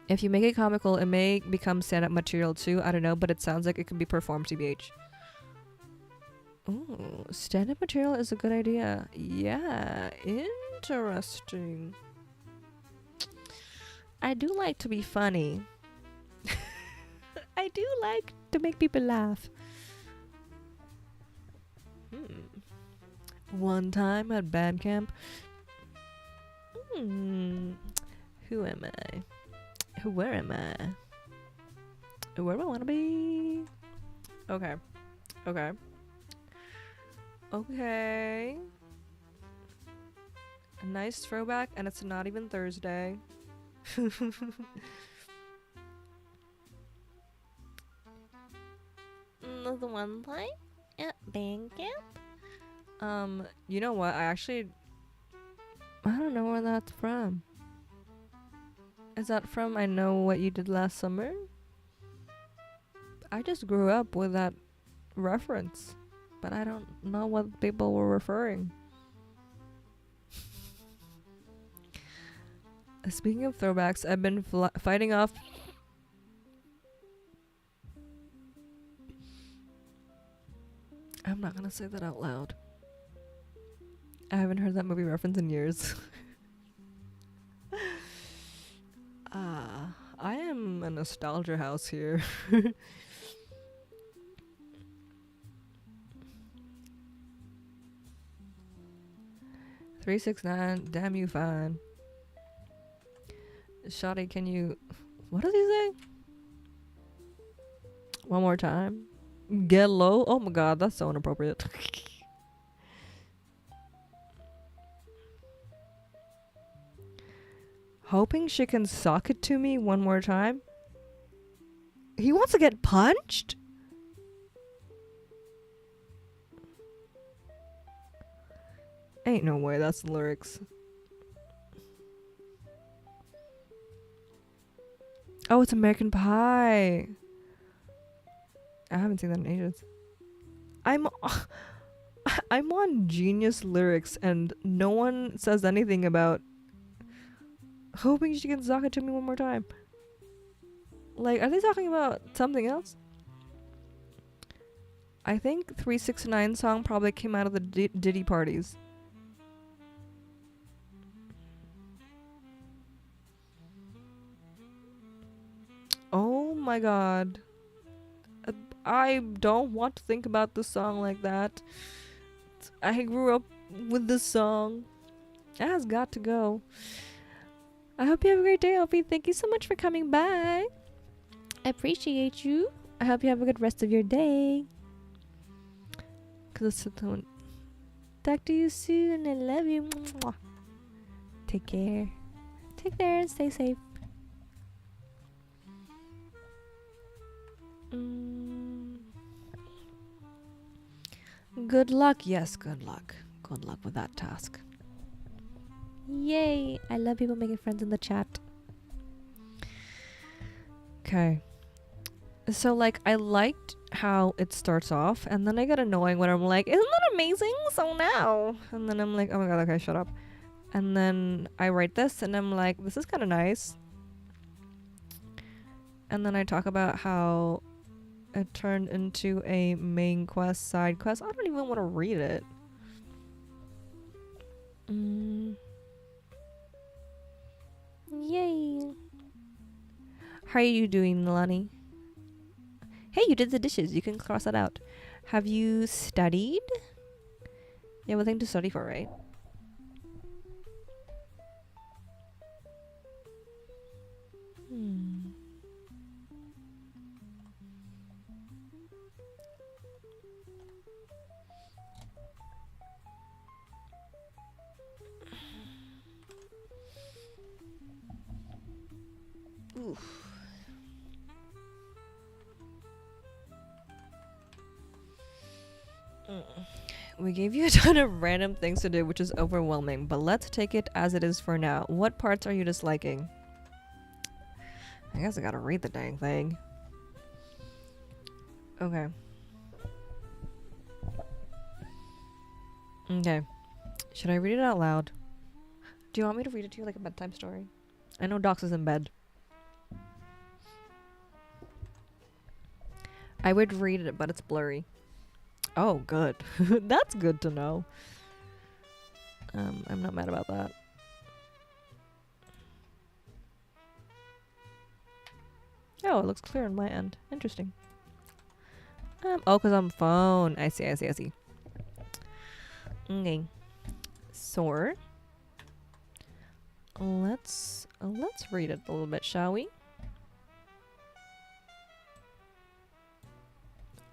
S1: If you make it comical, it may become stand-up material too. I don't know, but it sounds like it can be performed TBH. Ooh, stand-up material is a good idea. Yeah, interesting. I do like to be funny. I do like to make people laugh. One time at band camp. Who am I? Where am I? Where do I want to be? Okay. Okay. Okay. A nice throwback, and it's not even Thursday. The one time at band camp? You know what? I don't know where that's from. Is that from I Know What You Did Last Summer? I just grew up with that reference, but I don't know what people were referring. Speaking of throwbacks, I've been fighting off... I'm not gonna say that out loud. I haven't heard that movie reference in years. I am a nostalgia house here. 369, damn you fine. Shawty, can you... What does he say? One more time. Get low? Oh my god, that's so inappropriate. Hoping she can sock it to me one more time? He wants to get punched? Ain't no way that's the lyrics. Oh, it's American Pie. I haven't seen that in ages. I'm on Genius Lyrics and no one says anything about hoping she can sock it to me one more time. Like, are they talking about something else? I think 369 song probably came out of the Diddy parties. Oh my god. I don't want to think about this song like that. I grew up with this song. It has got to go. I hope you have a great day, Opie. Thank you so much for coming by. I appreciate you. I hope you have a good rest of your day. Talk to you soon. I love you. Take care. Take care and stay safe. Good luck. Yes, good luck. Good luck with that task. Yay. I love people making friends in the chat. Okay. So, like, I liked how it starts off, and then I get annoying when I'm like, isn't that amazing? So now. And then I'm like, oh my god, okay, shut up. And then I write this, and I'm like, this is kind of nice. And then I talk about how it turned into a main quest, side quest. I don't even want to read it. Yay. How are you doing, Nalani? Hey, you did the dishes. You can cross that out. Have you studied? You have a thing to study for, right? Hmm. Oof. We gave you a ton of random things to do, which is overwhelming, but let's take it as it is for now. What parts are you disliking? I guess I gotta read the dang thing. Okay. Okay. Should I read it out loud? Do you want me to read it to you like a bedtime story? I know Docs is in bed. I would read it, but it's blurry. Oh, good. That's good to know. I'm not mad about that. Oh, it looks clear on my end. Interesting. Oh, because I'm phone. I see. Okay. So, let's read it a little bit, shall we?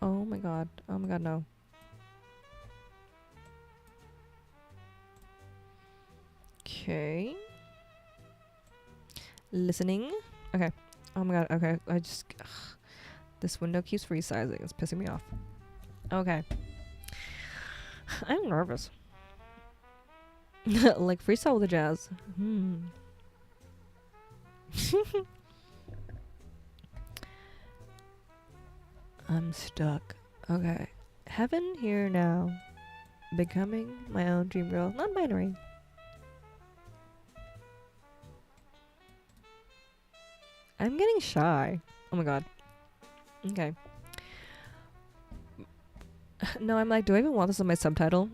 S1: Oh my god, no. Okay. Listening. Okay. Oh my god, okay. This window keeps resizing. It's pissing me off. Okay. I'm nervous. Like freestyle with the jazz. I'm stuck. Okay. Heaven here now. Becoming my own dream girl. Non-binary. I'm getting shy. Oh my god. Okay. No, I'm like, do I even want this on my subtitle?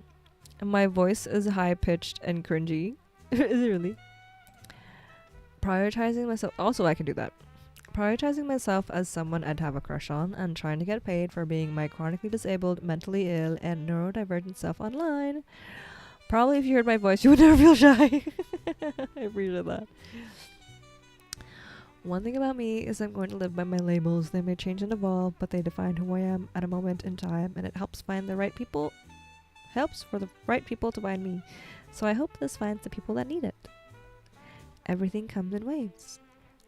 S1: My voice is high-pitched and cringy. Is it really? Prioritizing myself. Also, I can do that. Prioritizing myself as someone I'd have a crush on and trying to get paid for being my chronically disabled, mentally ill, and neurodivergent self online. Probably if you heard my voice, you would never feel shy. I appreciate that. One thing about me is I'm going to live by my labels. They may change and evolve, but they define who I am at a moment in time, and it helps for the right people to find me. So I hope this finds the people that need it. Everything comes in waves.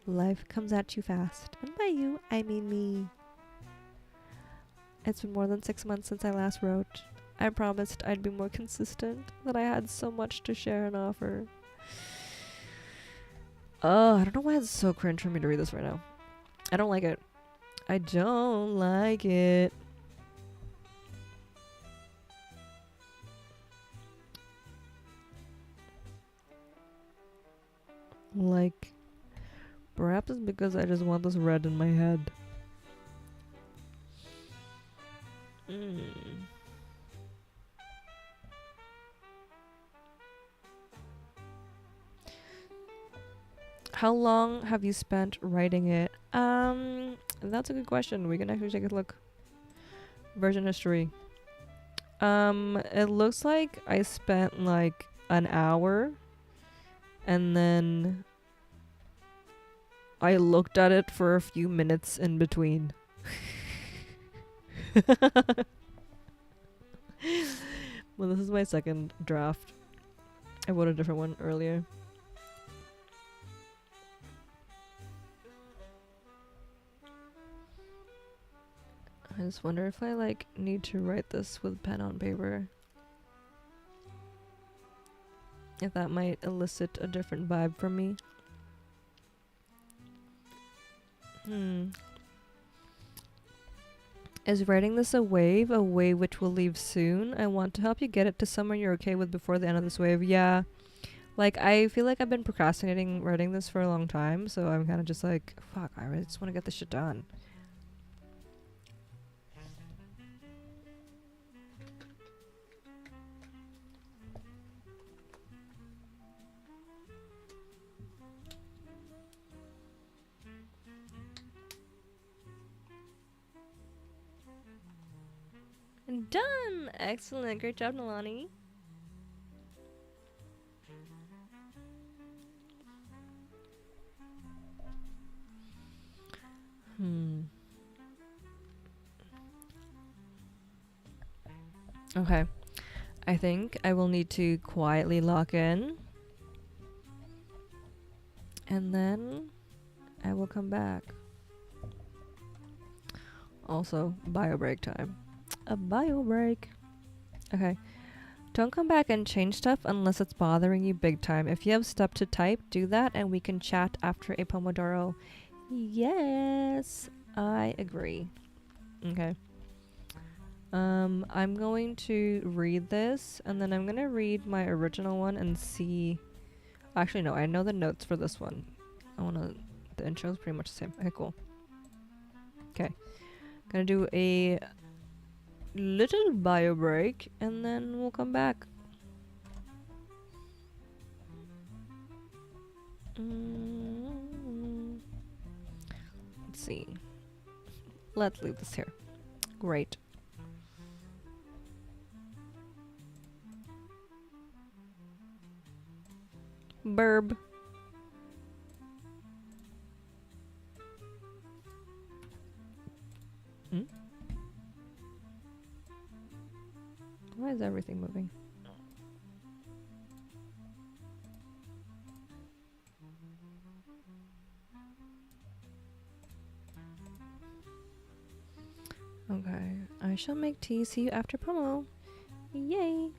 S1: Life comes at you fast. And by you, I mean me. It's been more than 6 months since I last wrote. I promised I'd be more consistent, that I had so much to share and offer. Oh, I don't know why it's so cringe for me to read this right now. I don't like it. I don't like it. Like, perhaps it's because I just want this read in my head. How long have you spent writing it? That's a good question. We can actually take a look. Version history. It looks like I spent like an hour, and then I looked at it for a few minutes in between. Well, this is my second draft. I wrote a different one earlier. I just wonder if I like need to write this with pen on paper. If that might elicit a different vibe from me. Is writing this a wave which will leave soon? I want to help you get it to somewhere you're okay with before the end of this wave. Yeah. Like, I feel like I've been procrastinating writing this for a long time, so I'm kind of just like, fuck, I really just want to get this shit done. Done! Excellent. Great job, Nalani. Okay. I think I will need to quietly lock in. And then I will come back. Also, bio break time. A bio break. Okay. Don't come back and change stuff unless it's bothering you big time. If you have stuff to type, do that and we can chat after a pomodoro. Yes, I agree. Okay. I'm going to read this and then I'm going to read my original one and see. Actually, no, I know the notes for this one. The intro is pretty much the same. Okay, cool. Okay. Gonna do a little bio break and then we'll come back. Let's see. Let's leave this here. Great. Burb. Why is everything moving? Okay. I shall make tea. See you after promo. Yay!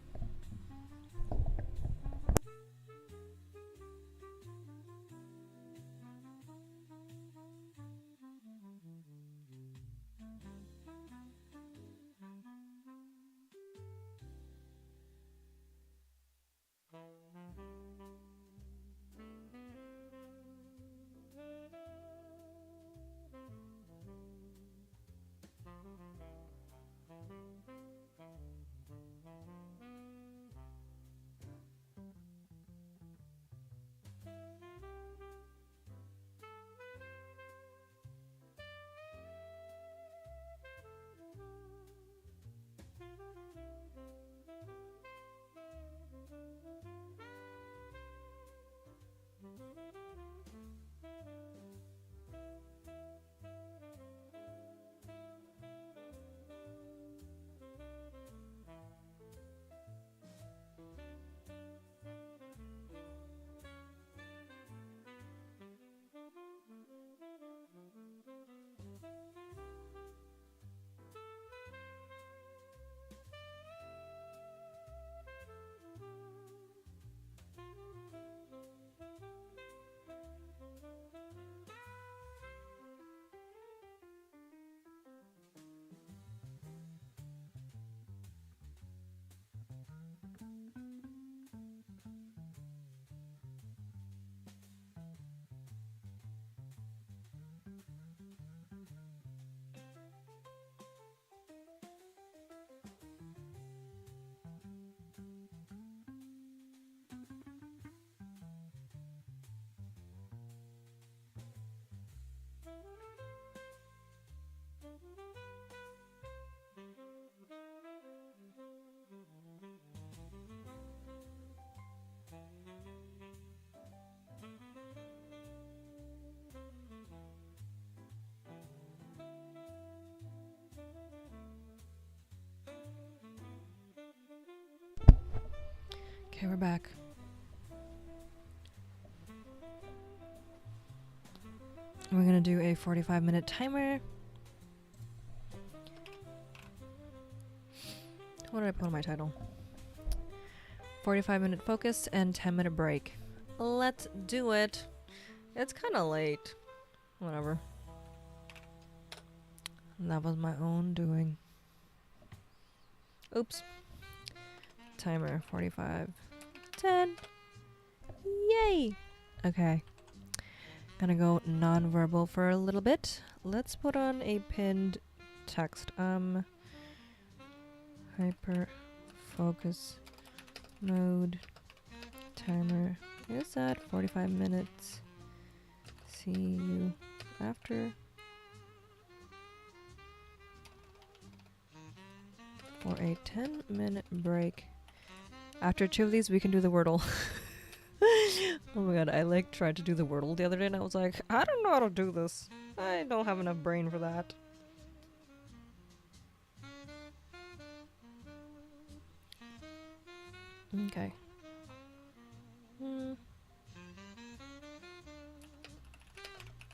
S1: Okay, we're back. We're gonna do a 45-minute timer. What did I put on my title? 45-minute focus and 10-minute break. Let's do it. It's kind of late. Whatever. That was my own doing. Oops. Timer 45. 10. Yay! Okay. Gonna go non-verbal for a little bit. Let's put on a pinned text. Hyper focus mode timer is at 45 minutes. See you after for a 10-minute break. After 2 of these, we can do the Wordle. Oh my god, I like tried to do the Wordle the other day and I was like, I don't know how to do this. I don't have enough brain for that. Okay.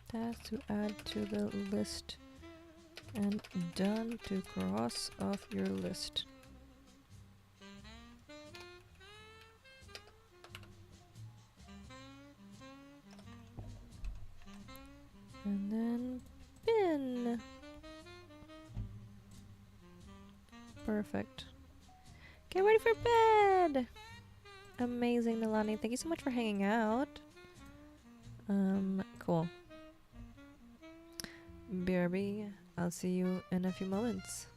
S1: Task to add to the list. And done to cross off your list. And then bin. Perfect. Get ready for bed. Amazing, Nalani. Thank you so much for hanging out. Cool. BRB, I'll see you in a few moments.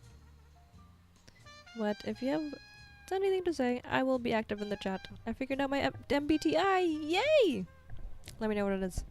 S1: What? If you have anything to say, I will be active in the chat. I figured out my MBTI. Yay! Let me know what it is.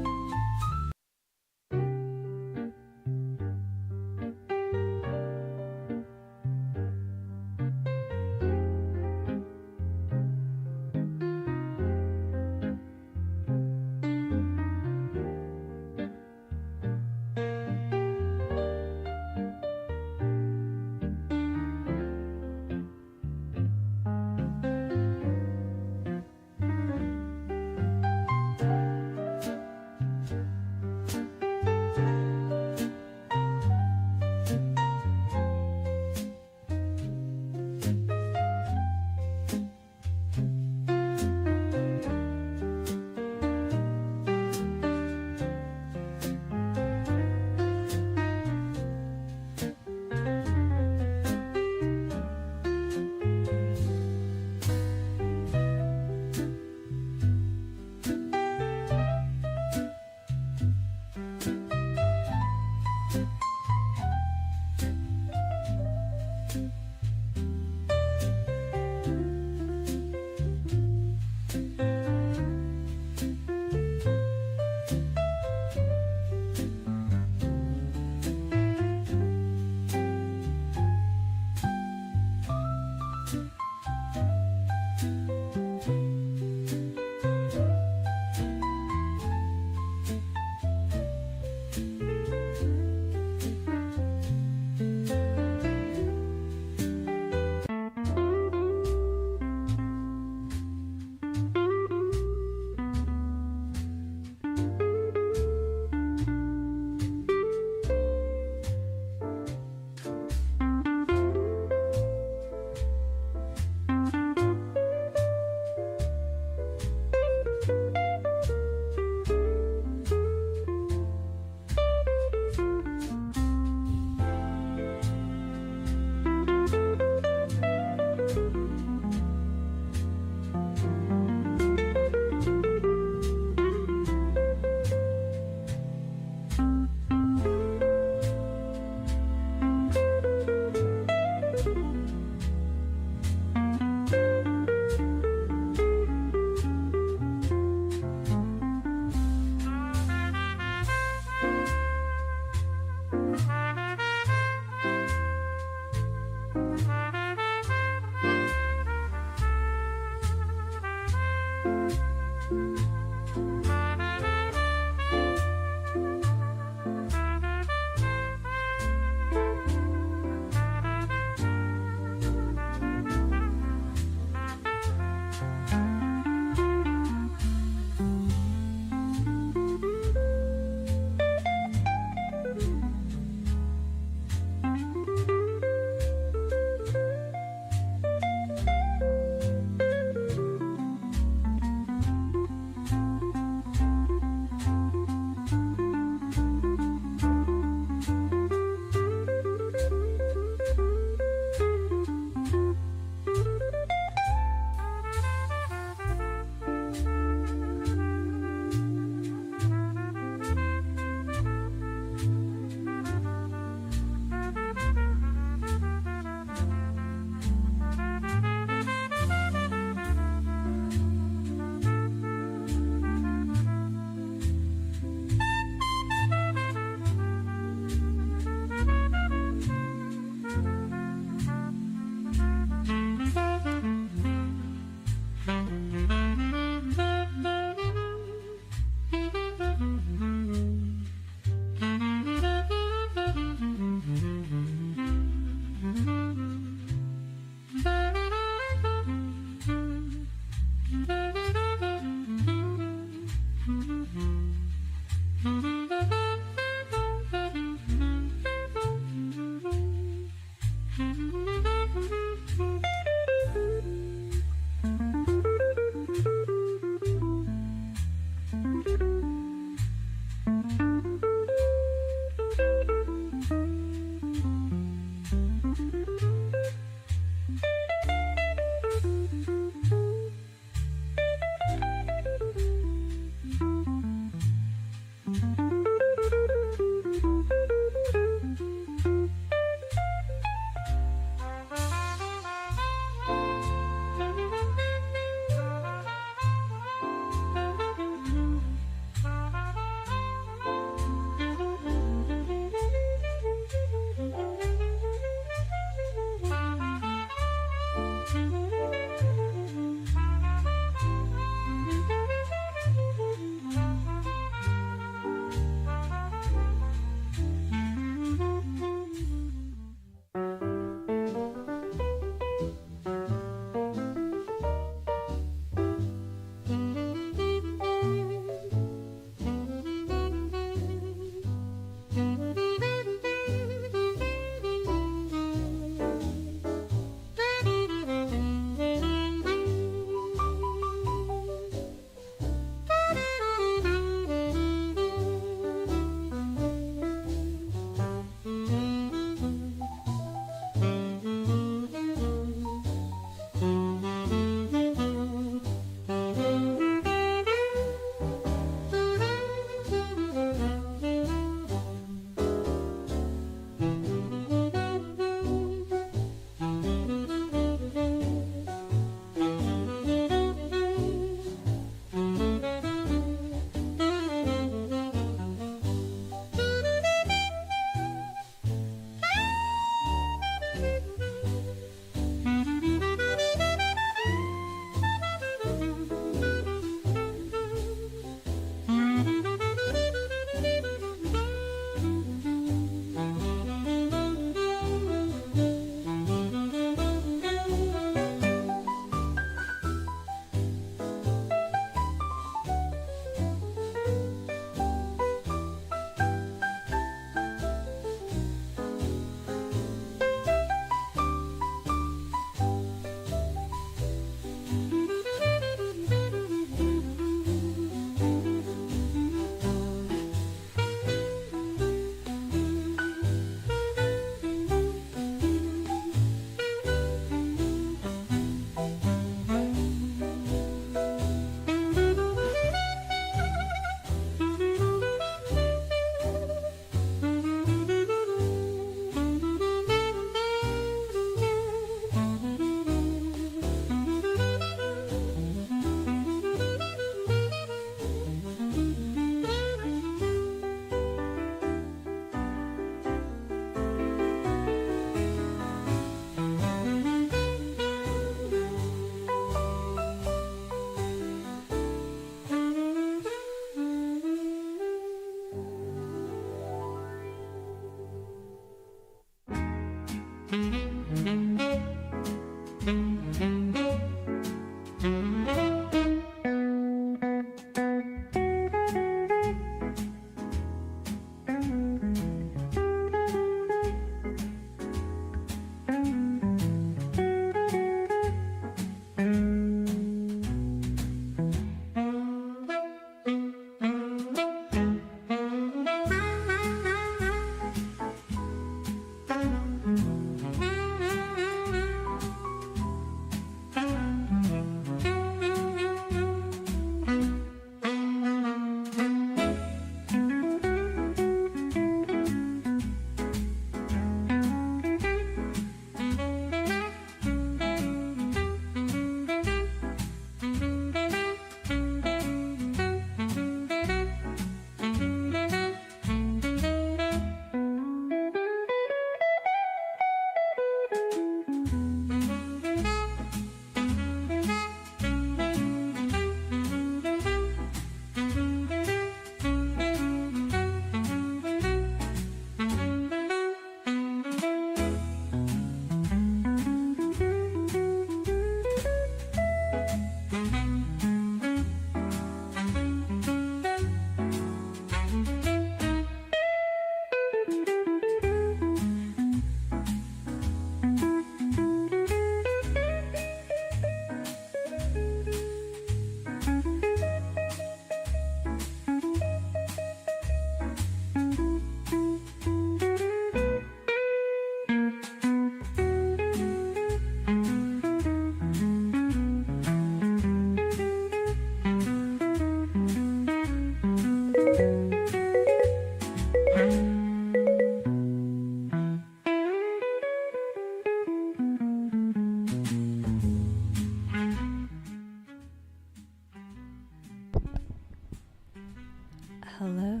S1: Hello.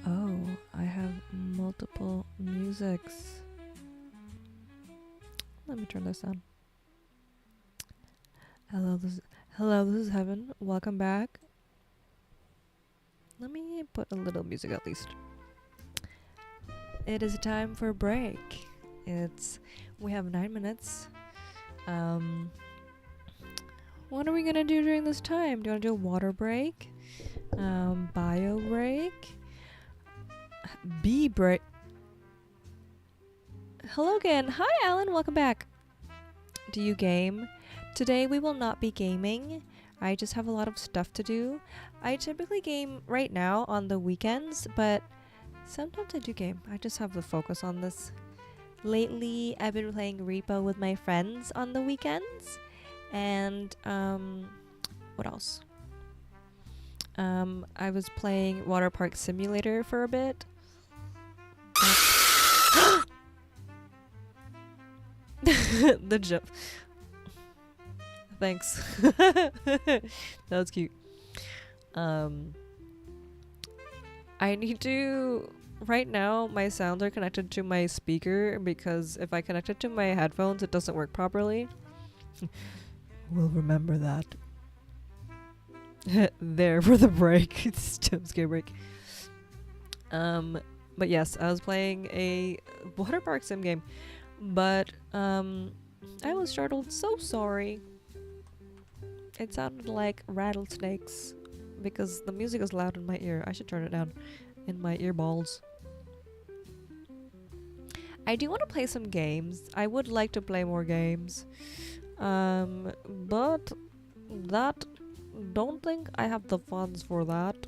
S1: Oh, I have multiple musics. Let me turn this on. Hello, this is Heaven. Welcome back. Let me put a little music at least. It is time for a break. We have 9 minutes. What are we gonna do during this time? Do you wanna do a water break? Bio break? Bee break? Hello again. Hi, Alan. Welcome back. Do you game? Today we will not be gaming. I just have a lot of stuff to do. I typically game right now on the weekends, but sometimes I do game. I just have the focus on this. Lately, I've been playing Repo with my friends on the weekends. And, what else? I was playing Water Park Simulator for a bit. The jump. Thanks. That was cute. I need to... Right now, my sounds are connected to my speaker because if I connect it to my headphones, it doesn't work properly. We'll remember that. There for the break. It's jump scare break. But yes, I was playing a water park sim game. But, I was startled. So sorry. It sounded like rattlesnakes because the music is loud in my ear. I should turn it down in my earballs. I do want to play some games. I would like to play more games. But that, don't think I have the funds for that.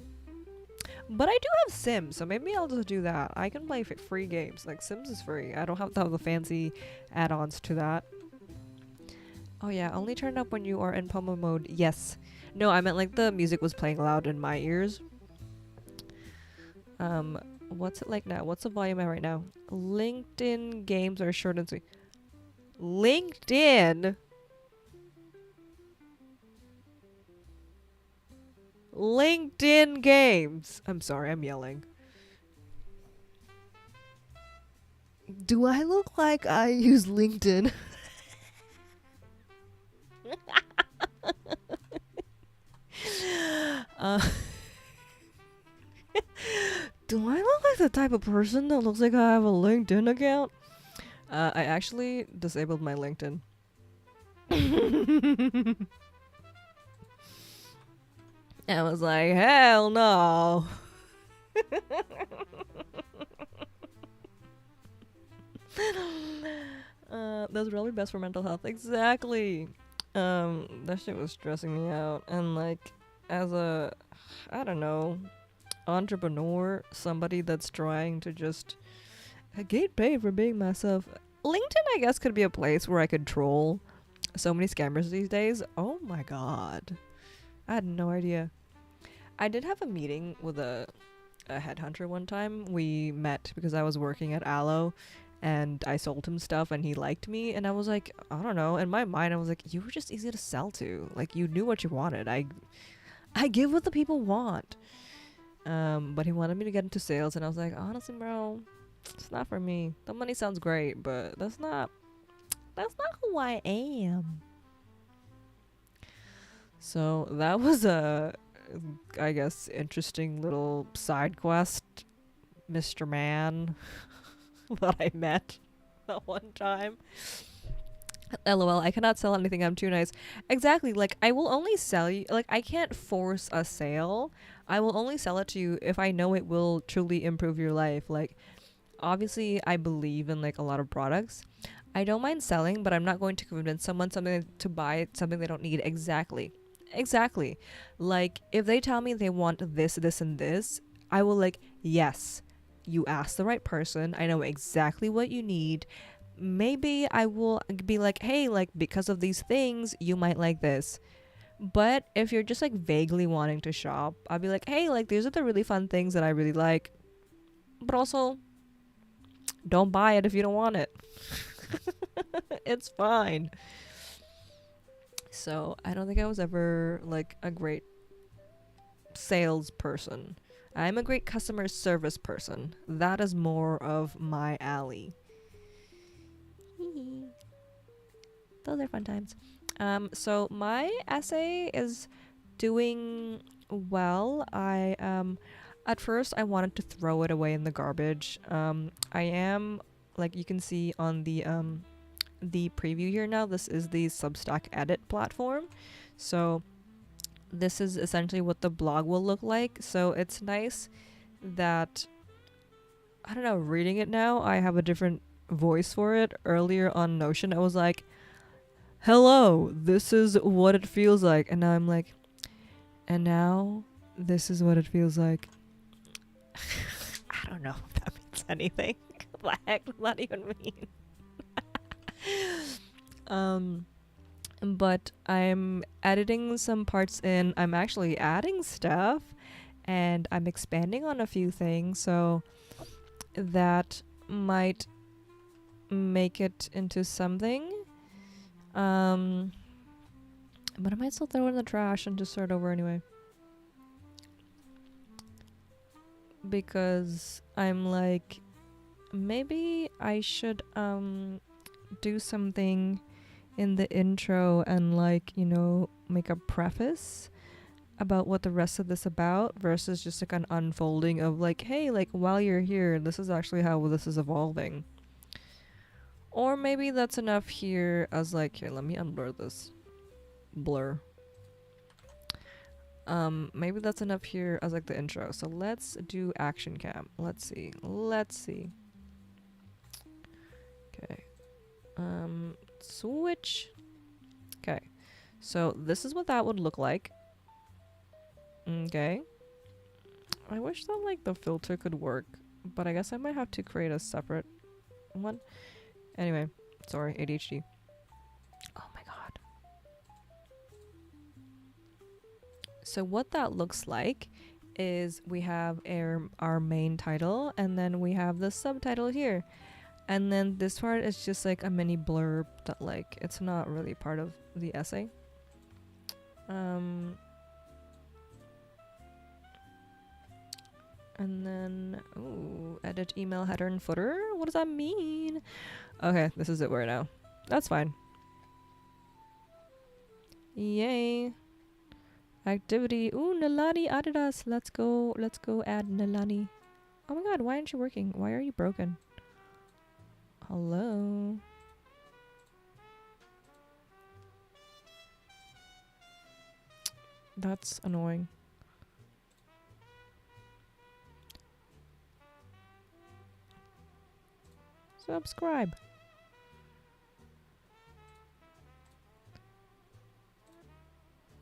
S1: But I do have Sims, so maybe I'll just do that. I can play free games. Like, Sims is free. I don't have to have the fancy add-ons to that. Oh yeah, only turn up when you are in Pomo mode. Yes. No, I meant like the music was playing loud in my ears. What's it like now? What's the volume at right now? LinkedIn games are short and sweet. LinkedIn? LinkedIn games. I'm sorry, I'm yelling. Do I look like I use LinkedIn? Do I look like the type of person that looks like I have a LinkedIn account? I actually disabled my LinkedIn. I was like, hell no. That's really best for mental health. Exactly. That shit was stressing me out. And like, as a, I don't know, entrepreneur, somebody that's trying to just get paid for being myself. LinkedIn, I guess, could be a place where I could troll so many scammers these days. Oh my god. I had no idea. I did have a meeting with a headhunter one time. We met because I was working at Aloe and I sold him stuff and he liked me. And I was like, I don't know. In my mind, I was like, you were just easy to sell to. Like, you knew what you wanted. I give what the people want. But he wanted me to get into sales and I was like, honestly, bro, it's not for me. The money sounds great, but that's not who I am. So that was a, I guess, interesting little side quest, Mr. Man, that I met that one time. LOL, I cannot sell anything, I'm too nice. Exactly, like, I will only sell you, like, I can't force a sale. I will only sell it to you if I know it will truly improve your life. Like, obviously, I believe in, like, a lot of products. I don't mind selling, but I'm not going to convince someone something to buy something they don't need. Exactly. Like, if they tell me they want this, this, and this, I will like, yes, you asked the right person. I know exactly what you need. Maybe I will be like, hey, like, because of these things, you might like this. But if you're just like vaguely wanting to shop, I'll be like, hey, like, these are the really fun things that I really like. But also, don't buy it if you don't want it. It's fine. So I don't think I was ever like a great salesperson. I'm a great customer service person. That is more of my alley. Those are fun times. So my essay is doing well. At first I wanted to throw it away in the garbage. I am, like you can see on the preview here now, this is the Substack edit platform. So this is essentially what the blog will look like. So it's nice that, I don't know, reading it now, I have a different voice for it. Earlier on Notion, I was like, hello, this is what it feels like. And now I'm like, and now this is what it feels like. I don't know if that means anything. What the heck does that even mean? But I'm editing some parts in. I'm actually adding stuff, and I'm expanding on a few things, so that might make it into something. But I might still throw it in the trash and just start over anyway. Because I'm like, maybe I should do something in the intro and, like, you know, make a preface about what the rest of this about versus just like an unfolding of like, hey, like while you're here, this is actually how this is evolving. Or maybe that's enough here as like, here, let me unblur this blur. Maybe that's enough here as like the intro. So let's do action cam. Let's see. Okay. Switch. Okay. So this is what that would look like. Okay. I wish that like the filter could work, but I guess I might have to create a separate one. Anyway, sorry, ADHD. Oh my god. So what that looks like is we have our main title, and then we have the subtitle here. And then this part is just like a mini blurb that like, it's not really part of the essay. And then, ooh, edit email header and footer? What does that mean? Okay, this is it right now. That's fine. Yay. Activity. Ooh, Nalani added us. Let's go add Nalani. Oh my god, why aren't you working? Why are you broken? Hello? That's annoying. Subscribe.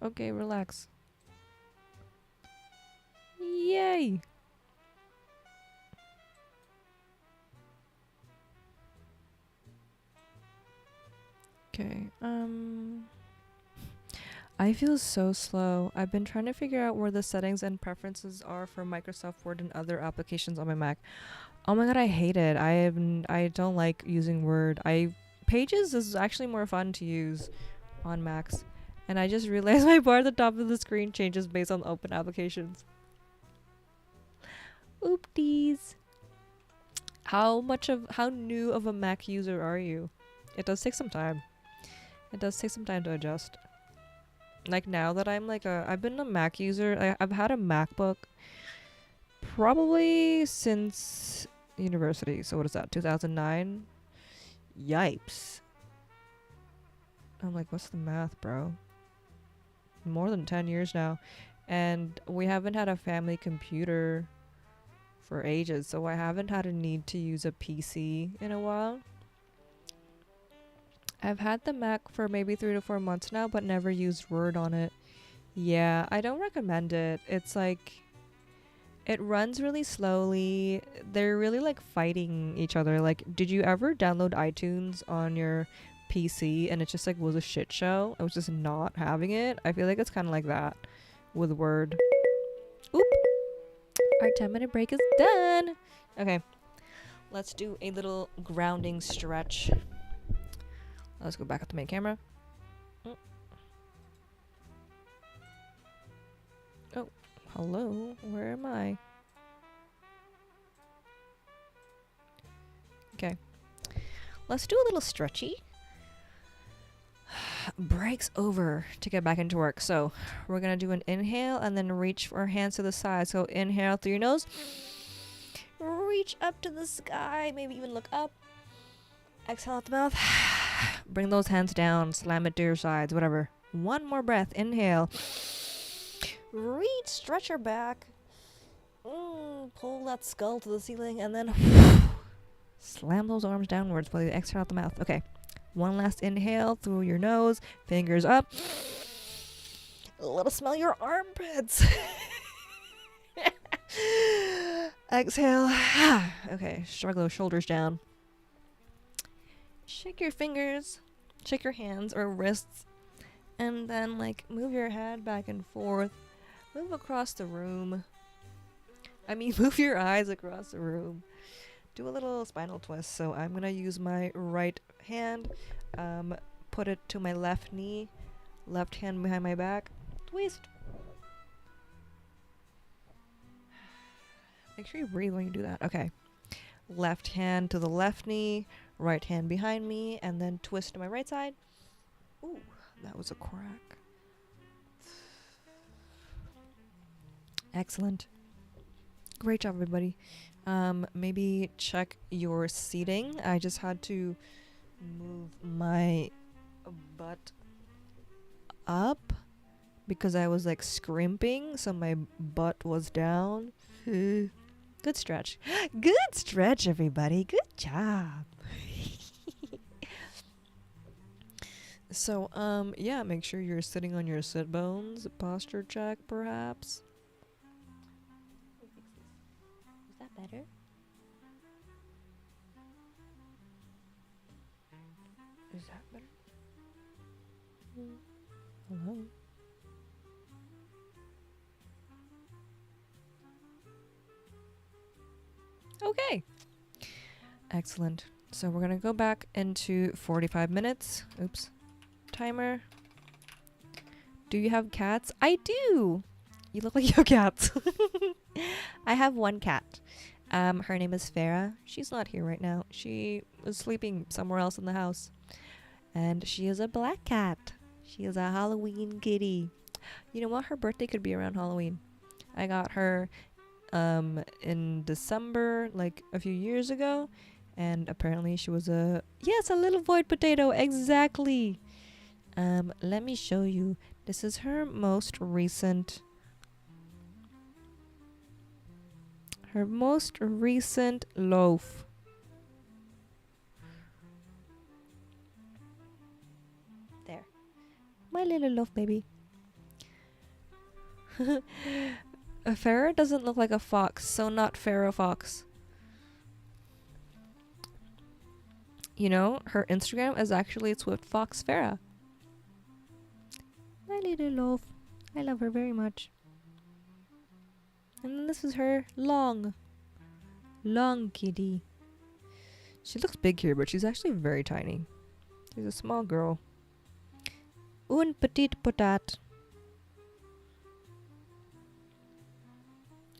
S1: Okay, relax. Yay! Okay, I feel so slow. I've been trying to figure out where the settings and preferences are for Microsoft Word and other applications on my Mac. Oh my god, I hate it. I don't like using Word. Pages is actually more fun to use on Macs. And I just realized my bar at the top of the screen changes based on open applications. Oopties. How new of a Mac user are you? It does take some time. It does take some time to adjust. Like now that I'm like I've been a Mac user. I've had a MacBook probably since university. So what is that? 2009? Yipes. I'm like, what's the math, bro? More than 10 years now. And we haven't had a family computer for ages, so I haven't had a need to use a PC in a while. I've had the Mac for maybe 3 to 4 months now, but never used Word on it. Yeah, I don't recommend it. It's like, it runs really slowly. They're really like fighting each other. Like, did you ever download iTunes on your PC and it just like was a shit show? I was just not having it. I feel like it's kind of like that with Word. Oop. Our 10-minute break is done. Okay, let's do a little grounding stretch. Let's go back up to main camera. Oh, hello. Where am I? Okay. Let's do a little stretchy. Breaks over to get back into work. So we're gonna do an inhale and then reach our hands to the side. So inhale through your nose. Reach up to the sky. Maybe even look up. Exhale out the mouth. Bring those hands down. Slam it to your sides. Whatever. One more breath. Inhale. Reach. Stretch your back. Pull that skull to the ceiling. And then slam those arms downwards while you exhale out the mouth. Okay. One last inhale through your nose. Fingers up. Let us smell your armpits. Exhale. Okay. Shrug those shoulders down. Shake your fingers. Shake your hands or wrists. And then, like, move your head back and forth. Move across the room. Move your eyes across the room. Do a little spinal twist. So I'm gonna use my right hand, put it to my left knee, left hand behind my back, twist. Make sure you breathe when you do that. Okay. Left hand to the left knee, right hand behind me, and then twist to my right side. Ooh, that was a crack. Excellent. Great job, everybody. Maybe check your seating. I just had to move my butt up because I was like scrimping, so my butt was down. Good stretch. Good stretch, everybody. Good job. So, yeah, make sure you're sitting on your sit bones. Posture check, perhaps. Is that better? Is that better? Hello? Okay. Excellent. So we're gonna go back into 45 minutes. Oops. Timer. Do you have cats? I do! You look like you have cats. I have one cat. Her name is Farah. She's not here right now. She was sleeping somewhere else in the house. And she is a black cat. She is a Halloween kitty. You know what? Her birthday could be around Halloween. I got her in December, like a few years ago. And apparently she was a little void potato. Exactly. Let me show you. This is her most recent loaf. There. My little loaf baby. Farrah doesn't look like a fox, so not Farrah Fox. You know, her Instagram is actually Swift Fox Farrah. My little loaf. I love her very much. And then this is her long kitty. She looks big here, but she's actually very tiny. She's a small girl. Un petit potat.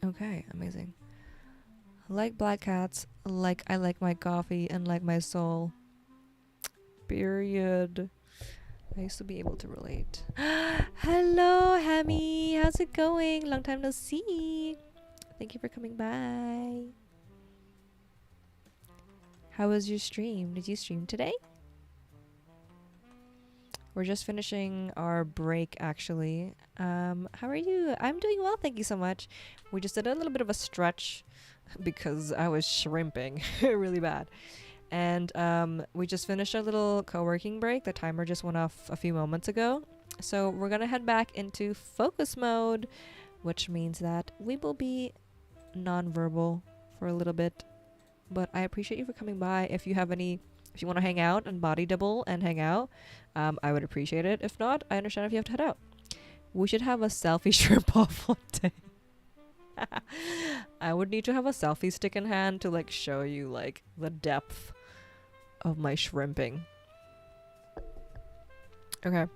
S1: Okay, amazing. Like black cats, like I like my coffee and like my soul. Period. I used to be able to relate. Hello, Hammy. How's it going? Long time no see. Thank you for coming by. How was your stream? Did you stream today? We're just finishing our break, actually. How are you? I'm doing well, thank you so much. We just did a little bit of a stretch because I was shrimping really bad. And we just finished our little co-working break. The timer just went off a few moments ago. So we're going to head back into focus mode, which means that we will be non-verbal for a little bit. But I appreciate you for coming by. If you want to hang out and body double and hang out, I would appreciate it. If not, I understand if you have to head out. We should have a selfie strip off one day. I would need to have a selfie stick in hand to like show you like the depth of my shrimping. Okay.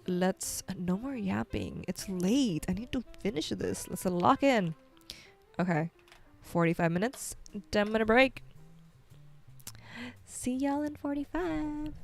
S1: no more yapping. It's late. I need to finish this. Let's lock in. Okay. 45 minutes. 10-minute break. See y'all in 45.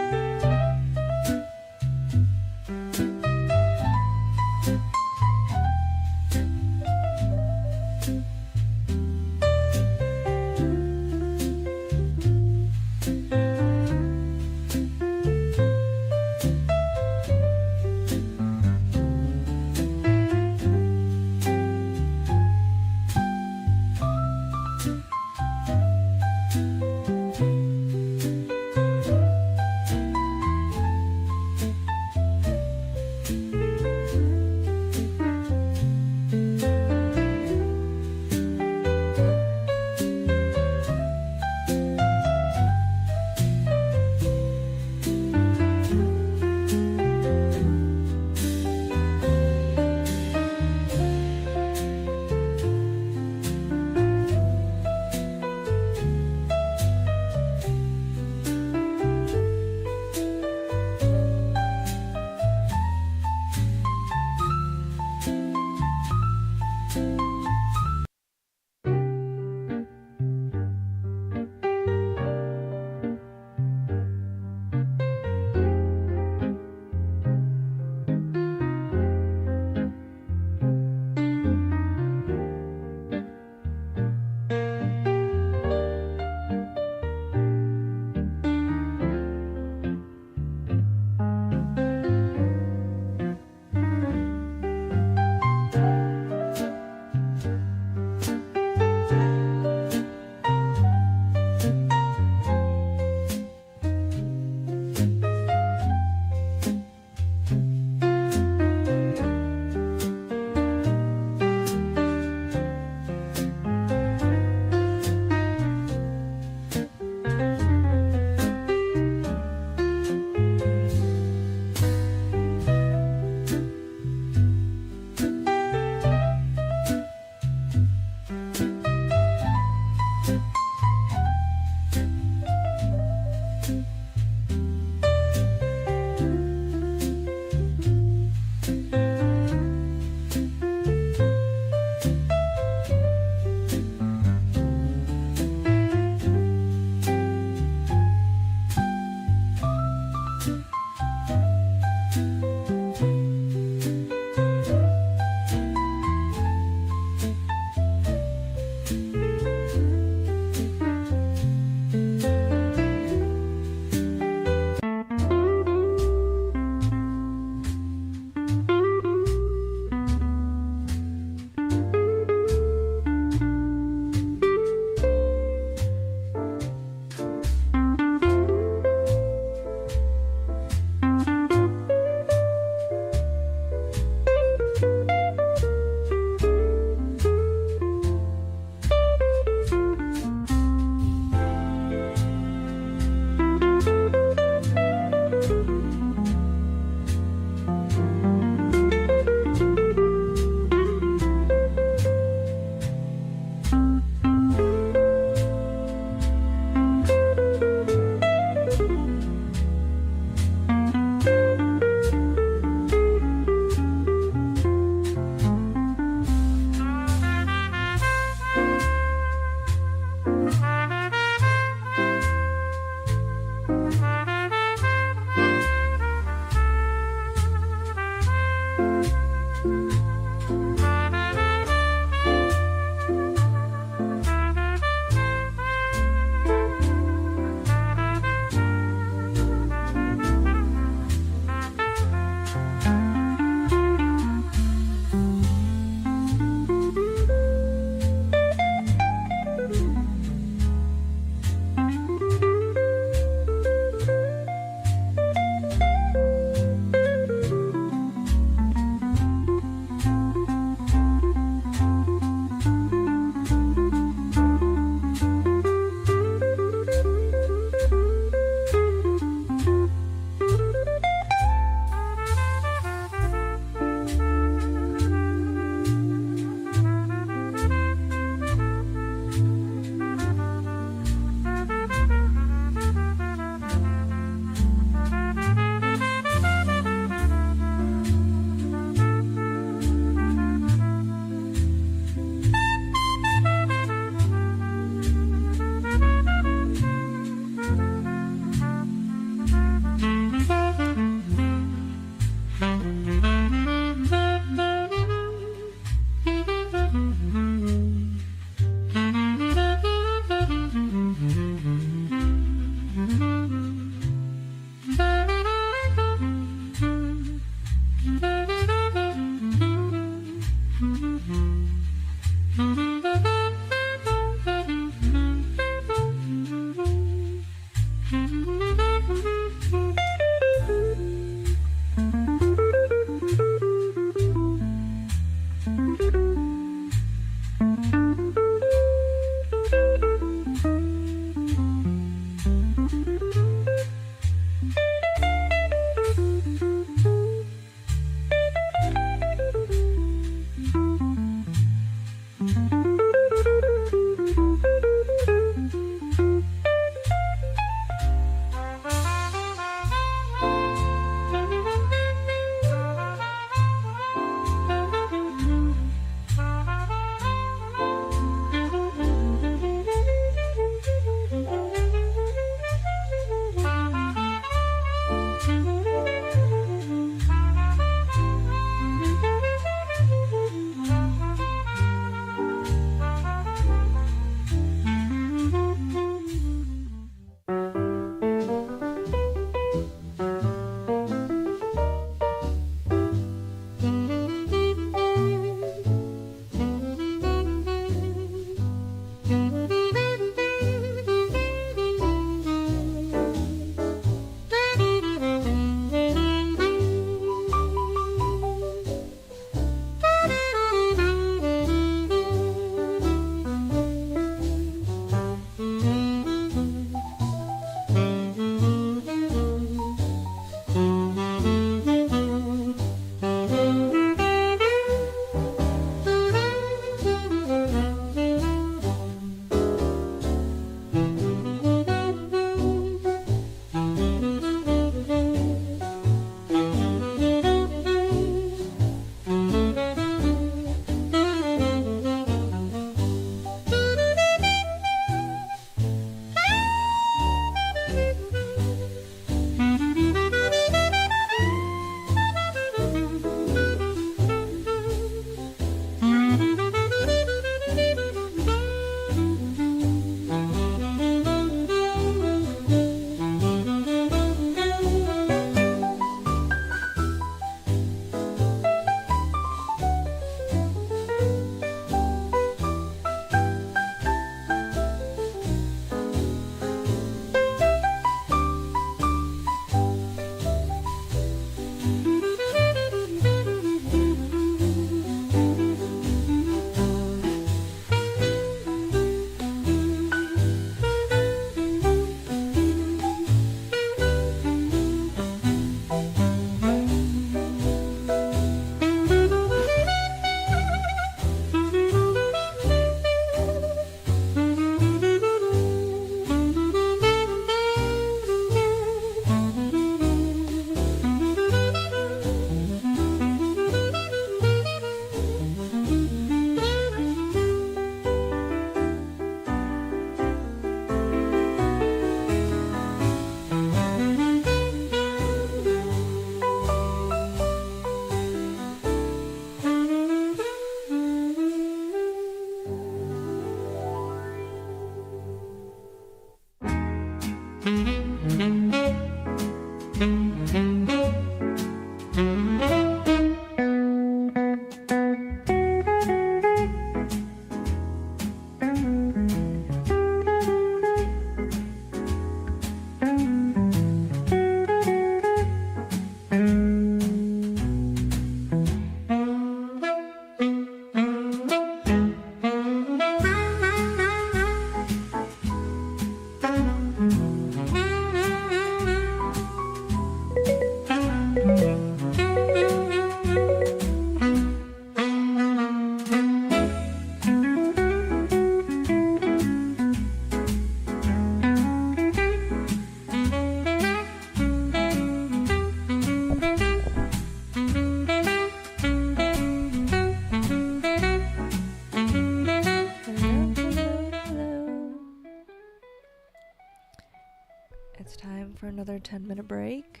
S1: down for another 10-minute break.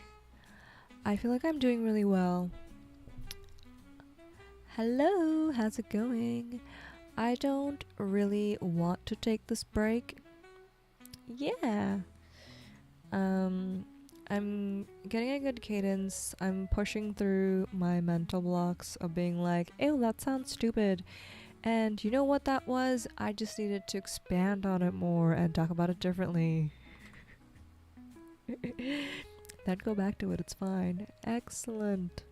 S1: I feel like I'm doing really well. Hello, how's it going? I don't really want to take this break. Yeah. I'm getting a good cadence. I'm pushing through my mental blocks of being like, ew, that sounds stupid. And you know what that was? I just needed to expand on it more and talk about it differently. Then go back to it, it's fine. Excellent.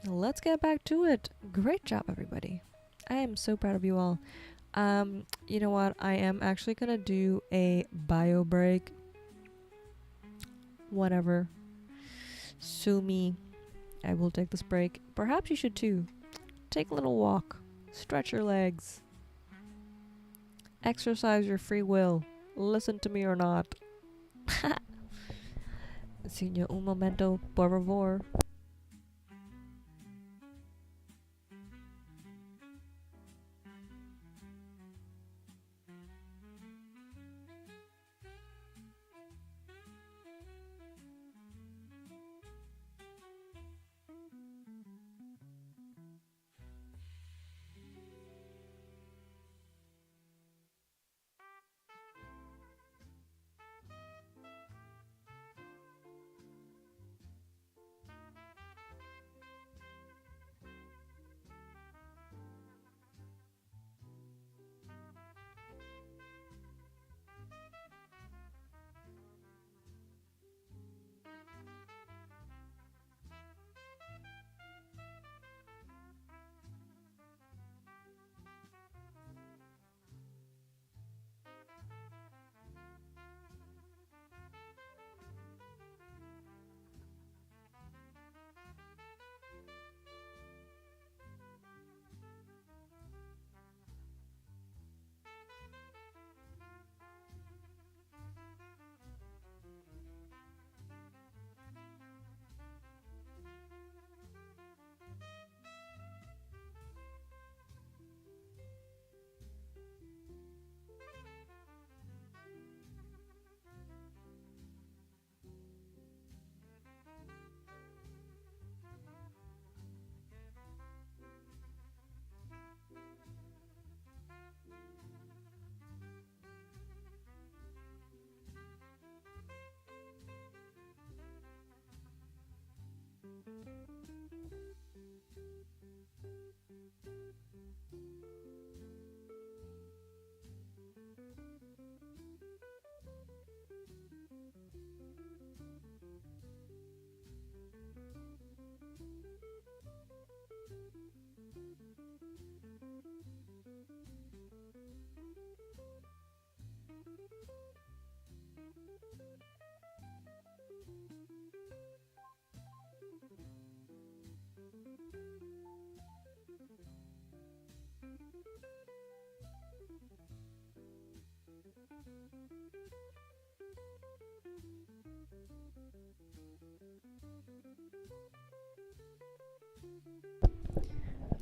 S1: Let's get back to it. Great job, everybody. I am so proud of you all. You know what? I am actually gonna do a bio break. Whatever. Sue me. I will take this break. Perhaps you should too. Take a little walk. Stretch your legs. Exercise your free will. Listen to me or not. Señor, un momento, por favor.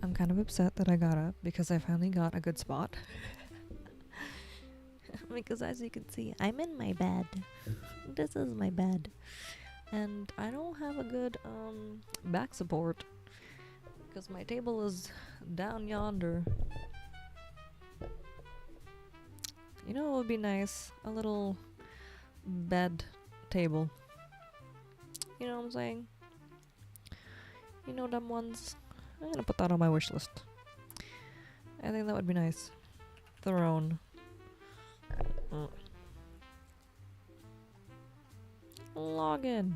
S1: I'm kind of upset that I got up because I finally got a good spot. Because as you can see, I'm in my bed. This is my bed. And I don't have a good back support because my table is down yonder. You know what would be nice? A little bed table. You know what I'm saying? You know them ones? I'm gonna put that on my wish list. I think that would be nice. Throne. Login.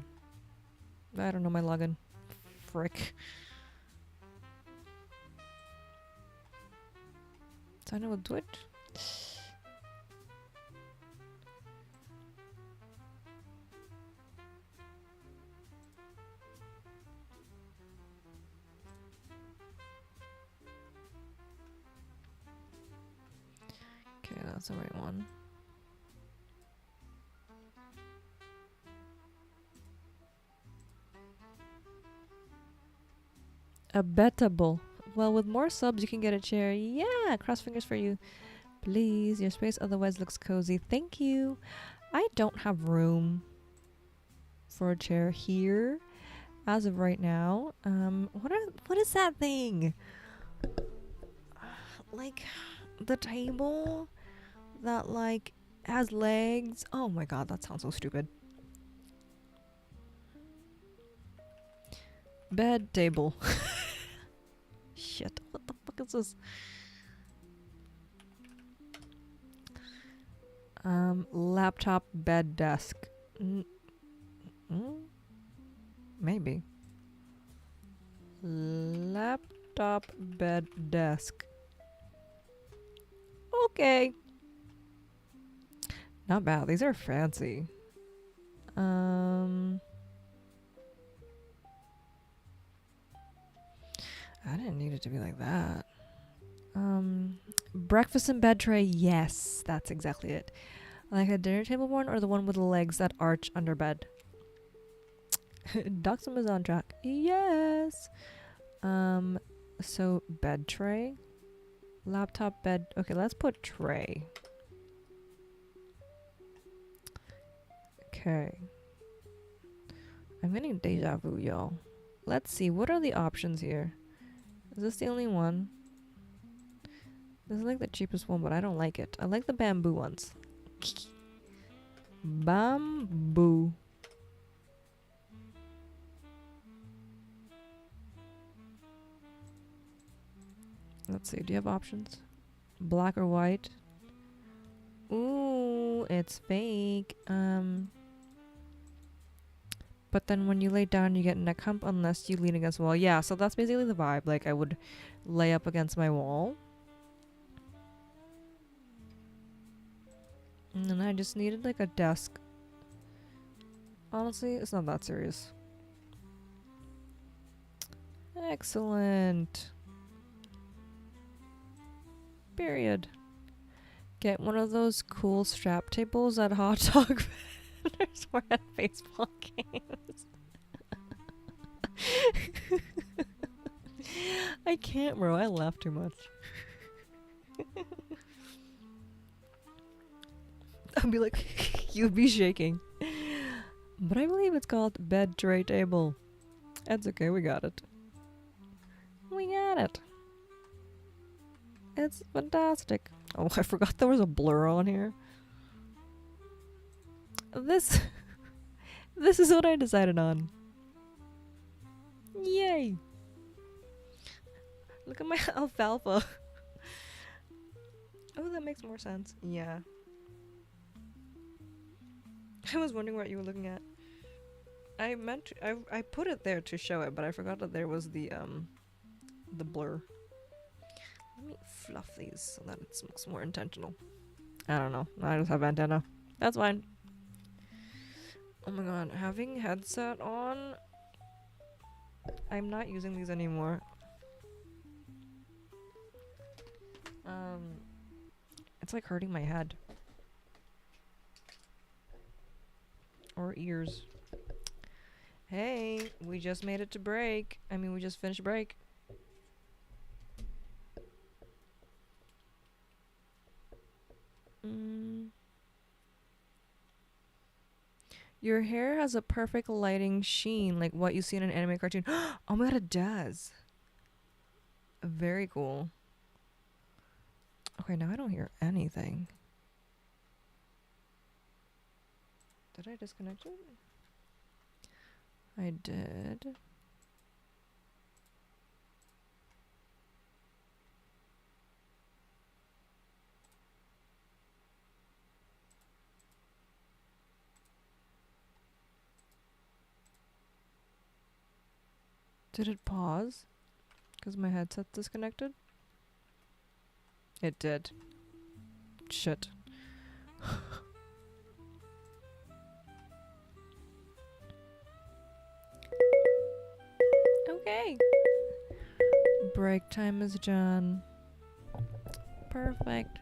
S1: I don't know my login. Frick. Sign in with Twitch? Okay, that's the right one. A bettable. Well, with more subs, you can get a chair. Yeah, cross fingers for you. Please, your space otherwise looks cozy. Thank you. I don't have room for a chair here as of right now. What is that thing? Like the table that like has legs. Oh my god, that sounds so stupid. Bed table. Shit, what the fuck is this? Laptop bed desk. Maybe. Laptop bed desk. Okay. Not bad. These are fancy. I didn't need it to be like that. Breakfast in bed tray. Yes, that's exactly it. Like a dinner table one or the one with the legs that arch under bed. Doxum is on track. Yes. So bed tray. Laptop bed. Okay, let's put tray. Okay. I'm getting deja vu, y'all. Let's see. What are the options here? Is this the only one? This is like the cheapest one, but I don't like it. I like the bamboo ones. Bamboo. Let's see. Do you have options? Black or white? Ooh, it's fake. But then when you lay down, you get neck hump unless you lean against the wall. Yeah, so that's basically the vibe. Like, I would lay up against my wall. And then I just needed, like, a desk. Honestly, it's not that serious. Excellent. Period. Get one of those cool strap tables at hot dog vendors or at baseball games. I can't, bro. I laugh too much. I'd be like, you'd be shaking. But I believe it's called bed tray table. That's okay, we got it. We got it. It's fantastic. Oh, I forgot there was a blur on here. This is what I decided on. Yay! Look at my alfalfa. Oh, that makes more sense. Yeah. I was wondering what you were looking at. I meant to, I put it there to show it, but I forgot that there was the blur. Let me fluff these so that it looks more intentional. I don't know. I just have antenna. That's fine. Oh my god, having headset on. I'm not using these anymore. It's like hurting my head. Or ears. Hey, we just made it to break. I mean, we just finished break. Your hair has a perfect lighting sheen, like what you see in an anime cartoon. Oh my god, it does. Very cool. Okay, now I don't hear anything. Did I disconnect it? I did. Did it pause? Because my headset's disconnected? It did. Shit. Okay. Break time is done. Perfect.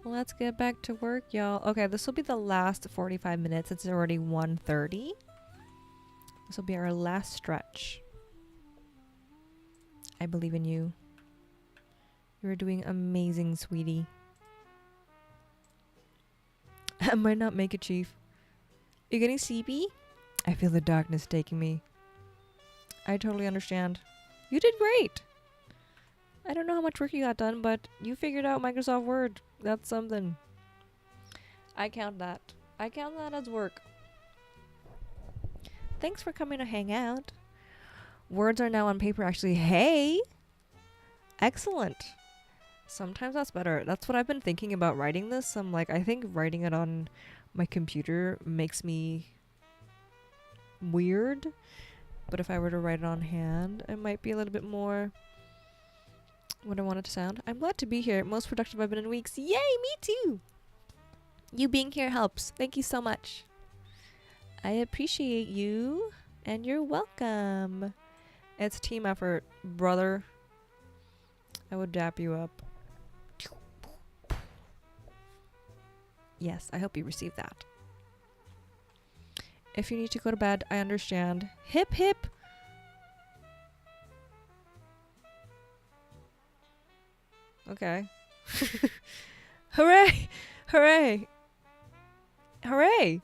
S1: Let's get back to work, y'all. Okay, this will be the last 45 minutes. It's already 1:30. This will be our last stretch. I believe in you. You're doing amazing, sweetie. I might not make it, Chief. You getting sleepy? I feel the darkness taking me. I totally understand. You did great. I don't know how much work you got done, but you figured out Microsoft Word. That's something. I count that. I count that as work. Thanks for coming to hang out. Words are now on paper, actually. Hey! Excellent. Sometimes that's better. That's what I've been thinking about writing this. I'm like, I think writing it on my computer makes me weird. But if I were to write it on hand, it might be a little bit more what I want it to sound. I'm glad to be here. Most productive I've been in weeks. Yay, me too! You being here helps. Thank you so much. I appreciate you, and you're welcome. It's team effort, brother. I would dap you up. Yes, I hope you receive that. If you need to go to bed, I understand. Hip hip! Okay. Hooray! Hooray! Hooray!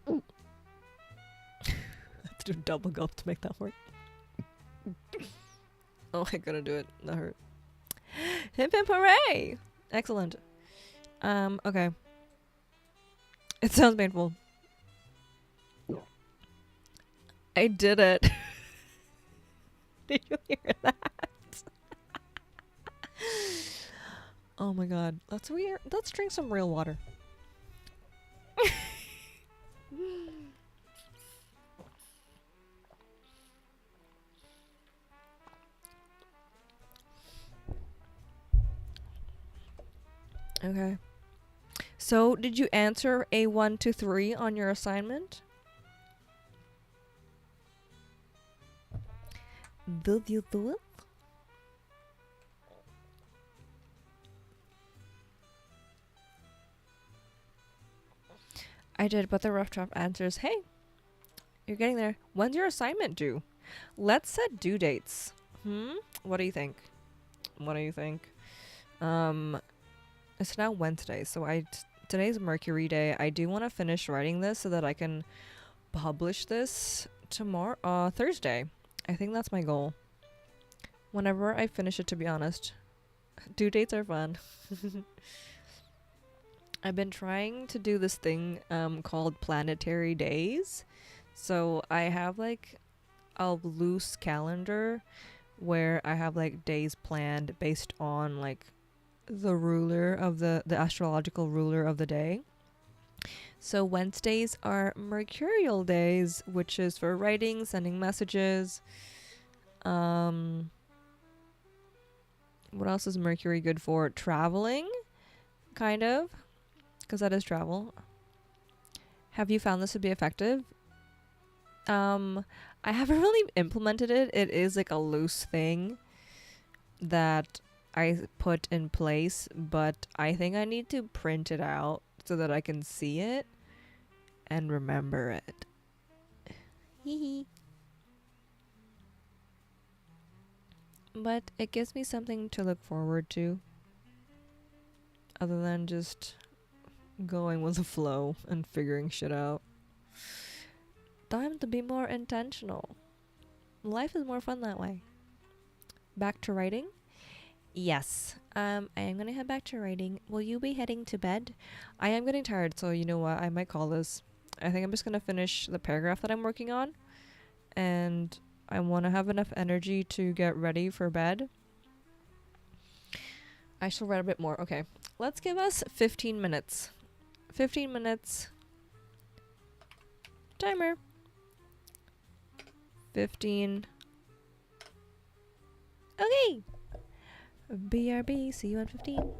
S1: I have to do a double gulp to make that work. Oh, I gotta do it. That hurt. Hip hip hooray! Excellent. Okay. It sounds painful. I did it. Did you hear that? Oh my god. That's weird. Let's drink some real water. Okay. So, did you answer A1 to 3 on your assignment? Did you do it? I did, but the rough draft answers, hey, you're getting there. When's your assignment due? Let's set due dates. What do you think? What do you think? It's now Wednesday, so today's Mercury Day. I do want to finish writing this so that I can publish this tomorrow, Thursday. I think that's my goal. Whenever I finish it, to be honest. Due dates are fun. I've been trying to do this thing called planetary days. So I have like a loose calendar where I have like days planned based on like the ruler of the astrological ruler of the day. So Wednesdays are mercurial days, which is for writing, sending messages. What else is Mercury good for? Traveling, kind of, because that is travel. Have you found this to be effective? I haven't really implemented it. It is like a loose thing that I put in place, but I think I need to print it out so that I can see it and remember it. Hee. But it gives me something to look forward to, other than just going with the flow and figuring shit out. Time to be more intentional. Life is more fun that way. Back to writing? Yes. I am gonna head back to writing. Will you be heading to bed? I am getting tired, so you know what? I might call this. I think I'm just gonna finish the paragraph that I'm working on, and I want to have enough energy to get ready for bed. I shall write a bit more. Okay. Let's give us 15 minutes. 15 minutes. Timer. 15. Okay. BRB. See you in 15.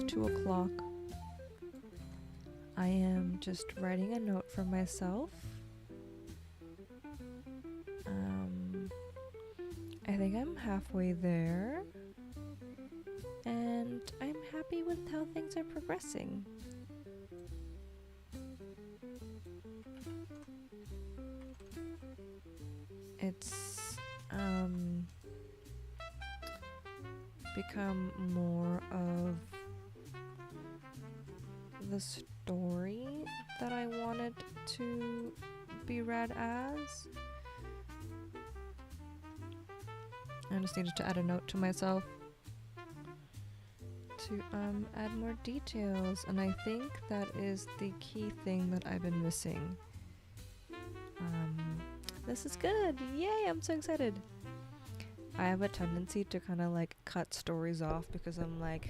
S1: 2 o'clock. I am just writing a note for myself. I think I'm halfway there, and I'm happy with how things are progressing. It's become more of the story that I wanted to be read as. I just needed to add a note to myself to add more details, and I think that is the key thing that I've been missing. This is good. Yay, I'm so excited. I have a tendency to kind of like cut stories off because I'm like,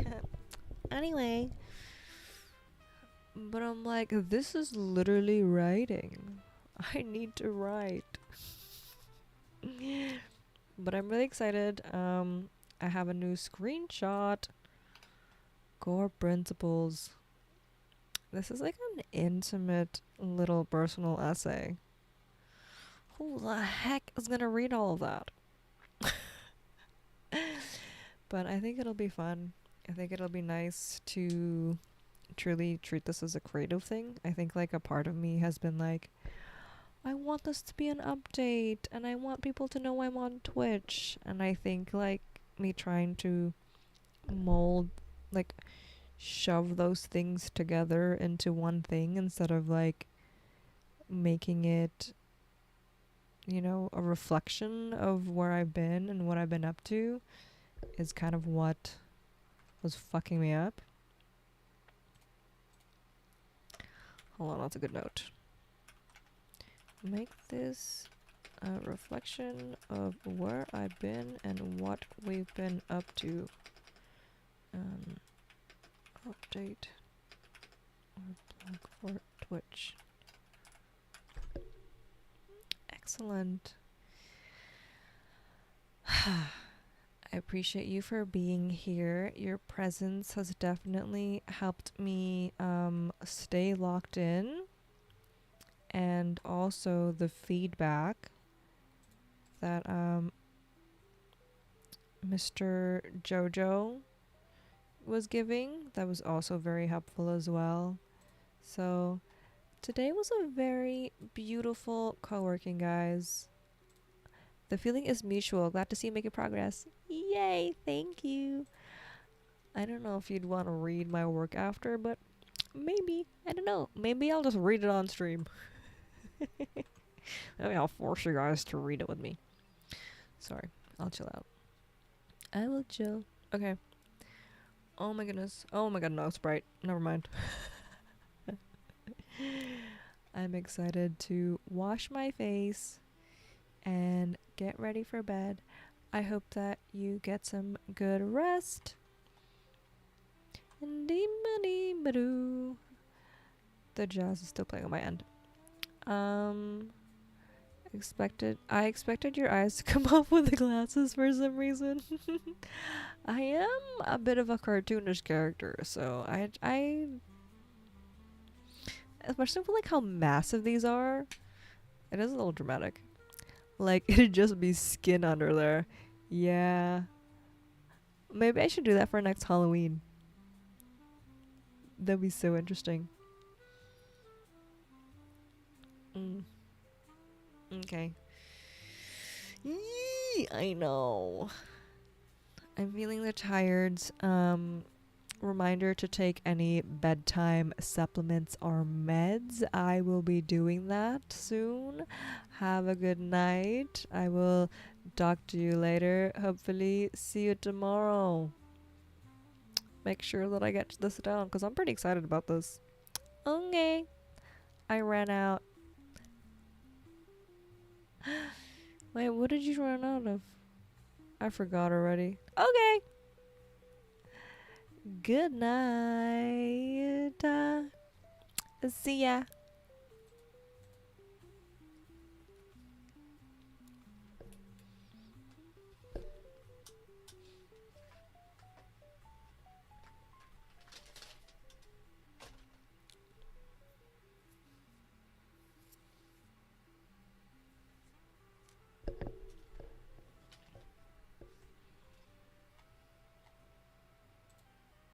S1: anyway. But I'm like, this is literally writing. I need to write. But I'm really excited. I have a new screenshot. Core principles. This is like an intimate little personal essay. Who the heck is gonna read all of that? But I think it'll be fun. I think it'll be nice to truly treat this as a creative thing. I think like a part of me has been like, I want this to be an update and I want people to know I'm on Twitch. And I think like me trying to mold, like shove those things together into one thing instead of like making it, you know, a reflection of where I've been and what I've been up to is kind of what was fucking me up. Hold on, that's a good note. Make this a reflection of where I've been and what we've been up to. Update or blog for Twitch. Excellent. I appreciate you for being here. Your presence has definitely helped me stay locked in. And also the feedback that Mr. Jojo was giving, that was also very helpful as well. So today was a very beautiful co-working, guys. The feeling is mutual. Glad to see you making progress. Yay, thank you. I don't know if you'd want to read my work after, but maybe. I don't know. Maybe I'll just read it on stream. Maybe I'll force you guys to read it with me. Sorry, I'll chill out. I will chill. Okay. Oh my goodness. Oh my god, no, Sprite. Never mind. I'm excited to wash my face and get ready for bed. I hope that you get some good rest. The jazz is still playing on my end. I expected your eyes to come off with the glasses for some reason. I am a bit of a cartoonish character, so I especially with like how massive these are, it is a little dramatic. Like it'd just be skin under there. Yeah. Maybe I should do that for next Halloween. That'd be so interesting. Okay. Yee, I know. I'm feeling the tired's. Reminder to take any bedtime supplements or meds. I will be doing that soon. Have a good night. I will talk to you later. Hopefully, see you tomorrow. Make sure that I get this down because I'm pretty excited about this. Okay. I ran out. Wait, what did you run out of? I forgot already. Okay. Good night. See ya.